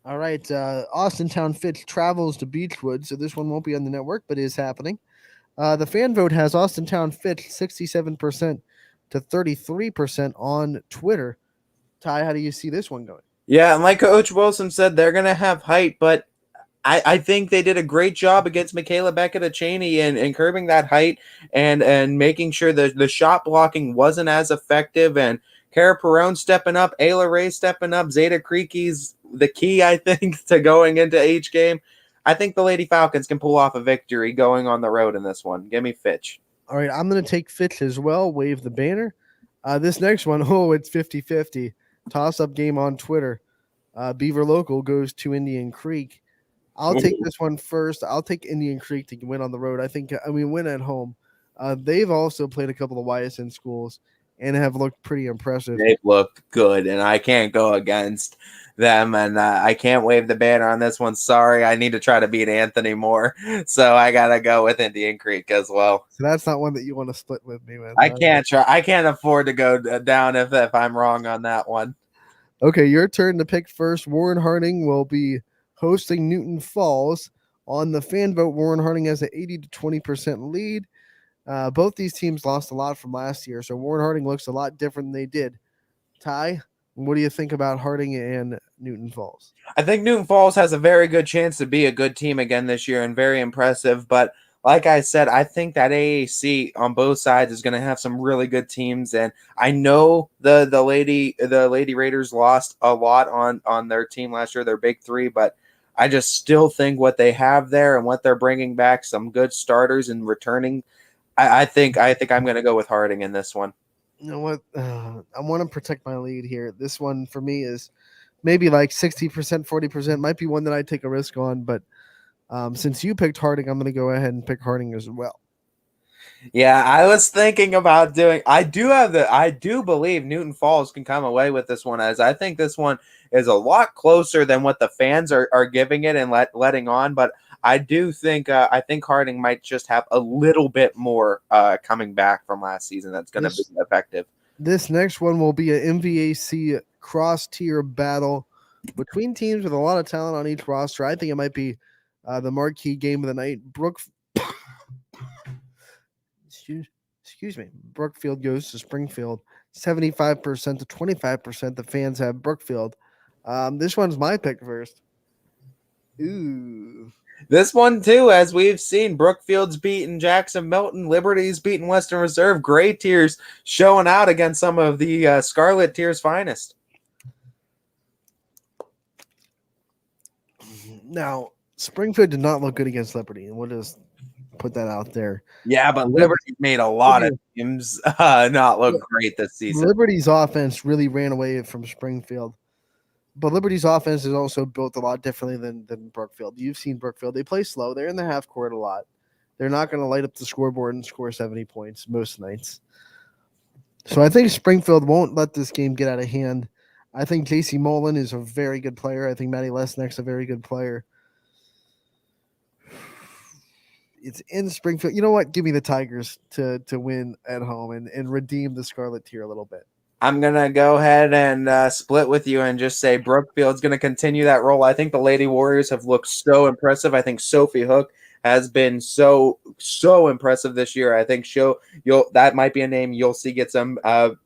All right. Austintown Fitch travels to Beechwood, so this one won't be on the network, but is happening. The fan vote has Austintown Fitch 67% to 33% on Twitter. Ty, how do you see this one going? Yeah, and like Coach Wilson said, they're going to have height, but I think they did a great job against Michaela Beckett of Cheney and curbing that height and making sure that the shot blocking wasn't as effective. And Cara Perone stepping up, Ayla Ray stepping up, Zeta Creaky's the key, I think, to going into each game. I think the Lady Falcons can pull off a victory going on the road in this one. Give me Fitch. All right, I'm going to take Fitch as well. Wave the banner. This next one, it's 50-50. Toss-up game on Twitter. Beaver Local goes to Indian Creek. I'll take this one first. I'll take Indian Creek to win on the road. Win at home. They've also played a couple of YSN schools and have looked pretty impressive. They've looked good, and I can't go against them, and I can't wave the banner on this one. Sorry, I need to try to beat Anthony more, so I got to go with Indian Creek as well. So that's not one that you want to split with me, man. I can't afford to go down if I'm wrong on that one. Okay, your turn to pick first. Warren Harding will be hosting Newton Falls. On the fan vote, Warren Harding has an 80 to 20% lead. Both these teams lost a lot from last year, so Warren Harding looks a lot different than they did. Ty, what do you think about Harding and Newton Falls? I think Newton Falls has a very good chance to be a good team again this year and very impressive, but like I said, I think that AAC on both sides is going to have some really good teams, and I know the Lady Raiders lost a lot on their team last year, their big three, but I just still think what they have there and what they're bringing back, some good starters and returning, I think I'm going to go with Harding in this one. You know what? I want to protect my lead here. This one for me is maybe like 60%, 40%. Might be one that I take a risk on, but since you picked Harding, I'm going to go ahead and pick Harding as well. Yeah, I was thinking about I do believe Newton Falls can come away with this one, as I think this one is a lot closer than what the fans are giving it and letting on. But I do think I think Harding might just have a little bit more coming back from last season that's going to be effective. This next one will be an MVAC cross-tier battle between teams with a lot of talent on each roster. I think it might be the marquee game of the night. Excuse me. Brookfield goes to Springfield. 75% to 25%. The fans have Brookfield. This one's my pick first. Ooh. This one, too, as we've seen, Brookfield's beaten Jackson Milton, Liberty's beaten Western Reserve, Gray Tiers showing out against some of the Scarlet Tiers finest. Now, Springfield did not look good against Liberty, and we'll just put that out there. Yeah, but Liberty made a lot of teams not look great this season. Liberty's offense really ran away from Springfield. But Liberty's offense is also built a lot differently than Brookfield. You've seen Brookfield. They play slow. They're in the half court a lot. They're not going to light up the scoreboard and score 70 points most nights. So I think Springfield won't let this game get out of hand. I think J.C. Mullen is a very good player. I think Maddie Lesnick's a very good player. It's in Springfield. You know what? Give me the Tigers to win at home and redeem the Scarlet Tier a little bit. I'm going to go ahead and split with you and just say Brookfield's going to continue that role. I think the Lady Warriors have looked so impressive. I think Sophie Hook has been so impressive this year. I think that might be a name you'll see get some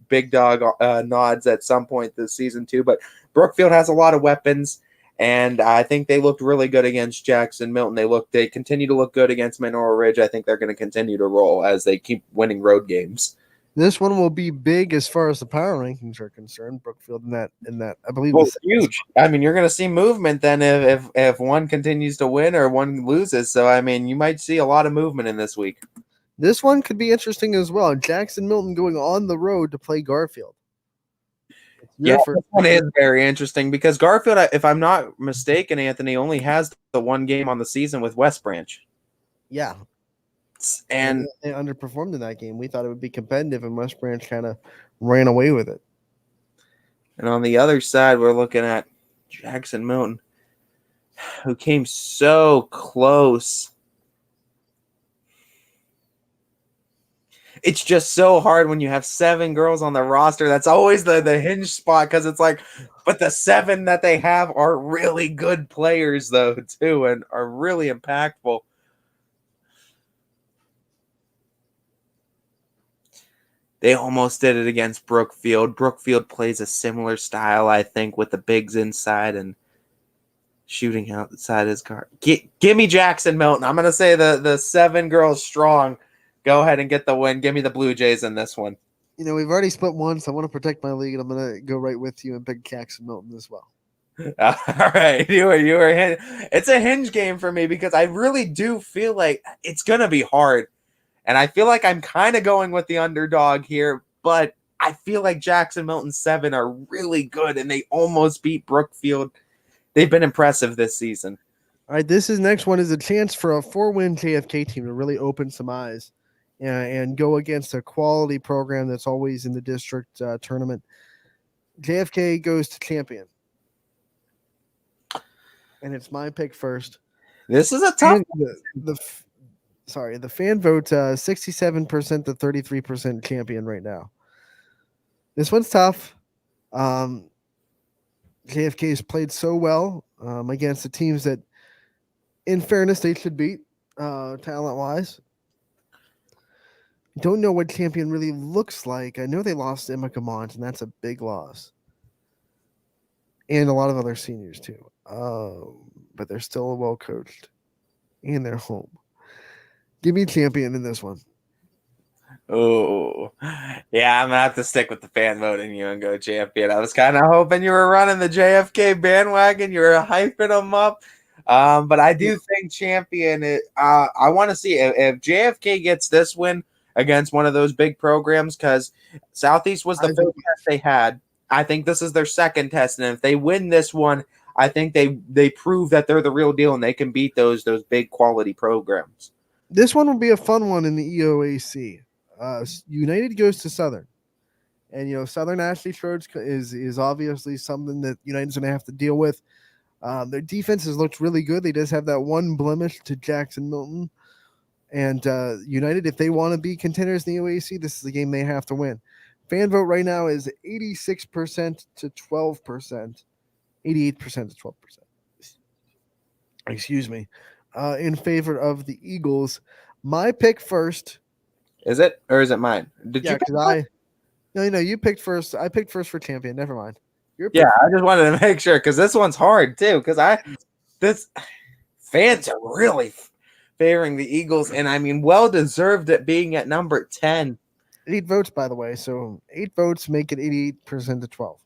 big dog nods at some point this season too. But Brookfield has a lot of weapons, And I think they looked really good against Jackson Milton. They continue to look good against Mineral Ridge. I think they're going to continue to roll as they keep winning road games. This one will be big as far as the power rankings are concerned. Brookfield in that I believe Well, huge. I mean, you're going to see movement then if one continues to win or one loses. So I mean, you might see a lot of movement in this week. This one could be interesting as well. Jackson Milton going on the road to play Garfield. Yeah, this one is very interesting because Garfield, if I'm not mistaken, Anthony, only has the one game on the season with West Branch. Yeah. And they underperformed in that game. We thought it would be competitive, and West Branch kind of ran away with it. And on the other side, we're looking at Jackson Milton, who came so close. It's just so hard when you have 7 girls on the roster. That's always the hinge spot because it's like, but the 7 that they have are really good players, though, too, and are really impactful. They almost did it against Brookfield. Brookfield plays a similar style, I think, with the bigs inside and shooting outside his car. Give me Jackson Milton. I'm going to say the 7 girls strong. Go ahead and get the win. Give me the Blue Jays in this one. You know, we've already split one, so I want to protect my league, and I'm going to go right with you and pick Jackson Milton as well. All right. You are it's a hinge game for me because I really do feel like it's going to be hard. And I feel like I'm kind of going with the underdog here, but I feel like Jackson Milton 7 are really good, and they almost beat Brookfield. They've been impressive this season. All right, next one is a chance for a 4-win JFK team to really open some eyes and go against a quality program that's always in the district tournament. JFK goes to champion. And it's my pick first. This is a tough the fan vote 67% to 33% champion right now. This one's tough. JFK has played so well against the teams that, in fairness, they should beat talent-wise. Don't know what champion really looks like. I know they lost Emma Gamont, and that's a big loss. And a lot of other seniors, too. But they're still well-coached. And they're home. Give me champion in this one. Oh, yeah, I'm going to have to stick with the fan vote in you and go champion. I was kind of hoping you were running the JFK bandwagon. You were hyping them up. But I do think champion, I want to see if JFK gets this win against one of those big programs, because Southeast was the first test they had. I think this is their second test. And if they win this one, I think they prove that they're the real deal and they can beat those big quality programs. This one will be a fun one in the EOAC. United goes to Southern. And, you know, Southern Ashley Schroeds is obviously something that United's going to have to deal with. Their defense has looked really good. They just have that one blemish to Jackson Milton. And United, if they want to be contenders in the EOAC, this is the game they have to win. Fan vote right now is 86% to 12%. 88% to 12%. Excuse me. In favor of the Eagles. My pick first. Is it? Or is it mine? No, you picked first. I picked first for champion. Never mind. Yeah, I just wanted to make sure because this one's hard too. Because fans are really favoring the Eagles, and I mean, well deserved it being at number 10. 8 votes, by the way. So 8 votes make it 88% to 12.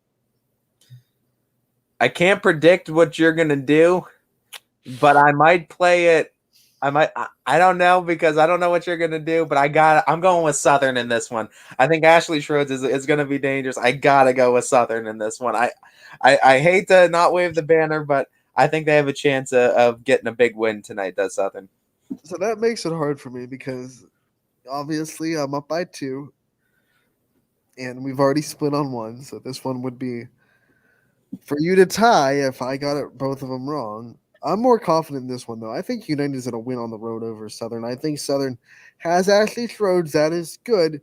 I can't predict what you're gonna do, but I might play it. I don't know because I don't know what you're gonna do, but I'm going with Southern in this one. I think Ashley Schroeds is gonna be dangerous. I gotta go with Southern in this one. I hate to not wave the banner, but I think they have a chance of getting a big win tonight, does Southern. So that makes it hard for me because obviously I'm up by 2. And we've already split on 1. So this one would be for you to tie if I got both of them wrong. I'm more confident in this one, though. I think United is going to win on the road over Southern. I think Southern has Ashley Schroeds. That is good,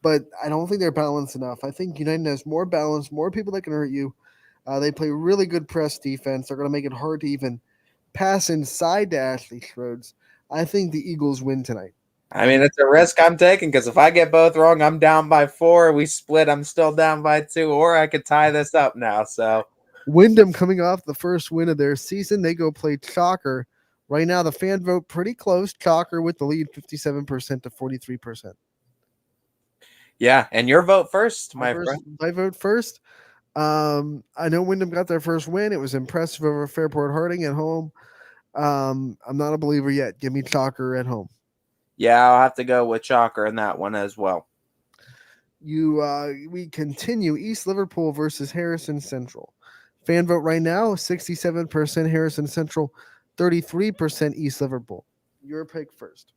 but I don't think they're balanced enough. I think United has more balance, more people that can hurt you. They play really good press defense. They're going to make it hard to even pass inside to Ashley Schroeds. I think the Eagles win tonight. I mean, it's a risk I'm taking because if I get both wrong, I'm down by 4. We split, I'm still down by 2, or I could tie this up now. So Wyndham coming off the first win of their season. They go play Chalker. Right now, the fan vote pretty close. Chalker with the lead 57% to 43%. Yeah, and your vote first, my friend. My vote first. I know Wyndham got their first win. It was impressive over Fairport Harding at home. I'm not a believer yet. Give me Chalker at home. Yeah, I'll have to go with Chalker in that one as well. We continue East Liverpool versus Harrison Central. Fan vote right now 67% Harrison Central, 33% East Liverpool. Your pick first.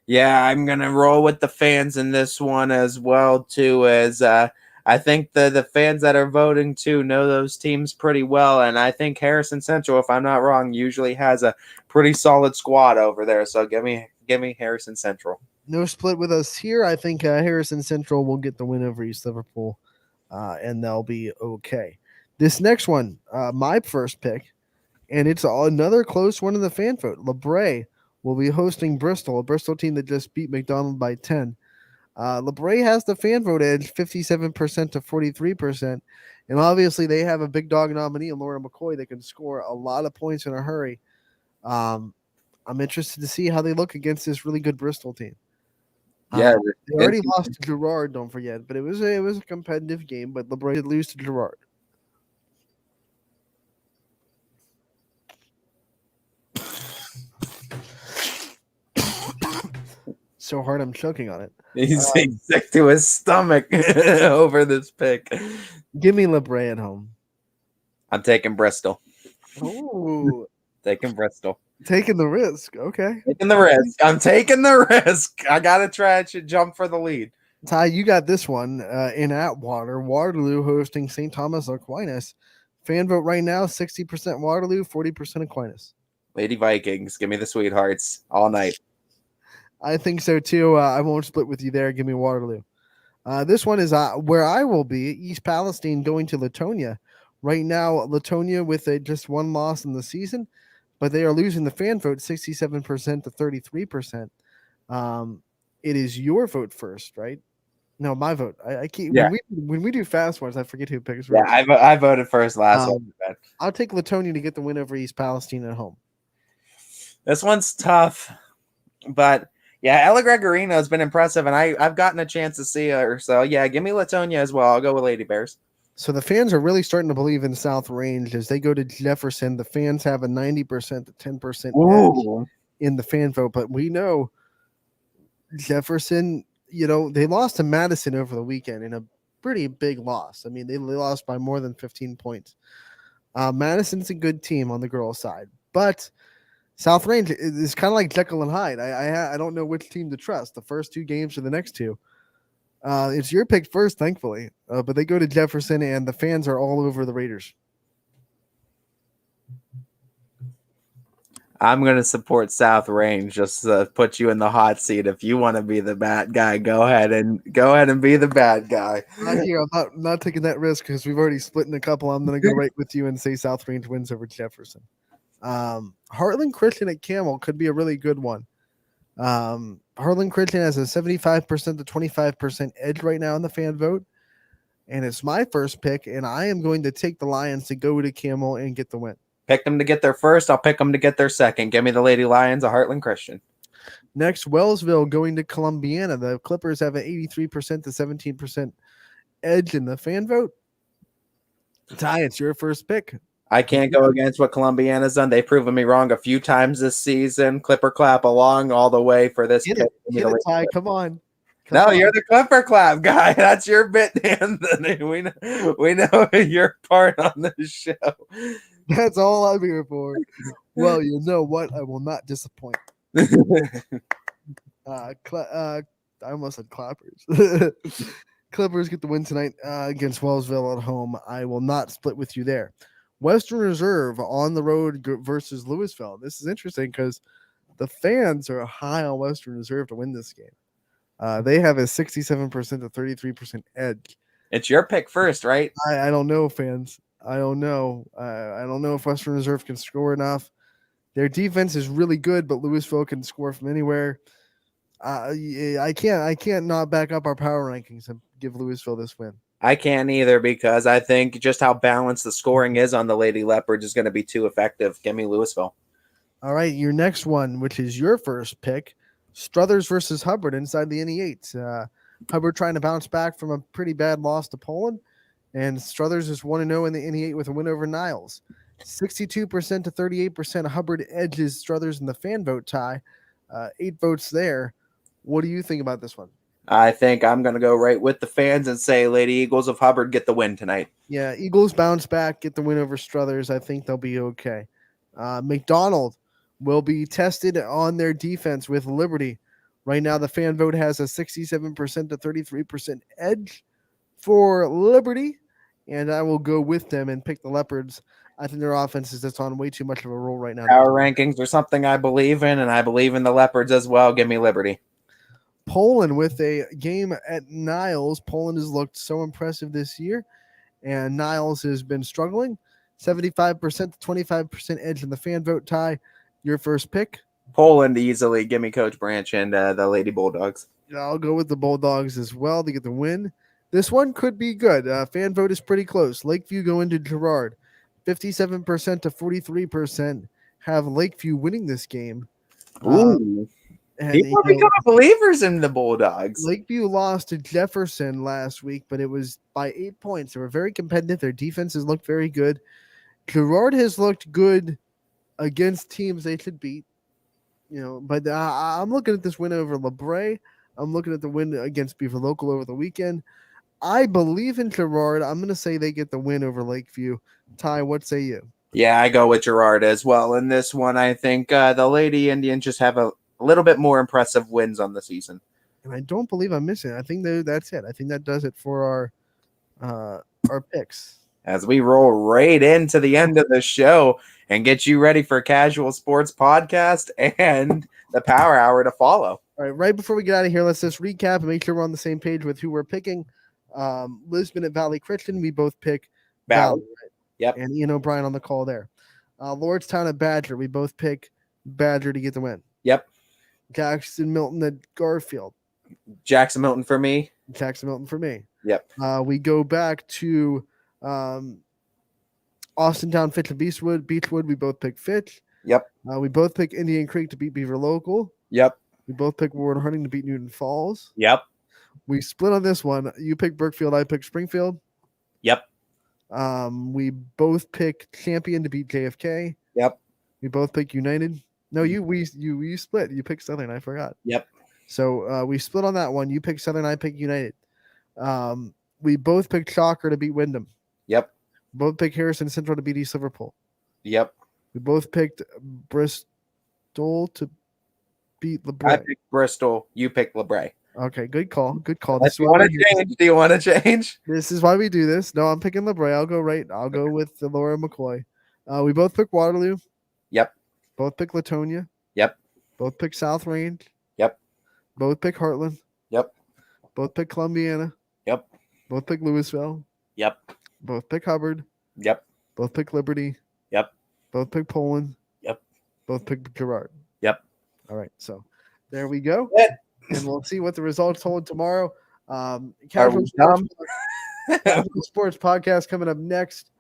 Yeah, I'm gonna roll with the fans in this one as well too. As I think the fans that are voting too know those teams pretty well, and I think Harrison Central, if I'm not wrong, usually has a pretty solid squad over there. So give me Harrison Central. No split with us here. I think Harrison Central will get the win over East Liverpool, and they'll be okay. This next one, my first pick, and it's another close one in the fan vote. LeBray will be hosting Bristol, a Bristol team that just beat McDonald by 10. LeBray has the fan vote edge, 57% to 43%, and obviously they have a big dog nominee, Laura McCoy, that can score a lot of points in a hurry. I'm interested to see how they look against this really good Bristol team. Yeah, they already lost to Gerard, don't forget, but it was a competitive game. But LeBray did lose to Gerard. So hard, I'm choking on it. He's sick to his stomach over this pick. Give me LeBray at home. I'm taking Bristol. Oh, taking Bristol. Taking the risk. Okay. Taking the risk. I'm taking the risk. I gotta try to jump for the lead. Ty, you got this one in Atwater. Waterloo hosting St. Thomas Aquinas. Fan vote right now 60% Waterloo, 40% Aquinas. Lady Vikings, give me the sweethearts all night. I think so too. I won't split with you there. Give me Waterloo. This one is where I will be. East Palestine going to Latonia. Right now, Latonia with just one loss in the season, but they are losing the fan vote 67% to 33%. It is your vote first, right? No, my vote. I keep when we do fast ones, I forget who picks. Yeah, I voted first last one. I'll take Latonia to get the win over East Palestine at home. This one's tough, but yeah, Ella Gregorino has been impressive, and I've gotten a chance to see her. So yeah, give me Latonia as well. I'll go with Lady Bears. So the fans are really starting to believe in South Range as they go to Jefferson. The fans have a 90% to 10% edge in the fan vote, but we know Jefferson, they lost to Madison over the weekend in a pretty big loss. I mean, they lost by more than 15 points. Madison's a good team on the girls' side, but South Range is kind of like Jekyll and Hyde. I don't know which team to trust. The first two games or the next two. It's your pick first, thankfully. But they go to Jefferson, and the fans are all over the Raiders. I'm going to support South Range just to put you in the hot seat. If you want to be the bad guy, go ahead and be the bad guy. Not here. I'm not taking that risk because we've already split in a couple. I'm going to go right with you and say South Range wins over Jefferson. Heartland Christian at Camel could be a really good one. Heartland Christian has a 75% to 25% edge right now in the fan vote, and it's my first pick, and I am going to take the Lions to go to Camel and get the win. Pick them to get their first. I'll pick them to get their second. Give me the Lady Lions of Heartland Christian. Next, Wellsville going to Columbiana. The Clippers have an 83% to 17% edge in the fan vote. Ty, it's your first pick. I can't go against what Columbiana's done. They've proven me wrong a few times this season. Clipper clap along all the way for this. Get it, Ty. Come on. You're the Clipper clap guy. That's your bit, Anthony. We know you're part on this show. That's all I'm here for. Well, you know what? I will not disappoint. I almost said Clappers. Clippers get the win tonight against Wellsville at home. I will not split with you there. Western Reserve on the road versus Louisville. This is interesting because the fans are high on Western Reserve to win this game. They have a 67% to 33% edge. It's your pick first, right? I don't know, fans. I don't know. I don't know if Western Reserve can score enough. Their defense is really good, but Louisville can score from anywhere. I can't not back up our power rankings and give Louisville this win. I can't either because I think just how balanced the scoring is on the Lady Leopards is going to be too effective. Give me Louisville. All right, your next one, which is your first pick, Struthers versus Hubbard inside the NE8. Hubbard trying to bounce back from a pretty bad loss to Poland, and Struthers is 1-0 in the NE8 with a win over Niles. 62% to 38%. Hubbard edges Struthers in the fan vote tie. 8 votes there. What do you think about this one? I think I'm going to go right with the fans and say Lady Eagles of Hubbard get the win tonight. Yeah, Eagles bounce back, get the win over Struthers. I think they'll be okay. McDonald will be tested on their defense with Liberty. Right now, the fan vote has a 67% to 33% edge for Liberty, and I will go with them and pick the Leopards. I think their offense is just on way too much of a roll right now. Power rankings are something I believe in, and I believe in the Leopards as well. Give me Liberty. Poland with a game at Niles. Poland has looked so impressive this year, and Niles has been struggling. 75% to 25% edge in the fan vote tie. Your first pick? Poland easily. Give me Coach Branch and the Lady Bulldogs. I'll go with the Bulldogs as well to get the win. This one could be good. Fan vote is pretty close. Lakeview go into Girard. 57% to 43% have Lakeview winning this game. Ooh. People are becoming believers in the Bulldogs. Lakeview lost to Jefferson last week, but it was by 8 points. They were very competitive. Their defenses looked very good. Girard has looked good against teams they should beat. But I'm looking at this win over LeBray. I'm looking at the win against Beaver Local over the weekend. I believe in Girard. I'm going to say they get the win over Lakeview. Ty, what say you? Yeah, I go with Girard as well. In this one, I think the Lady Indians just have a little bit more impressive wins on the season. And I don't believe I'm missing it. I think that's it. I think that does it for our picks. As we roll right into the end of the show and get you ready for Casual Sports Podcast and the Power Hour to follow. All right, right before we get out of here, let's just recap and make sure we're on the same page with who we're picking. Lisbon at Valley Christian, we both pick Valley. Right? Yep. And Ian O'Brien on the call there. Lordstown at Badger, we both pick Badger to get the win. Yep. Jackson Milton at Garfield. Jackson Milton for me. Jackson Milton for me. Yep. We go back to Austintown Fitch and Beechwood. We both pick Fitch. Yep. We both pick Indian Creek to beat Beaver Local. Yep. We both pick Warren Harding to beat Newton Falls. Yep. We split on this one. You pick Brookfield. I pick Springfield. Yep. We both pick Champion to beat JFK. Yep. We both pick United. No, you split. You picked Southern. I forgot. Yep. So we split on that one. You pick Southern. I pick United. We both picked Shocker to beat Wyndham. Yep. Both picked Harrison Central to beat East Liverpool. Yep. We both picked Bristol to beat LeBray. I picked Bristol. You picked LeBray. Okay, good call. Good call. Do you want to change? Do you want to change? This is why we do this. No, I'm picking LeBray. I'll go right. I'll go with Laura McCoy. We both pick Waterloo. Yep. Both pick Latonia. Yep. Both pick South Range. Yep. Both pick Heartland. Yep. Both pick Columbiana. Yep. Both pick Louisville. Yep. Both pick Hubbard. Yep. Both pick Liberty. Yep. Both pick Poland. Yep. Both pick Girard. Yep. All right. So there we go. Good. And we'll see what the results hold tomorrow. Casual Sports Podcast coming up next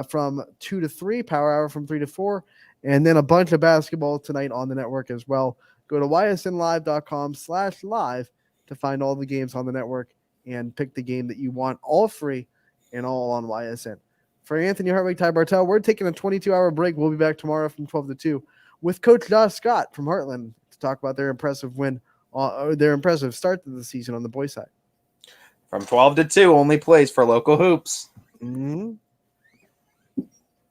from 2 to 3, Power Hour from 3 to 4, and then a bunch of basketball tonight on the network as well. Go to ysnlive.com/live to find all the games on the network and pick the game that you want, all free and all on YSN. For Anthony Hartwig, Ty Bartel, we're taking a 22-hour break. We'll be back tomorrow from 12 to 2 with Coach Josh Scott from Heartland to talk about their impressive win, their impressive start to the season on the boys' side. From 12 to 2, only plays for local hoops. Mm-hmm.